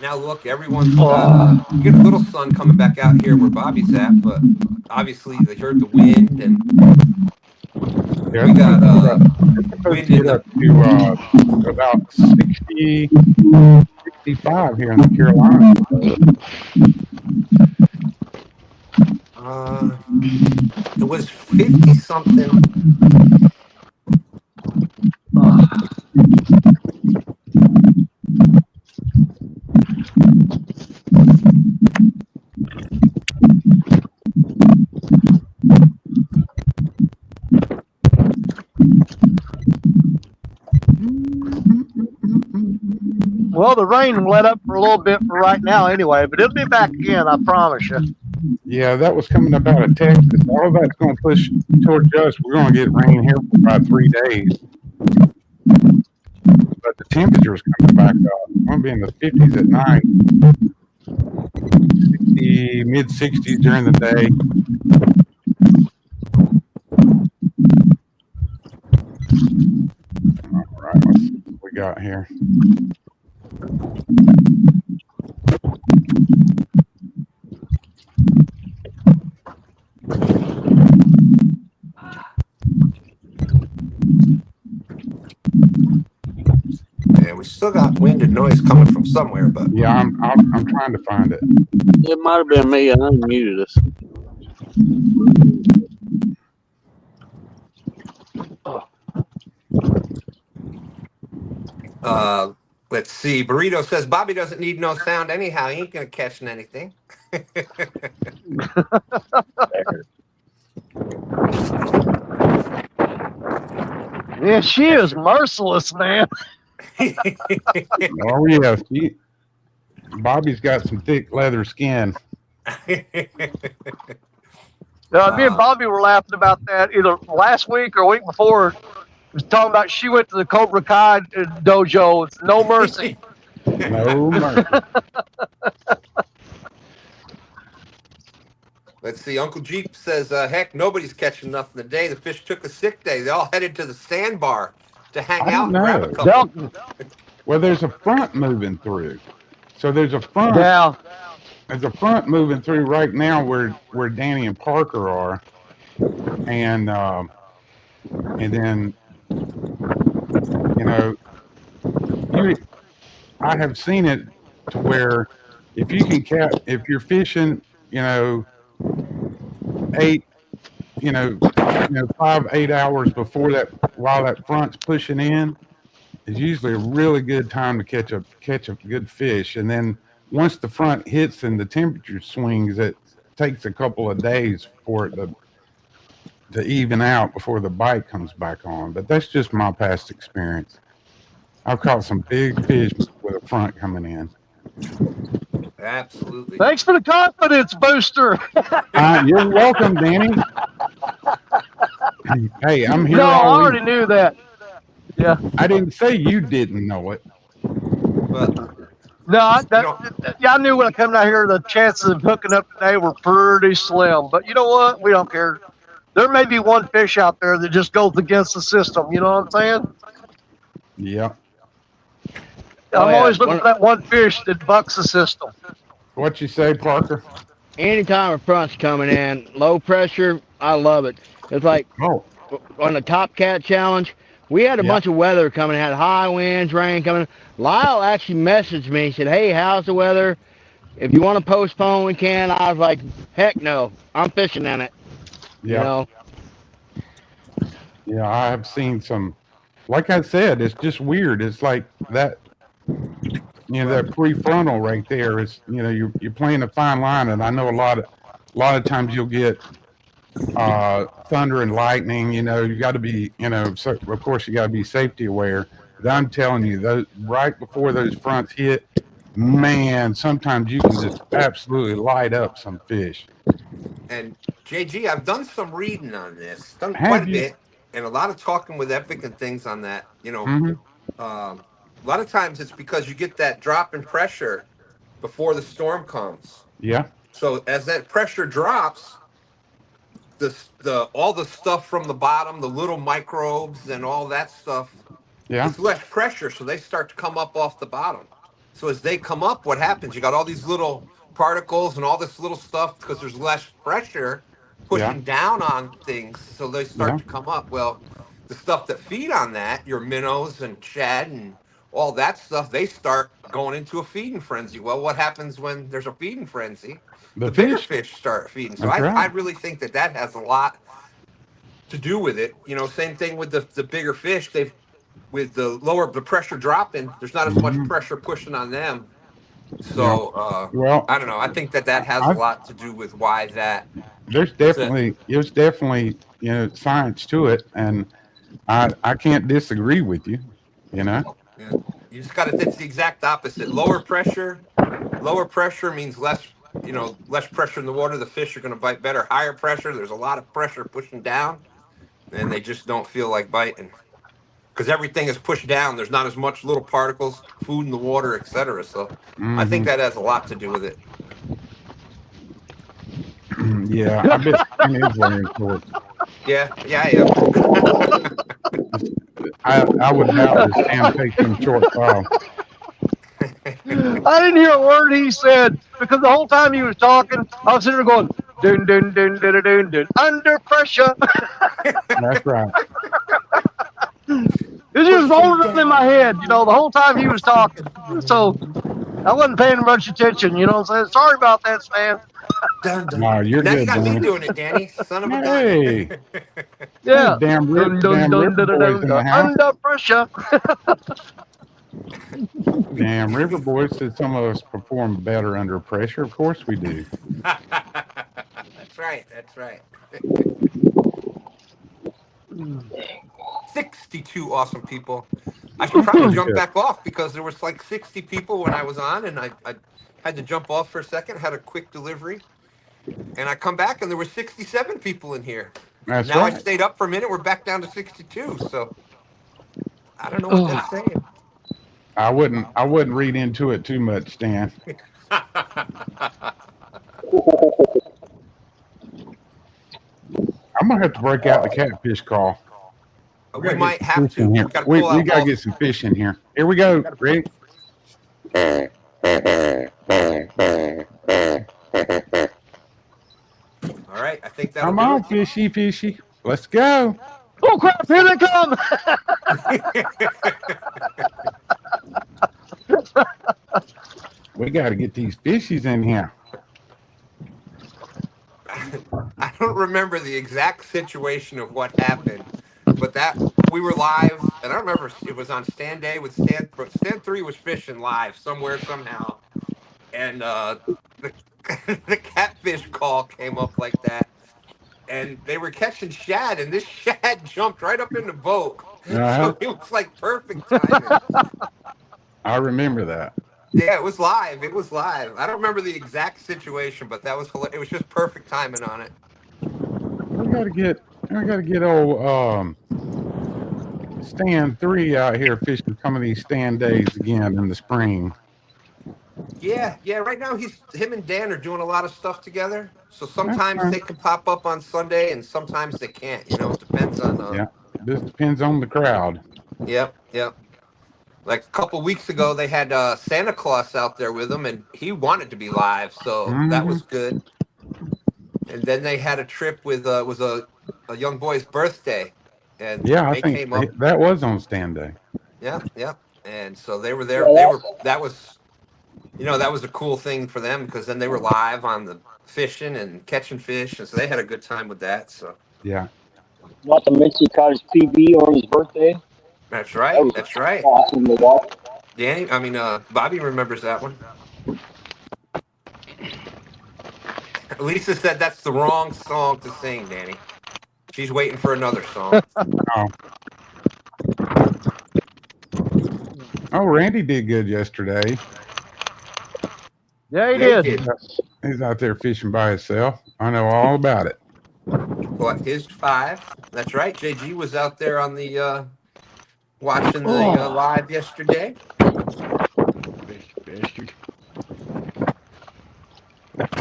Now look, everyone's got you get a little sun coming back out here where Bobby's at, but obviously they heard the wind, and yeah, we got it's supposed wind to in get the up to about 60, 65 here in the Carolinas. it was 50 something. Well, the rain let up for a little bit for right now anyway, but it'll be back again, I promise you. Yeah, that was coming up out of Texas. All of that's going to push towards us. We're going to get rain here for about 3 days. But the temperature's coming back up. It's going to be in the 50s at night, 60, mid 60s during the day. All right, let's see what we got here. Yeah, we still got wind and noise coming from somewhere, but Yeah, I'm trying to find it. It might have been me. I unmuted us. let's see. Burrito says Bobby doesn't need no sound anyhow. He ain't gonna catch anything. Yeah, she is merciless, man. Oh yeah, Bobby's got some thick leather skin. Me and Bobby were laughing about that either last week or a week before. Was talking about she went to the Cobra Kai dojo. It's no mercy. No mercy. Let's see. Uncle Jeep says, heck, nobody's catching nothing today. The fish took a sick day. They all headed to the sandbar to hang out and grab a couple. Well, there's a front moving through. So there's a front. Yeah. There's a front moving through right now where Danny and Parker are, and then I have seen it to where if you can if you're fishing, 5-8 hours before that, while that front's pushing in, is usually a really good time to catch a good fish. And then once the front hits and the temperature swings, it takes a couple of days for it to even out before the bite comes back on. But that's just my past experience. I've caught some big fish with a front coming in. Absolutely. Thanks for the confidence booster. You're welcome, Danny. Hey, I'm here. No, I already knew that. Yeah. I didn't say you didn't know it. But no, I knew when I come down here, the chances of hooking up today were pretty slim. But you know what? We don't care. There may be one fish out there that just goes against the system. You know what I'm saying? Yeah. I'm always looking for that one fish that bucks the system. What you say, Parker? Anytime a front's coming in, low pressure, I love it. It's like on the Top Cat Challenge, we had a bunch of weather coming, had high winds, rain coming. Lyle actually messaged me, said, hey, how's the weather? If you want to postpone, we can. I was like, heck no, I'm fishing in it. Yeah. Yeah, I have seen some, like I said, it's just weird. It's like that, that prefrontal right there is, you're playing a fine line. And I know a lot of times you'll get thunder and lightning, you got to be, so of course you got to be safety aware. But I'm telling you, those right before those fronts hit, man, sometimes you can just absolutely light up some fish. And JG, I've done some reading on this, done quite a bit, and a lot of talking with Epic and things on that. A lot of times it's because you get that drop in pressure before the storm comes. Yeah. So as that pressure drops, all the stuff from the bottom, the little microbes and all that stuff Yeah. It's less pressure, so they start to come up off the bottom. So as they come up, what happens? You got all these little particles and all this little stuff because there's less pressure Yeah. pushing down on things, so they start Yeah. to come up. Well, the stuff that feed on that, your minnows and shad and all that stuff, they start going into a feeding frenzy. Well, what happens when there's a feeding frenzy? The The bigger fish. fish start feeding. So That's I right. really think that that has a lot to do with it. You know, same thing with the bigger fish. They've with the pressure dropping, there's not as much Mhm. pressure pushing on them. Yeah. So Well, I don't know. I think that that has a I lot to do with why that. there's What's it? definitely science to it, and I can't disagree with you. You know. Yeah. You just got to. It's the exact opposite. Lower pressure. Lower pressure means less. You know, less pressure in the water. The fish are going to bite better. Higher pressure, there's a lot of pressure pushing down, and they just don't feel like biting because everything is pushed down. There's not as much little particles, food in the water, etc. So I think Hmm. that has a lot to do with it. Yeah, I bet Stan is wearing shorts. Yeah, yeah, I am. I would doubt that Stan takes them shorts off. I didn't hear a word he said because the whole time he was talking, I was sitting there going, dun, dun, dun, dun, dun, dun, under pressure. That's right. It just rolled up in my head, the whole time he was talking. So I wasn't paying much attention, what I'm saying? Sorry about that, Stan. Dun, dun. No, you're Now you good, got me Danny. doing it, Danny. Son of a gun. Hey, Yeah. damn Dun, dun, dun, river dun, dun, boys dun, in dun, the house. under pressure. Damn river boys said some of us perform better under pressure. Of course we do. That's right. That's right. 62 awesome people. I should probably jump back off because there was like 60 people when I was on, and I had to jump off for a second, had a quick delivery, and I come back and there were 67 people in here. That's Now I right. stayed up for a minute. We're back down to 62. So I don't know what that's saying. I wouldn't read into it too much, Stan. I'm gonna have to break out the catfish call. We might have to. Here. We got to We pull out gotta all. get some fish in here. Here we go. Ready? All right. I think that'll Come do on, fishy, fishy. Let's go. Oh, crap, here they come. We got to get these fishies in here. I don't remember the exact situation of what happened, but that we were live, and I remember it was on STANday with Stan3 was fishing live somewhere somehow, and the the catfish call came up like that, and they were catching shad, and this shad jumped right up in the boat, Uh-huh. so it was like perfect timing. I remember that. Yeah, it was live. It was live. I don't remember the exact situation, but that was it was just perfect timing on it. We gotta get old Stan3 out here fishing some of these STANdays again in the spring. Yeah. Right now him and Dan are doing a lot of stuff together. So sometimes they can pop up on Sunday, and sometimes they can't. You know, it depends on. Yeah, this depends on the crowd. Yep. Like a couple weeks ago, they had Santa Claus out there with them, and he wanted to be live, so that was good. And then they had a trip with was a young boy's birthday, and Yeah, I they think came up. that was on STANday. Yeah. And so they were there. They were. That was, that was a cool thing for them because then they were live on the fishing and catching fish, and so they had a good time with that. So Yeah. Not to mention he caught his PB on his birthday. that's right. That's right. Awesome to watch. Danny, Bobby remembers that one. Lisa said that's the wrong song to sing, Danny. She's waiting for another song. Oh, Randy did good yesterday. Yeah, he did. He's out there fishing by himself. I know all about it. Caught his 5. That's right. JG was out there on the watching the live yesterday.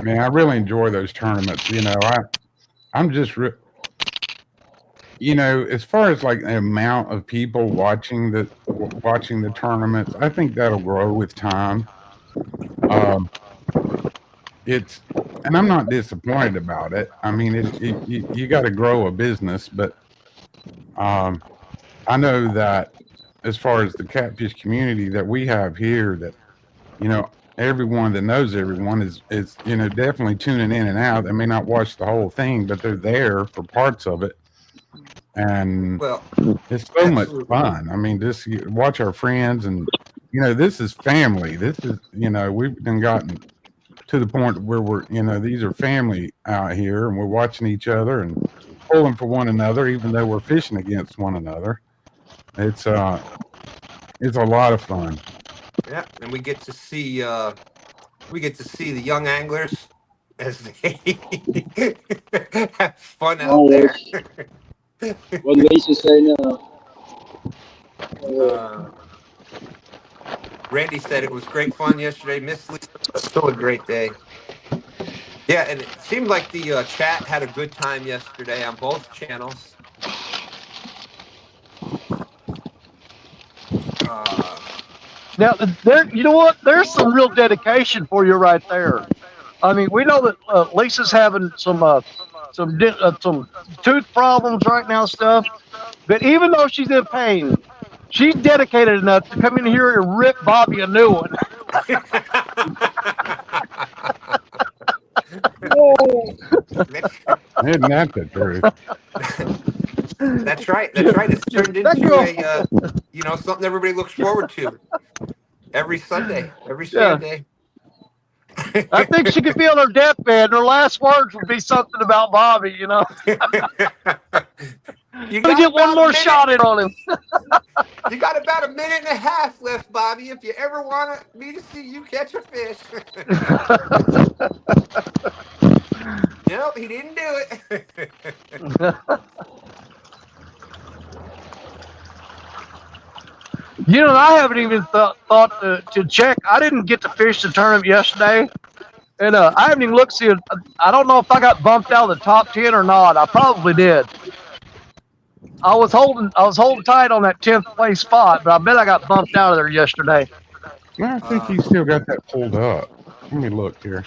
Man, I really enjoy those tournaments. I'm just as far as like the amount of people watching the tournaments, I think that'll grow with time. Um, and I'm not disappointed about it. I mean, you got to grow a business, but I know that as far as the catfish community that we have here, that everyone that knows everyone is definitely tuning in and out. They may not watch the whole thing, but they're there for parts of it, and Well, it's so much absolutely. fun. I mean, just watch our friends, and this is family. This is we've been gotten to the point where we're these are family out here, and we're watching each other and pulling for one another, even though we're fishing against one another. It's a lot of fun. Yeah, and we get to see the young anglers as they have fun out there. What Lisa say now? Randy said it was great fun yesterday. Miss Lisa, still a great day. Yeah, and it seemed like the chat had a good time yesterday on both channels. Now, there, you know what? There's some real dedication for you right there. I mean, we know that Lisa's having some tooth problems right now, stuff. But even though she's in pain, she's dedicated enough to come in here and rip Bobby a new one. Isn't that the truth? That's right. That's right. It's turned into a something everybody looks forward to every Sunday, every STANday. I think she could be on her deathbed. Her last words would be something about Bobby. You gotta get one more shot in on him. You got about a minute and a half left, Bobby. If you ever want me to see you catch a fish. Nope, he didn't do it. I haven't even thought to check. I didn't get to fish the tournament yesterday, and I haven't even looked. See, I don't know if I got bumped out of the top 10 or not. I probably did. I was holding tight on that 10th place spot, but I bet I got bumped out of there yesterday. I think you still got that pulled up. Let me look here.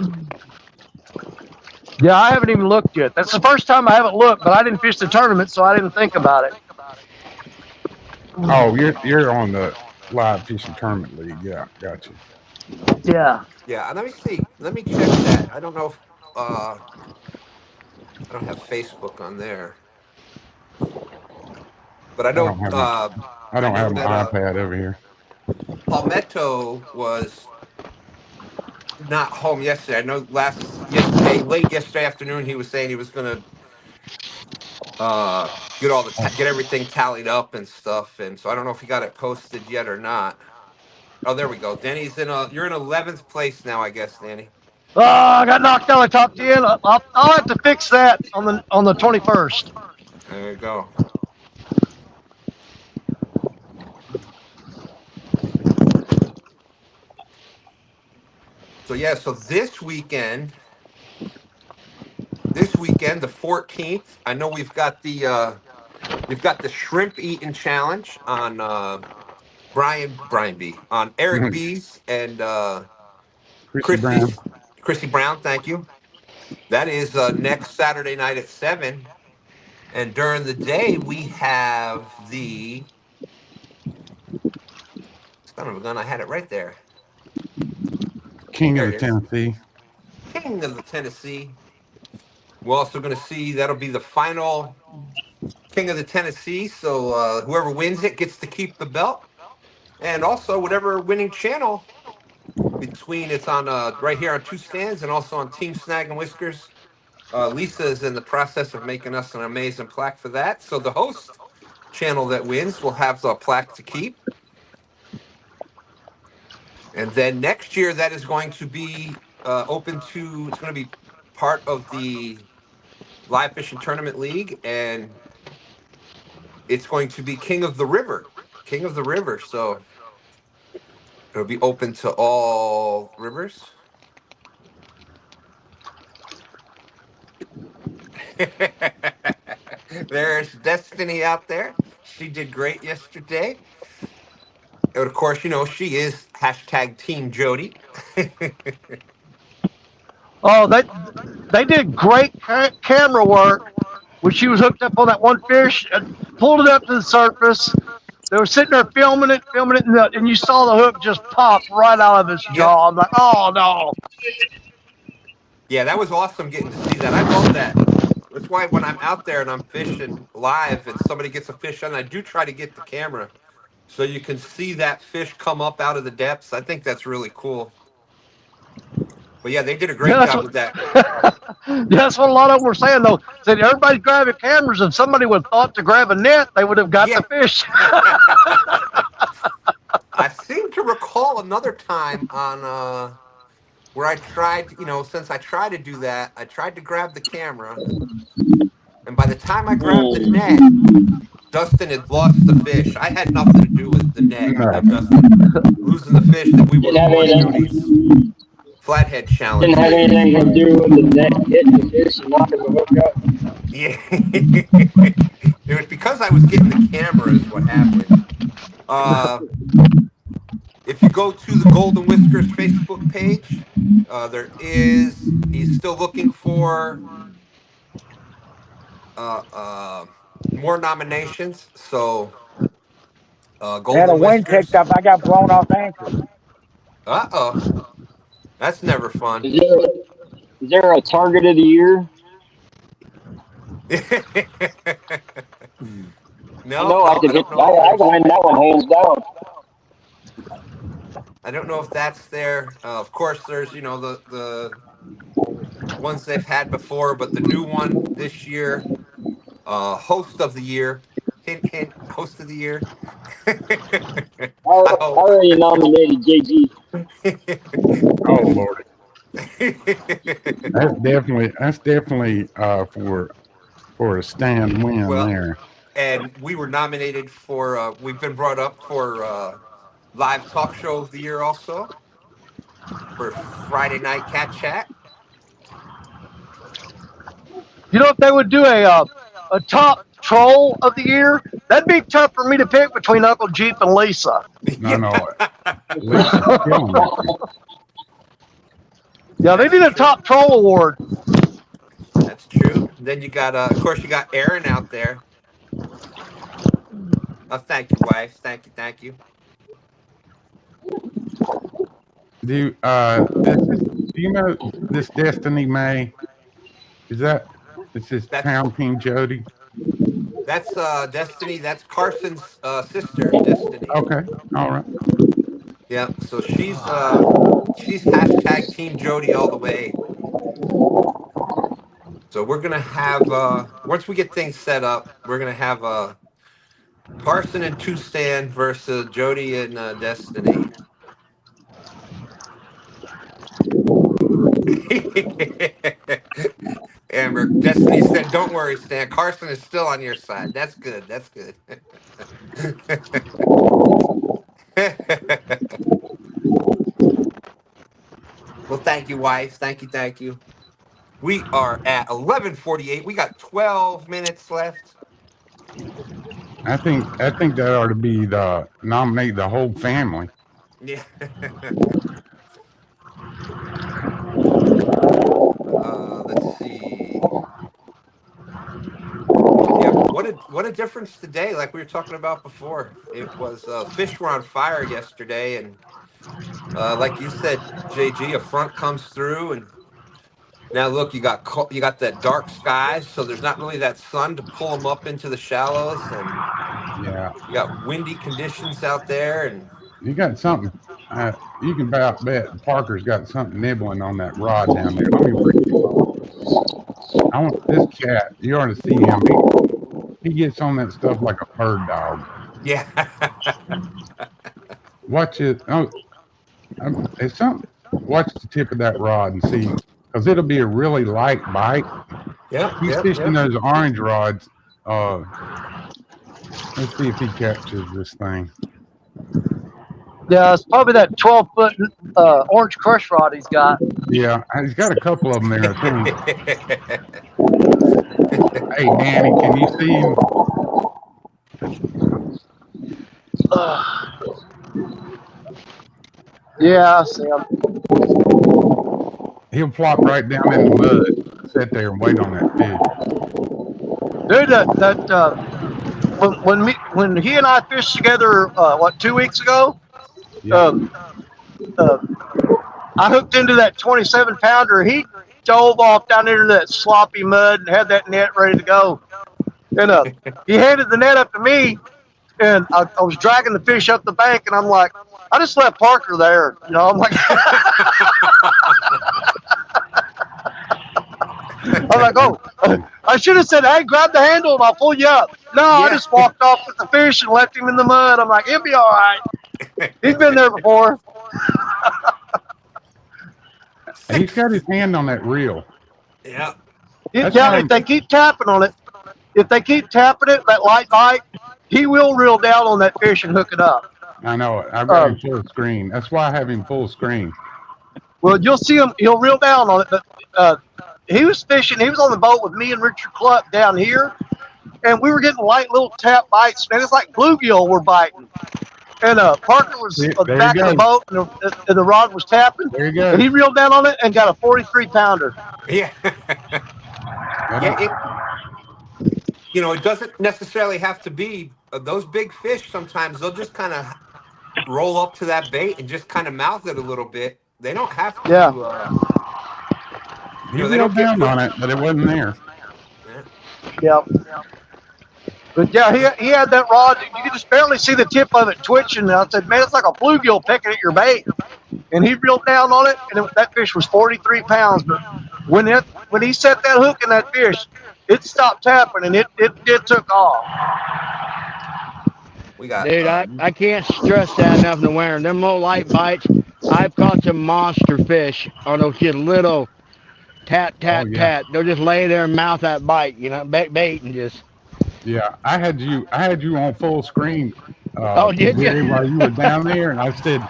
Yeah, I haven't even looked yet. That's the first time I haven't looked, but I didn't fish the tournament, so I didn't think about it. Oh, you're on the live fishing tournament league. Yeah, gotcha. Yeah. Yeah, let me see. Let me check that. I don't know if I don't have Facebook on there, but I don't have my iPad over here. Palmetto was not home yesterday. I know late yesterday afternoon, he was saying he was going to get everything tallied up and stuff, and so I don't know if he got it posted yet or not. Oh, there we go. Danny's you're in 11th place now, I guess, Danny. Oh, I got knocked out of the top 10. I'll have to fix that on the 21st. There you go. So yeah, so this weekend, the 14th, I know we've got the shrimp eating challenge on Brian B, on Eric B's and Chrissy Brown, thank you. That is next Saturday night at 7. And during the day we have the son of a gun, I had it right there. King of the Tennessee. King of the Tennessee. We're also going to see, that'll be the final King of the Tennessee. So whoever wins it gets to keep the belt. And also whatever winning channel it's on right here on Two Stands and also on Team Snag and Whiskers. Lisa is in the process of making us an amazing plaque for that. So the host channel that wins will have the plaque to keep. And then next year, that is going to be it's going to be part of the Live Fishing Tournament League, and it's going to be King of the River. So it'll be open to all rivers. There's Destiny out there. She did great yesterday. And of course, she is hashtag Team Jody. Oh, they did great camera work when she was hooked up on that one fish and pulled it up to the surface. They were sitting there filming it, and you saw the hook just pop right out of his Yep. jaw. I'm like, oh no. Yeah, that was awesome getting to see that. I love that. That's why when I'm out there and I'm fishing live and somebody gets a fish on, I do try to get the camera so you can see that fish come up out of the depths. I think that's really cool. But yeah, they did a great job with that. That's what a lot of them were saying, though. Said everybody's grabbing cameras, and somebody would have thought to grab a net, they would have got the fish. I seem to recall another time on where I tried, since I tried to do that, I tried to grab the camera, and by the time I grabbed the net, Dustin had lost the fish. I had nothing to do with the net and Dustin losing the fish that we would have won Jody's flathead challenge. Didn't have anything to do with the net hitting the fish and knocking the hook up. Yeah. It was because I was getting the camera is what happened. If you go to the Golden Whiskers Facebook page, he's still looking for more nominations. So Golden Had a wind Whiskers. picked up. I got blown off anchor. That's never fun. Is there a target of the year? No, I can win that one hands down. I don't know if that's there. Of course, there's the ones they've had before, but the new one this year, host of the year, hint hint, host of the year. I already nominated JG. Oh Lord. That's definitely for a stand win there. And we were nominated for. We've been brought up for live talk show of the year also for Friday night Cat Chat. If they would do a top troll of the year, that'd be tough for me to pick between Uncle Jeep and Lisa. No. Lisa's killing it. Yeah, they did a top troll award. That's true. Then you got, of course, you got Aaron out there. Oh, thank you, wife. Thank you. Do you know this Destiny May? Is this Town King Jody? That's Destiny. That's Carson's sister, Destiny. Okay, all right. Yeah, so she's hashtag Team Jody all the way. So we're gonna have once we get things set up, we're gonna have Carson and Two Stand versus Jody and Destiny. Amber, Destiny said, "Don't worry, Stan. Carson is still on your side. That's good. That's good." Well, thank you, wife. Thank you. We are at 11:48. We got 12 minutes left. I think that ought to be nominate the whole family. Yeah. Let's see. Yeah, what a difference today. Like we were talking about before, it was fish were on fire yesterday, and like you said, JG, a front comes through, and now look, you got that dark sky, so there's not really that sun to pull them up into the shallows, and you got windy conditions out there, and you got something. You can about bet Parker's got something nibbling on that rod down there. Let me bring you up. I want this cat. You ought to see him. He gets on that stuff like a bird dog. Yeah. Watch it. Oh, it's something. Watch the tip of that rod and see, because it'll be a really light bite. Yeah. He's fishing those orange rods. Let's see if he catches this thing. Yeah, it's probably that 12-foot orange crush rod he's got. Yeah, he's got a couple of them there, I think. Hey, Danny, can you see him? Yeah, I see him. He'll plop right down in the mud, sit there and wait on that fish. Dude, when he and I fished together, 2 weeks ago, Yeah. I hooked into that 27-pounder. He dove off down into that sloppy mud and had that net ready to go. And he handed the net up to me, and I was dragging the fish up the bank, and I'm like, I just left Parker there. You know, I'm like, oh, I should have said, hey, grab the handle and I'll pull you up. No, I just walked off with the fish and left him in the mud. I'm like, he'll be all right. He's been there before. He's got his hand on that reel. Yeah. If they keep tapping on it, that light bite, he will reel down on that fish and hook it up. I know it. I've got him full screen. That's why I have him full screen. Well, you'll see him. He'll reel down on it. But he was fishing. He was on the boat with me and Richard Cluck down here, and we were getting light little tap bites. Man, it's like bluegill were biting. And Parker was at the back of the boat, and the rod was tapping. There you go. And he reeled down on it and got a 43-pounder. Yeah. It doesn't necessarily have to be those big fish. Sometimes they'll just kind of roll up to that bait and just kind of mouth it a little bit. They don't have to. Yeah. He reeled down on it, but it wasn't there. Yep. But yeah, he had that rod. You could just barely see the tip of it twitching. And I said, man, it's like a bluegill picking at your bait. And he reeled down on it, and that fish was 43 pounds. But when he set that hook in that fish, it stopped tapping, and it took off. Dude, I can't stress that enough in the winter. Them little light bites, I've caught some monster fish on those just little tap. They'll just lay there and mouth that bite, bait and just. Yeah, I had you on full screen. Did you? While you were down there, and I said,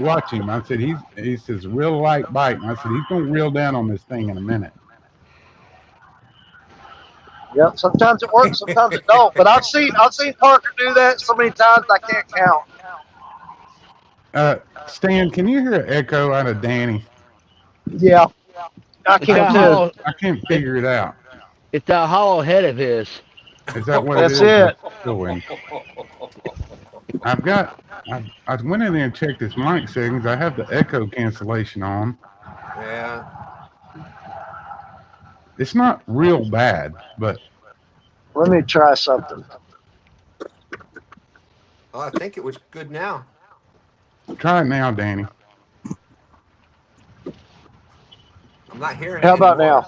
watch him. I said, he says real light bite. And I said, he's gonna reel down on this thing in a minute. Yep, sometimes it works, sometimes it don't. But I've seen Parker do that so many times I can't count. Stan, can you hear an echo out of Danny? Yeah, I can too. I can't figure it out. It's that hollow head of his. Is that what That's it it. I went in there and checked his mic settings. I have the echo cancellation on. Yeah. It's not real bad, but. Let me try something. Oh, I think it was good now. Try it now, Danny. I'm not hearing it. How about now?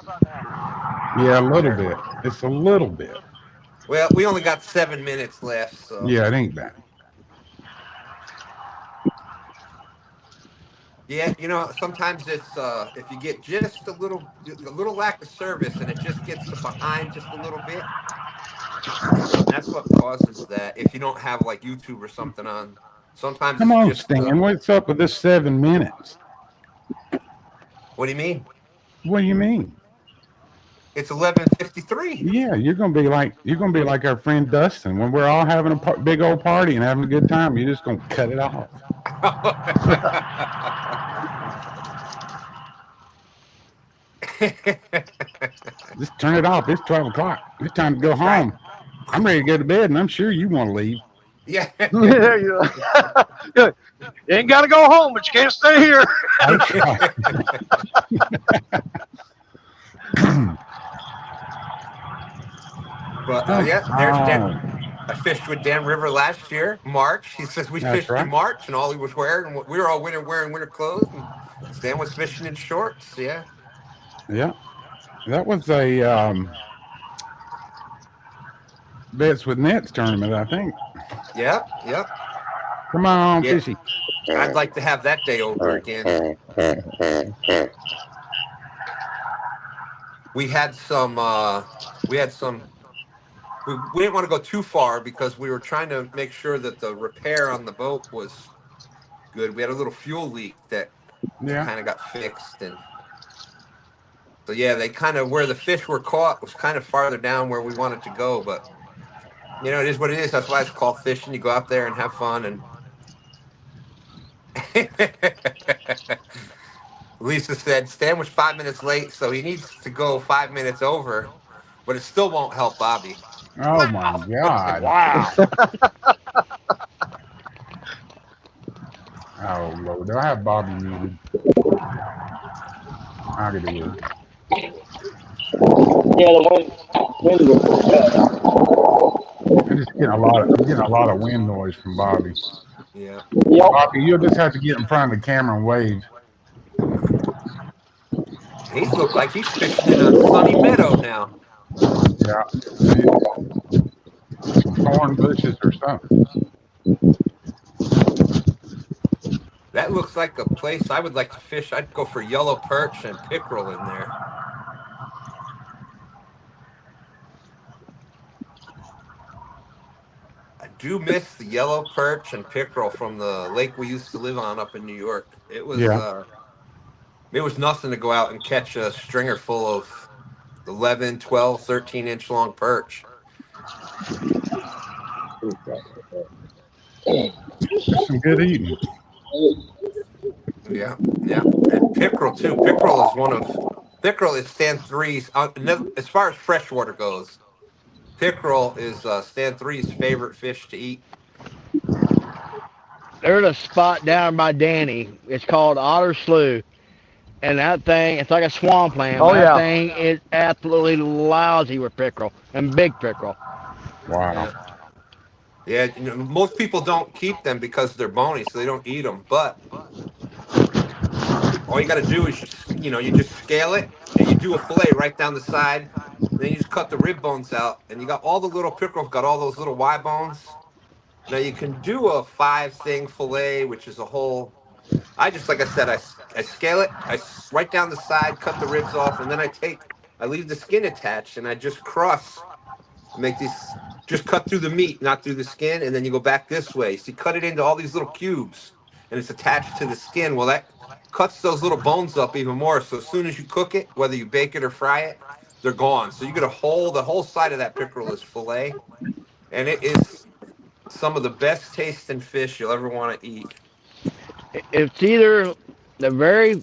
Yeah, a little bit. It's a little bit. Well, we only got 7 minutes left, so. Yeah, it ain't bad. Yeah, sometimes it's if you get just a little lack of service and it just gets behind just a little bit. That's what causes that. If you don't have like YouTube or something on, sometimes. Come on, just, Stan. What's up with this 7 minutes? What do you mean? What do you mean? It's 11:53. Yeah, you're gonna be like our friend Dustin when we're all having a big old party and having a good time. You're just gonna cut it off. Just turn it off. It's 12 o'clock. It's time to go home. I'm ready to go to bed, and I'm sure you want to leave. Yeah. You ain't got to go home, but you can't stay here. But yeah, there's Dan. I fished with Dan River last year, March. He says we fished in March, and all he was wearing, we were all wearing winter clothes, and Stan was fishing in shorts. Yeah. Yeah, that was a Bets with Nets tournament, I think. Yep. Come on, Fishy. I'd like to have that day over again. We had some. We didn't want to go too far because we were trying to make sure that the repair on the boat was good. We had a little fuel leak that kind of got fixed, and So yeah, they kind of where the fish were caught was kind of farther down where we wanted to go, but you know, it is what it is. That's why it's called fishing. You go out there and have fun. And Lisa said Stan was 5 minutes late, so he needs to go 5 minutes over, but it still won't help Bobby. Oh my God. Wow. Oh Lord, do I have Bobby muted? I could do it. Yeah, the wind was I'm getting a lot of wind noise from Bobby. Yeah. Yep. Bobby, you'll just have to get in front of the camera and wave. He's looked like he's fishing in a sunny meadow now. Yeah. Some thorn bushes or something. That looks like a place I would like to fish. I'd go for yellow perch and pickerel in there. I do miss the yellow perch and pickerel from the lake we used to live on up in New York. It was nothing to go out and catch a stringer full of 11, 12, 13-inch long perch. There's some good eating. Yeah, yeah. And pickerel, too. Pickerel is Stand 3's, as far as freshwater goes, pickerel is Stand 3's favorite fish to eat. There's a spot down by Danny. It's called Otter Slough. And that thing, it's like a swampland. Oh, That yeah. thing is absolutely lousy with pickerel and big pickerel. Wow. Yeah, you know, most people don't keep them because they're bony, so they don't eat them. But all you got to do is you just scale it and you do a fillet right down the side. Then you just cut the rib bones out, and you got all the little pickerel, got all those little Y bones. Now you can do a 5-thing fillet, which is a whole. I just, like I said, I scale it, right down the side, cut the ribs off, and then I leave the skin attached, and I just make these, just cut through the meat, not through the skin, and then you go back this way. So you cut it into all these little cubes, and it's attached to the skin. Well, that cuts those little bones up even more. So as soon as you cook it, whether you bake it or fry it, they're gone. So you get the whole side of that pickerel is fillet, and it is some of the best tasting fish you'll ever want to eat. It's either the very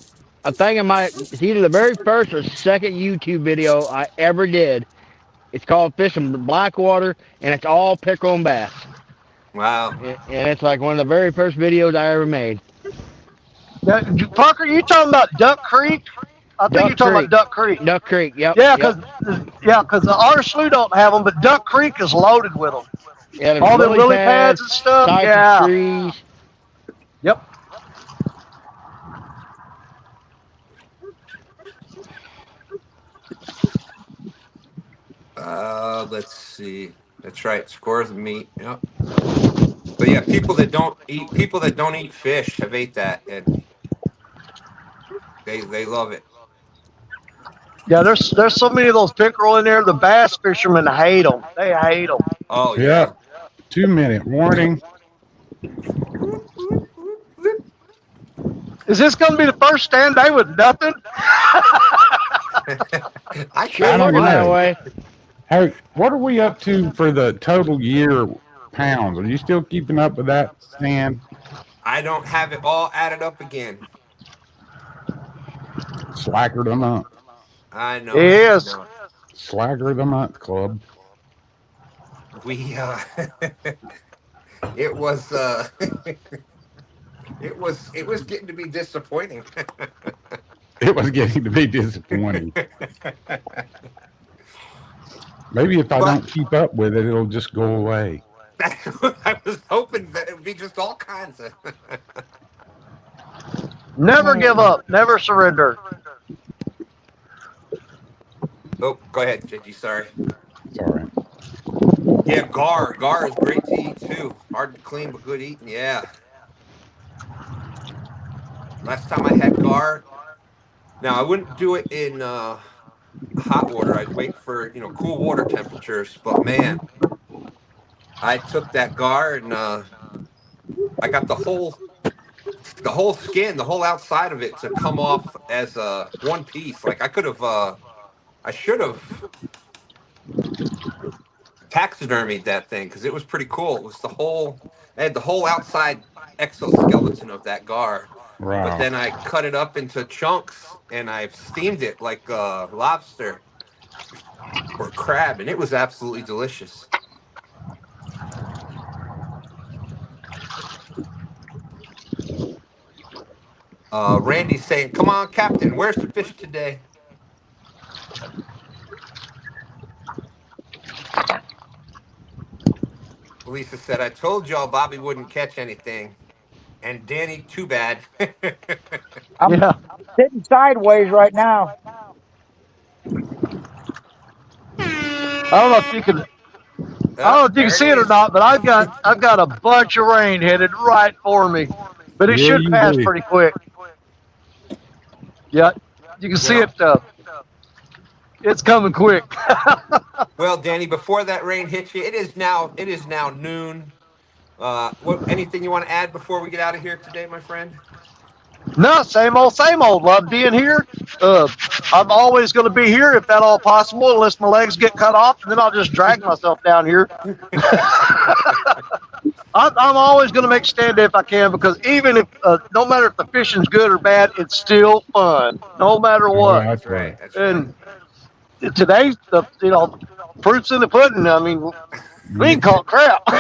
first or second YouTube video I ever did. It's called Fishing Blackwater, and it's all pickerel and bass. Wow. And it's like one of the very first videos I ever made. Now, Parker, you talking about Duck Creek? I think you're talking about Duck Creek. Duck Creek, yep. Yeah, because the Otter Slough don't have them, but Duck Creek is loaded with them. Yeah, all the lily pads and stuff. Yeah. Trees. Yep. Let's see. That's right. Scores of meat. Yep. But yeah, people that don't eat fish have ate that, and they love it. Yeah, there's so many of those pickerel in there. The bass fishermen hate them. They hate them. Oh yeah. 2-minute warning. Is this going to be the first STANday with nothing? I don't know. That way. Hey, what are we up to for the total year pounds? Are you still keeping up with that, Stan? I don't have it all added up again. Slacker of the month. I know. He is. Slacker of the month club. We it was it was getting to be disappointing. It was getting to be disappointing. Maybe if I don't keep up with it, it'll just go away. I was hoping that it would be just all kinds of. Never give up. Never surrender. Oh, go ahead, JG. Sorry. Sorry. Yeah, gar is great to eat too. Hard to clean, but good eating. Yeah. Last time I had gar. Now I wouldn't do it in hot water. I'd wait for cool water temperatures. But man, I took that gar and I got the whole the whole skin, the whole outside of it to come off as a one piece. Like I could have, I should have taxidermied that thing because it was pretty cool. It was the whole, I had the whole outside exoskeleton of that gar, but Wow. then I cut it up into chunks and I've steamed it like lobster or crab, and it was absolutely delicious. Randy's saying, "Come on, Captain, where's the fish today?" Lisa said, "I told y'all Bobby wouldn't catch anything." And Danny, too bad. I'm Yeah. sitting sideways right now. I don't know if you can. I don't know if you can There it see it or is. not, but I've got a bunch of rain headed right for me, but it Yeah, should you pass do. pretty quick. Yeah, you can see Well, it. It's coming quick. well, Danny, before that rain hits you, it is now noon. What anything you want to add before we get out of here today, my friend? No, same old, same old. Love being here. I'm always going to be here if at all possible, unless my legs get cut off, and then I'll just drag myself down here. I'm always going to make STANday if I can, because even if, no matter if the fishing's good or bad, it's still fun, no matter Oh, what. that's right. That's right. And today's proof's in the pudding. I mean, we ain't caught crap, but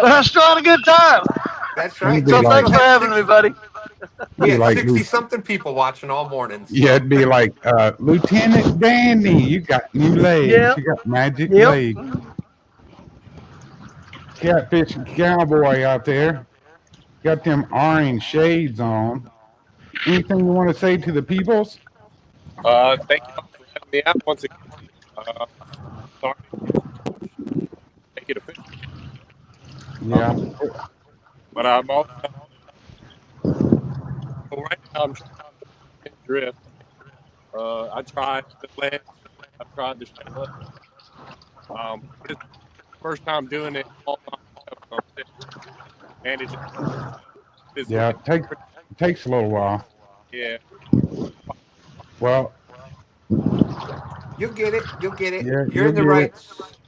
I still had a good time. That's It'd right. be So We like, still thanks for had having me, buddy. we had like 60-something people watching all morning. So. yeah, it'd be like Lieutenant Danny. You got new legs. Yep. You got magic Yep. legs. Catfish cowboy out there. Got them orange shades on. Anything you want to say to the peoples? Thank you for having me out once again. Sorry. Make it official. Yeah. But I'm also right now I'm trying to drift. I tried the land. I tried the shallow. But it's the first time doing it all by myself. So and it's Yeah, it takes a little while. yeah. Well, You'll get it. You'll get it. yeah, You're in the get right. it.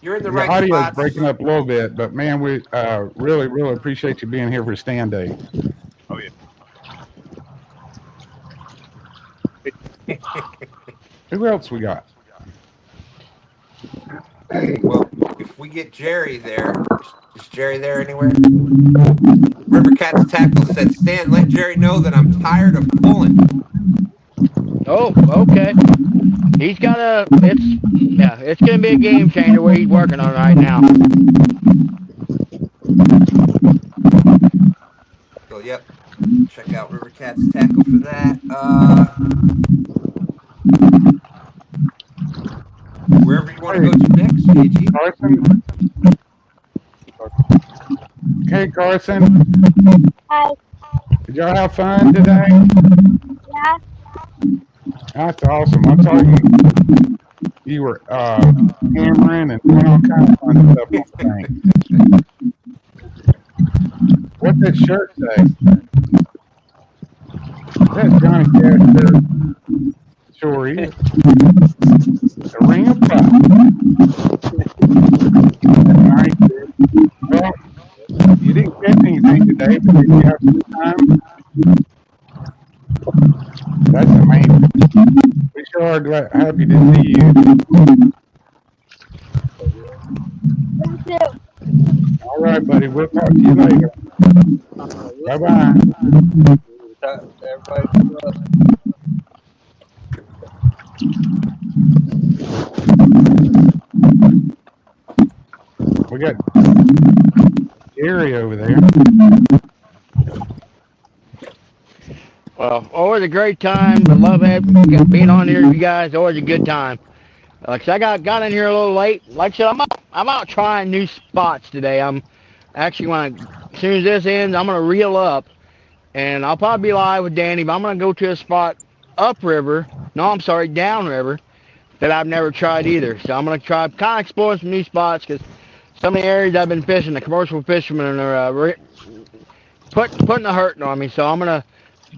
You're in the The right audio's spots. breaking up a little bit, but man, we really, really appreciate you being here for STANday. Oh yeah. Who else we got? Well, if we get Jerry there, is Jerry there anywhere? River Cat's Tackle said, "Stan, let Jerry know that I'm tired of pulling." Oh, okay. He's got it's going to be a game changer what he's working on right now. So, yep. Check out River Cat's Tackle for that. Wherever you want to go to next, JG. Carson? Hey, Carson. Hi. Did y'all have fun today? Yeah. That's awesome. I saw you were hammering and doing all kinds of fun stuff on the bank. What's that shirt say? Is that Johnny Cash shirt? Sure is. A ring of fire. Nice, dude. Well, you didn't catch anything today, but did you have a good time? That's amazing. We sure are happy to see you. Me too. All right, buddy. We'll talk to you later. Bye-bye. We got Gary over there. Well, always a great time. I love being on here with you guys. Always a good time. Like I said, I got in here a little late. Like I said, I'm out trying new spots today. I'm actually as soon as this ends, I'm gonna reel up, and I'll probably be live with Danny. But I'm gonna go to a spot upriver. No, I'm sorry, downriver that I've never tried either. So I'm gonna try kind of exploring some new spots because some of the areas I've been fishing, the commercial fishermen are putting a hurting on me. So I'm gonna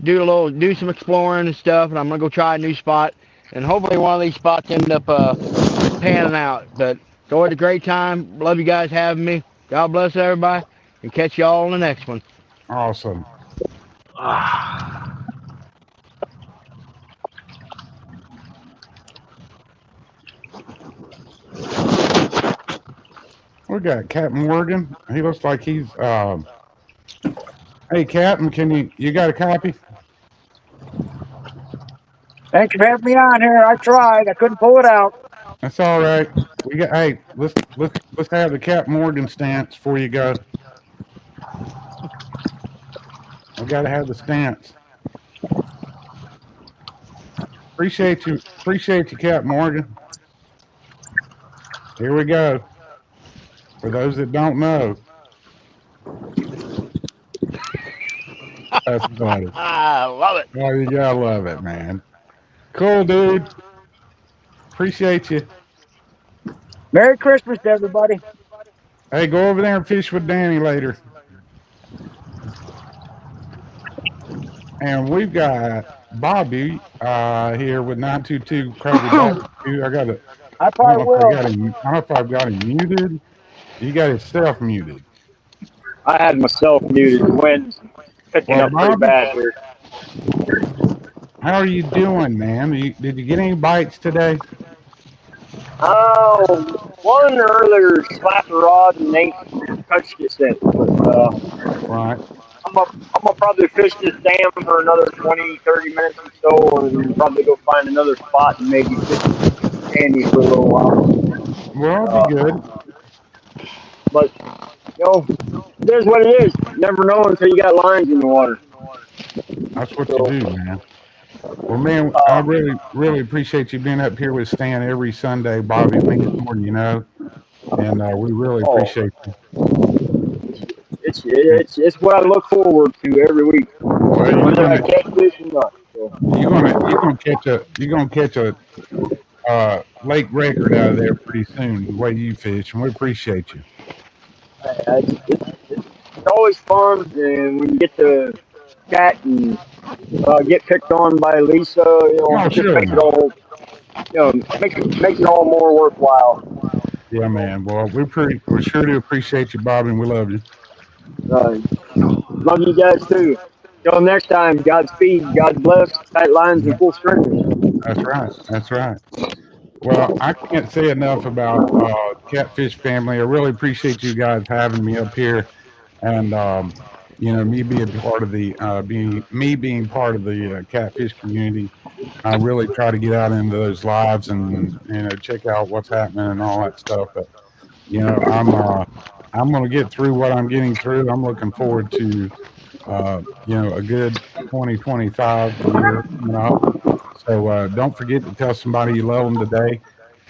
do some exploring and stuff, and I'm gonna go try a new spot, and hopefully one of these spots end up panning out. But it's always a great time. Love you guys having me. God bless everybody, and catch y'all on the next one. Awesome. We got Captain Morgan. He looks like he's hey Captain, you got a copy? Thank you for having me on here. I tried. I couldn't pull it out. That's all right. Hey, let's have the Captain Morgan stance before you go. We gotta have the stance. Appreciate you, Captain Morgan. Here we go. For those that don't know. That's funny. I love it. Oh, you gotta love it, man. Cool, dude. Appreciate you. Merry Christmas to everybody. Hey, go over there and fish with Danny later. And we've got Bobby here with 922 Kroger. I probably will. I don't know if I've got him muted. You got yourself muted. I had myself muted. The wind's picking up pretty bad here. How are you doing, man? Did you get any bites today? Oh, one earlier slapped the rod and Nate touched it since. But, right. I'm gonna probably fish this dam for another 20, 30 minutes or so, and probably go find another spot and maybe fish STANday for a little while. Well, that'd be good. But, it is what it is. You never know until you got lines in the water. That's what you do, man. Well, man, I really appreciate you being up here with Stan every Sunday, Bobby. And we really appreciate you. It's what I look forward to every week. Well, whether I catch fish or not. So. You're gonna catch a lake record out of there pretty soon. The way you fish, and we appreciate you. It's always fun, and when you get to chat and get picked on by Lisa, makes it all, makes it all more worthwhile. Yeah, man. Well, we sure do appreciate you, Bobby, and we love you. Love you guys too. Till next time, Godspeed, God bless, tight lines and full stringers. That's right. Well, I can't say enough about Catfish family. I really appreciate you guys having me up here, and me being part of the being part of the Catfish community. I really try to get out into those lives and check out what's happening and all that stuff. But I'm going to get through what I'm getting through. I'm looking forward to a good 2025 year coming up. So don't forget to tell somebody you love them today,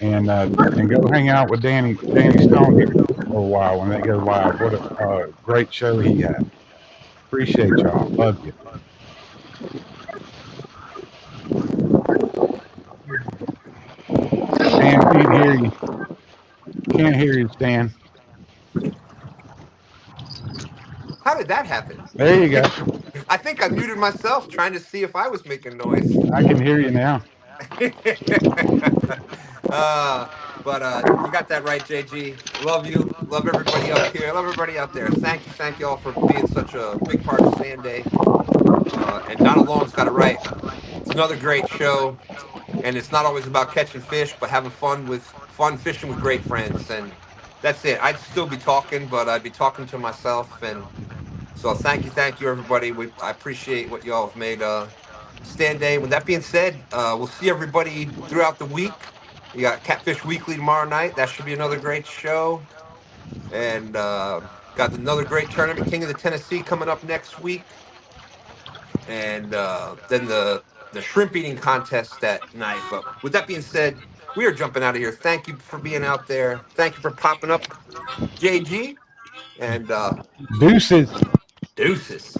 and go hang out with Danny Stone here for a while when they go live. What a great show he had. Appreciate y'all. Love you. Stan, can't hear you. Can't hear you, Stan. How did that happen? There you go. I think I muted myself trying to see if I was making noise. I can hear you now. But you got that right, JG. Love you. Love everybody up here. Love everybody out there. Thank you all for being such a big part of STANday. And Donald Long's got it right. It's another great show, and it's not always about catching fish, but having fun fishing with great friends. And that's it. I'd still be talking, but I'd be talking to myself. And so thank you, everybody. I appreciate what y'all have made STANday. With that being said, we'll see everybody throughout the week. You got Catfish Weekly tomorrow night. That should be another great show. And got another great tournament, King of the Tennessee, coming up next week. And then the shrimp eating contest that night. But with that being said, we are jumping out of here. Thank you for being out there. Thank you for popping up, JG. And Deuces. Deuces.